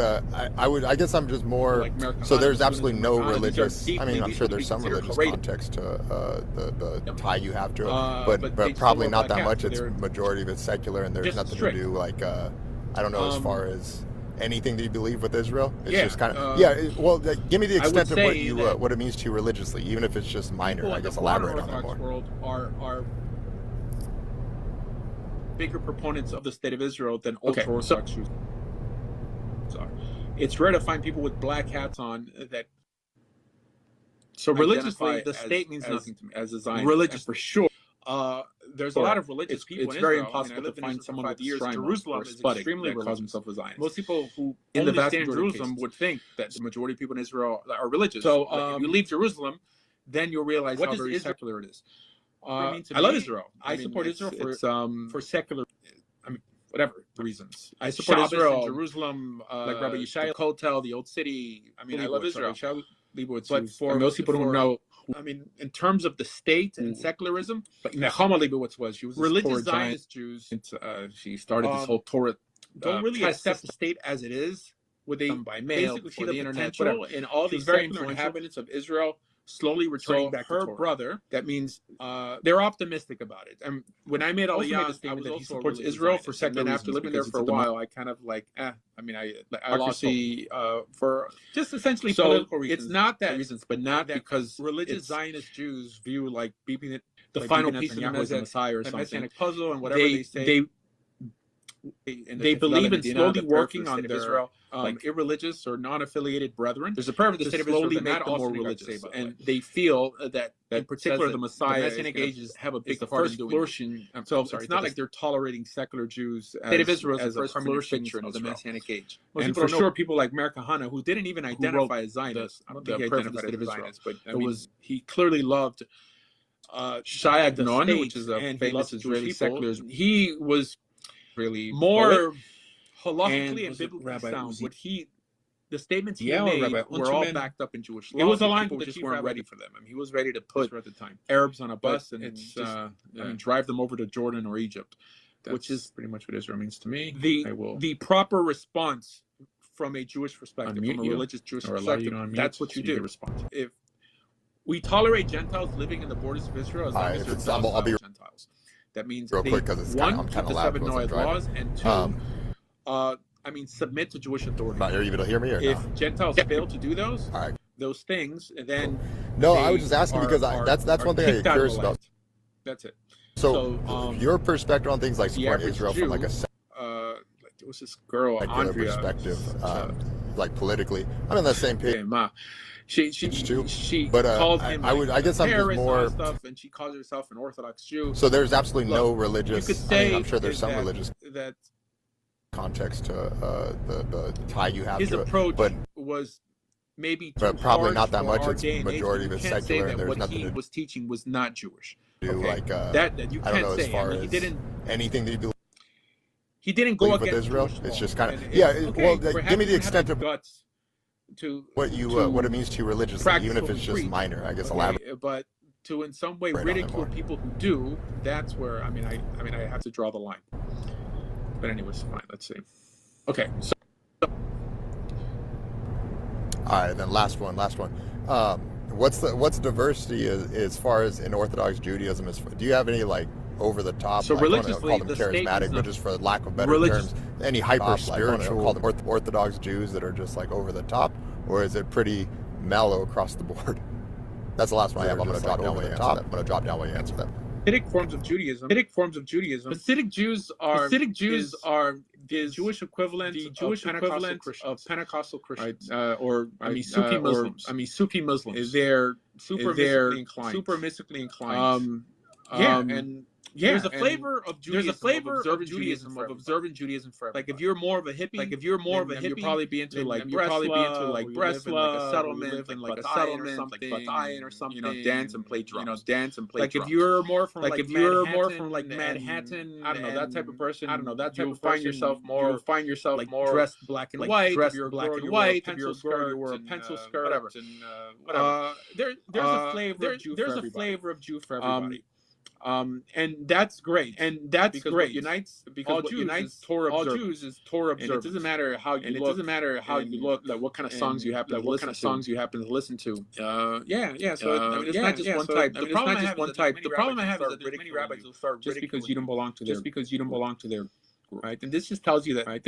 I guess I'm just more. So there's absolutely no religious. I mean, I'm sure there's some religious context to the tie you have to it, but probably not that much. It's majority of it's secular, and there's nothing to do like I don't know as far as anything that you believe with Israel. It's just kind of well, give me the extent of what it means to you religiously, even if it's just minor. I guess elaborate on that more.
World are bigger proponents of the state of Israel than ultra-Orthodox Jews are. It's rare to find people with black hats on that. So religiously, the state means nothing to me as a Zionist. Religious for sure. There's a lot of religious people. It's very impossible to find someone with years. Jerusalem is extremely religious. Himself a Zionist. Most people who understand Jerusalem would think that the majority of people in Israel are religious. So if you leave Jerusalem, then you'll realize how very secular it is. I love Israel. I support Israel for secular. I mean, whatever reasons. I support Israel. Jerusalem, like Rabbi Yeshaya, Kotel, the Old City. I mean, I love Israel. But for most people who know. I mean, in terms of the state and secularism, but Nechama Leibowitz she was religious Zionist Jews. She started this whole Torah. Don't really accept the state as it is, with by mail, basically the internet, whatever. In all these very influential inhabitants of Israel, slowly returning back to Torah. Her brother, that means they're optimistic about it. And when I made Aliyah, the statement that he supports Israel for secular reasons, after living there for a while, I kind of like, I mean, I lost for just essentially political reasons. It's not that reasons, but not because religious Zionist Jews view like the final piece of the Messiah or something, messianic puzzle and whatever they say. They believe in slowly working on their Israel, like irreligious or non-affiliated brethren. There's a prayer for the state of Israel to make them more religious, and they feel that in particular the Messiah, the Messianic ages have a big part in doing flourishing. So it's not like they're tolerating secular Jews as a flourishing of the Messianic age. And for sure, people like Meir Kahane, who didn't even identify as Zionist, I don't think he identified as Zionist, but he clearly loved Shai Agnon, which is a famous Israeli secular, he was really more halakhically and biblically sound. But the statements he made were all backed up in Jewish law. It was aligned with the just weren't ready for them. I mean, he was ready to put at the time Arabs on a bus and drive them over to Jordan or Egypt, which is pretty much what Israel means to me. The proper response from a Jewish perspective, from a religious Jewish perspective, that's what you do. If we tolerate Gentiles living in the borders of Israel as long as they're docile Gentiles, that means
real quick, because
one, keep the seven Noahide laws, and two, submit to Jewish authority.
Are you able to hear me or
if
no?
Gentiles fail to do those things, then
no, I was just asking because that's one thing I'm curious about.
That's it.
So your perspective on things like supporting Israel from like a
there was this girl, Andrea,
perspective, like politically, I'm in that same page.
She
but
called him.
I guess I'm just more
stuff, and she calls herself an Orthodox Jew.
So there's absolutely no religious.
You could say
I'm sure there's some religious
that
context to the tie you have
his
to
approach
it, but
was maybe
but probably not that much. It's
majority
of it secular, and there's nothing
he was teaching was not Jewish.
do like
that you can't
I don't know,
say.
as far
he didn't
anything that you believe.
He didn't go
with
against
Israel.
Jewish
It's
law.
just kind of
Well,
give me the extent of
guts to
what it means to you religiously, even if it's just minor. I guess elaborate.
But to in some way
Right
ridicule people who do, that's where I have to draw the line. But anyways, fine. Let's see. Okay. So,
all right, then last one. What's diversity as far as in Orthodox Judaism? Do you have any like over the top?
So
I
religiously,
call them charismatic, but just for lack of better terms, any hyper spiritual, call them Orthodox Jews that are just like over the top, or is it pretty mellow across the board? That's the last one I have. I'm going to drop down when you answer that. I'm going to drop down when you answer that.
Hasidic forms of Judaism. Hasidic Jews are the Jewish equivalent of Pentecostal Christians, Sufi Muslims. Sufi Muslims. They're super mystically inclined. There's a flavor of Judaism, of observant Judaism for everybody. Like if you're more of a hippie, you'll probably be into like Bresla, like a settlement, like a settlement, like Batayan or something. Dance and play drums. Like if you're more from Manhattan, I don't know, that type of person. You'll find yourself more dressed black and white. If you're black and white, if you're a girl, you wear a pencil skirt, whatever. There's a flavor of Jew for everybody. And that's great. Because what unites Torah observers. And it doesn't matter how you look, like what kind of songs you happen to listen to. So it's not just one type. The problem I have is that there's many rabbis who start just because you don't belong to their group. Right, and this just tells you that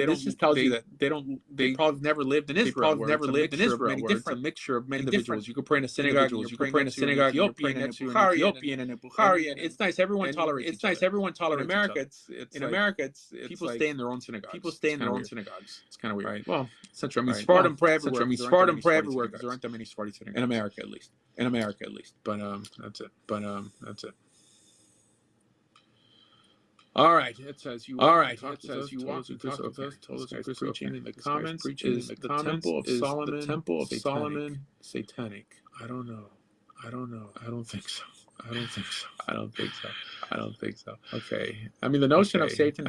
they probably never lived in Israel. It's a mixture of many individuals. You could pray in a synagogue. You're praying in a synagogue. You're praying next to an Ethiopian and a Bukharian. It's nice. Everyone tolerates. It's nice. Everyone tolerates. In America, it's people stay in their own synagogues. It's kind of weird. Right. Well, Central. Spartan pray everywhere. Spartan pray everywhere because there aren't that many Spartan synagogues in America, at least. But that's it. All right. It says you want to talk to those. Told us guys preaching in the comments. Is the temple of Solomon satanic? I don't know. I don't think so. Okay. I mean, the notion of Satan.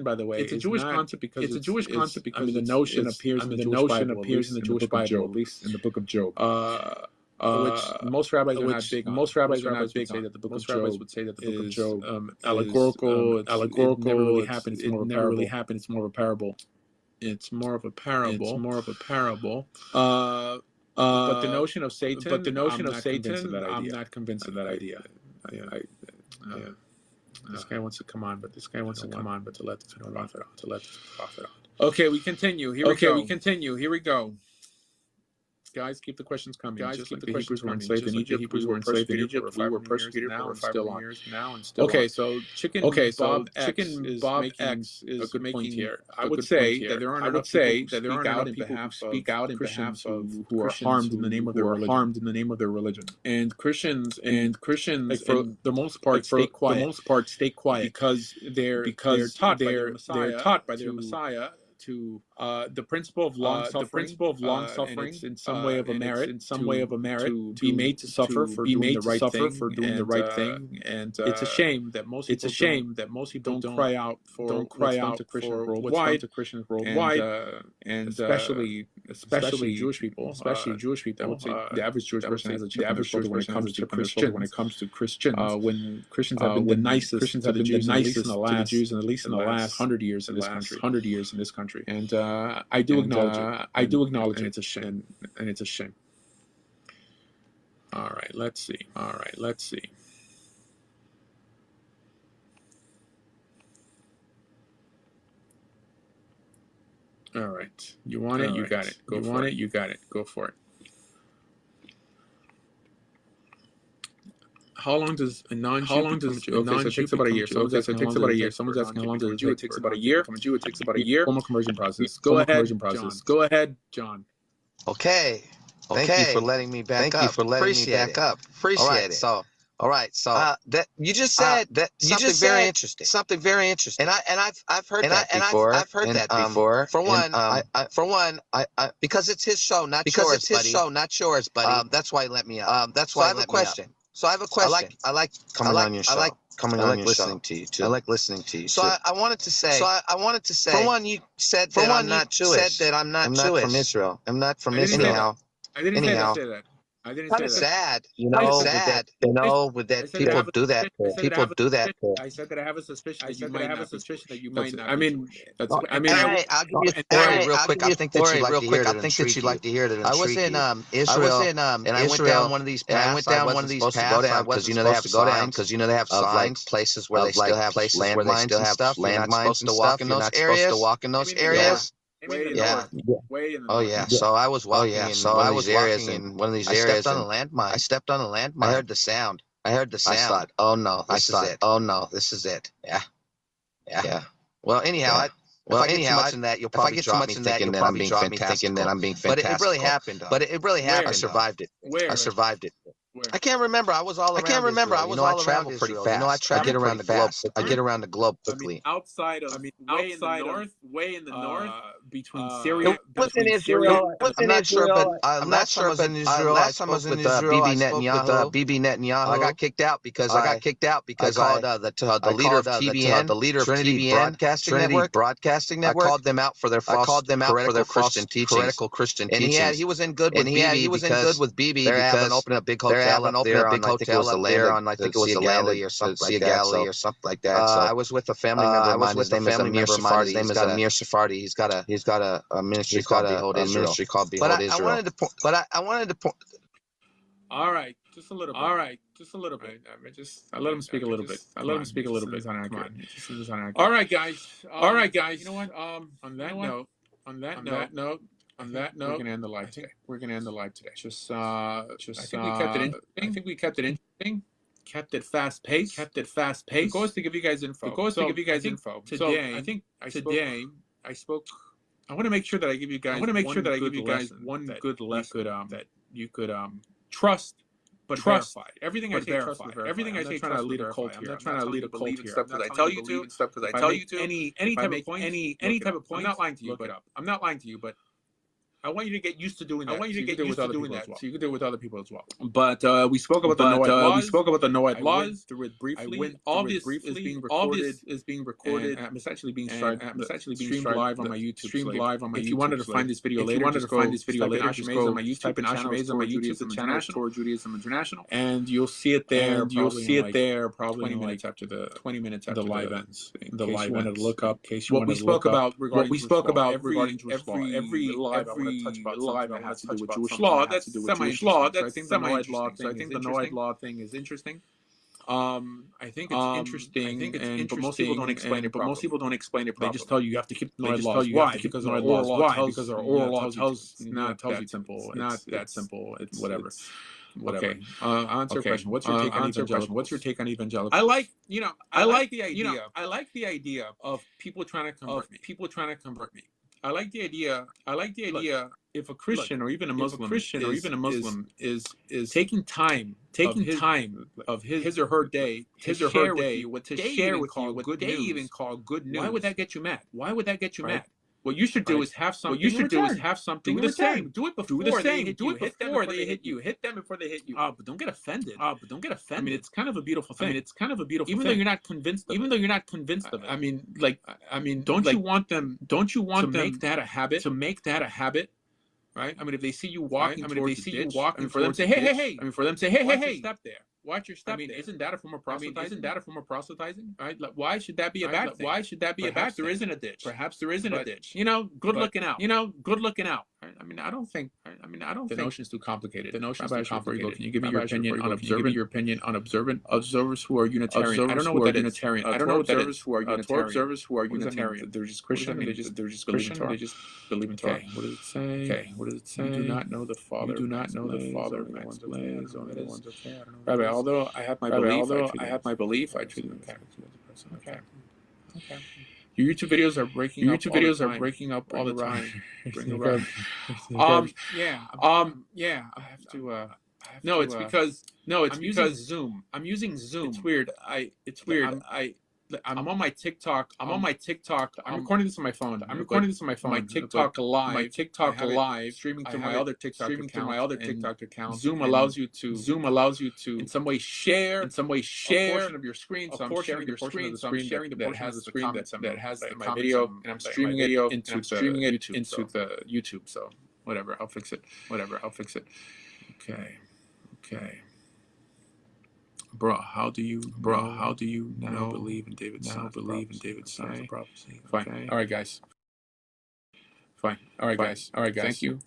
By the way, it's a Jewish concept because the notion appears in the Jewish Bible, at least in the book of Job. Which most rabbis are not big on. Most rabbis would say that the book of Job is allegorical. It never really happened. It's more of a parable. But the notion of Satan. I'm not convinced of that idea. This guy wants to come on, but to let the prophet on. Okay, we continue. Here we go. Guys, keep the questions coming. Just like the Hebrews were enslaved in Egypt. We were persecuted for 5 years now and still on. Okay, so Bob X is a good point here. I would say that there aren't enough people who speak out in behalf of who are harmed in the name of their religion. And Christians, like for the most part, stay quiet because they're taught by their Messiah to the principle of long suffering, and it's in some way of a merit, to be made to suffer for doing the right thing, and it's a shame that most people don't cry out for what's done to Christians worldwide, and especially Jewish people, I would say the average Jewish person has a chip on their shoulder when it comes to Christians. When Christians have been the nicest to the Jews, at least in the last 100 years in this country. And I do acknowledge it. And it's a shame. And it's a shame. All right, let's see. All right. You want it? You got it. Go for it. You got it. Go for it. How long does a non-Jew okay, so it takes about a year. Someone's asking how long does a Jew? It takes about a year. From a Jew, it takes about a year. Formal conversion process. Go ahead, John.
Okay. Thank you for letting me back up. Appreciate it. All right. So that you just said something very interesting. And I've heard that before. For one, because it's his show, not yours, buddy. That's why he let me up. So I have a question. I like coming on your show. I like listening to you too. So I wanted to say. For one, you said that I'm not Jewish. I'm not from Israel. I'm not from Israel.
I didn't say that. I didn't say that.
Sad, with that people do that.
I said that I have a suspicion that you might not. I mean,
I'll give you a story real quick. I think that you'd like to hear it. I was in Israel, and I went down one of these paths. I wasn't supposed to go down because they have signs. Like places where they still have landmines and stuff. You're not supposed to walk in those areas.
Way in the north.
So I was walking in one of these areas, I stepped on a landmine. I heard the sound. I thought, oh no, this is it. Yeah. Well, anyhow, if I get too much in that, you'll probably drop me thinking that I'm being fantastic. But it really happened. I survived it.
Where?
I survived it. I can't remember. I was all around. I travel pretty fast. I get around the globe quickly.
Outside of, way in the north, between Syria.
It was in Israel. I'm not sure, but last time I was in Israel, I spoke with Bibi Netanyahu. I got kicked out because I called the leader of TBN, Trinity Broadcasting Network. I called them out for their Christian teachings. Heretical Christian teachings. And he was in good with Bibi. They're having opened a big hotel. I think it was the Galilee or something like that. I was with a family member of mine. His name is Amir Sephardi. He's got a ministry called Behold Israel. But I wanted to point.
All right, just a little bit. I let him speak a little bit. All right, guys. You know what? On that note, we're gonna end the live today. I think we kept it interesting. Kept it fast paced. The goal is to give you guys info. Today, I spoke. I want to make sure that I give you guys one good lesson that you could trust. But verify. Everything I say, verify. Everything I say, trying to lead a cult here. I'm not trying to lead a cult here. Stuff because I tell you to. Any type of point. I'm not lying to you. Look it up. I'm not lying to you, but I want you to get used to doing that. So you can do it with other people as well. But we spoke about the Noahide laws. Through it briefly. All this is being recorded. I'm essentially being streamed live on my YouTube. If you wanted to find this video later, just go on my YouTube channel, Torah Judaism International, and you'll see it there. Probably 20 minutes after the live ends. The live ends. To look up what we spoke about regarding every live. Touch about live that has to do with Jewish law. That's semi-Jewish law. That's semi-Jewish. So I think the Noahide law thing is interesting. I think it's interesting. But most people don't explain it properly. They just tell you have to keep the Noahide laws. Why? Because our oral law. Because our oral law tells you simple. It's not that simple. It's whatever. Okay. Answer your question. What's your take on evangelical? I like the idea of people trying to convert me. I like the idea. If a Christian or even a Muslim is taking time of his or her day to share with you what they even call good news. Why would that get you mad? What you should do is have something. What you should do is have something. Do the same. Do it before they hit you. Hit them before they hit you. Hit them before they hit you. But don't get offended. But don't get offended. I mean, it's kind of a beautiful thing. I mean, it's kind of a beautiful thing. Even though you're not convinced. Even though you're not convinced of it. I mean, don't you want them? Don't you want to make that a habit? To make that a habit. Right? I mean, if they see you walking, I mean, if they see you walking, for them to say, hey. I mean, for them to say, hey, step there. Watch your step. I mean, isn't that a form of proselytizing? Isn't that a form of proselytizing? Right? Like, why should that be a bad thing? Why should that be a bad thing? There isn't a ditch. Perhaps there isn't a ditch. Good looking out. Good looking out. Right? I mean, I don't think. The notion's too complicated. The notion's too complicated. Can you give me your opinion on observant? Your opinion on observers who are Unitarian. I don't know what that is. Unitarian. I don't know what that is. Observers who are Unitarian. Observers who are Unitarian. They're just Christian. They're just Christian. They just believe in Torah. What does it say? Okay. What does it say? You do not know the Father. You do not know the Father. Max Blaze. Rabbi, although I have my belief, I treat them okay. Okay. Your YouTube videos are breaking up all the time. Yeah. I have to. No, it's because Zoom. I'm using Zoom. It's weird. I'm on my TikTok. I'm recording this on my phone. My TikTok live, streaming to my other TikTok account. Zoom allows you to in some way share a portion of your screen. So I'm sharing the portion of the screen that has the screen that has my video, and I'm streaming it into the YouTube. So whatever, I'll fix it. Okay. Bro, how do you now believe in David's son? Believe in David's son as a prophecy. Fine. All right, guys. Thank you.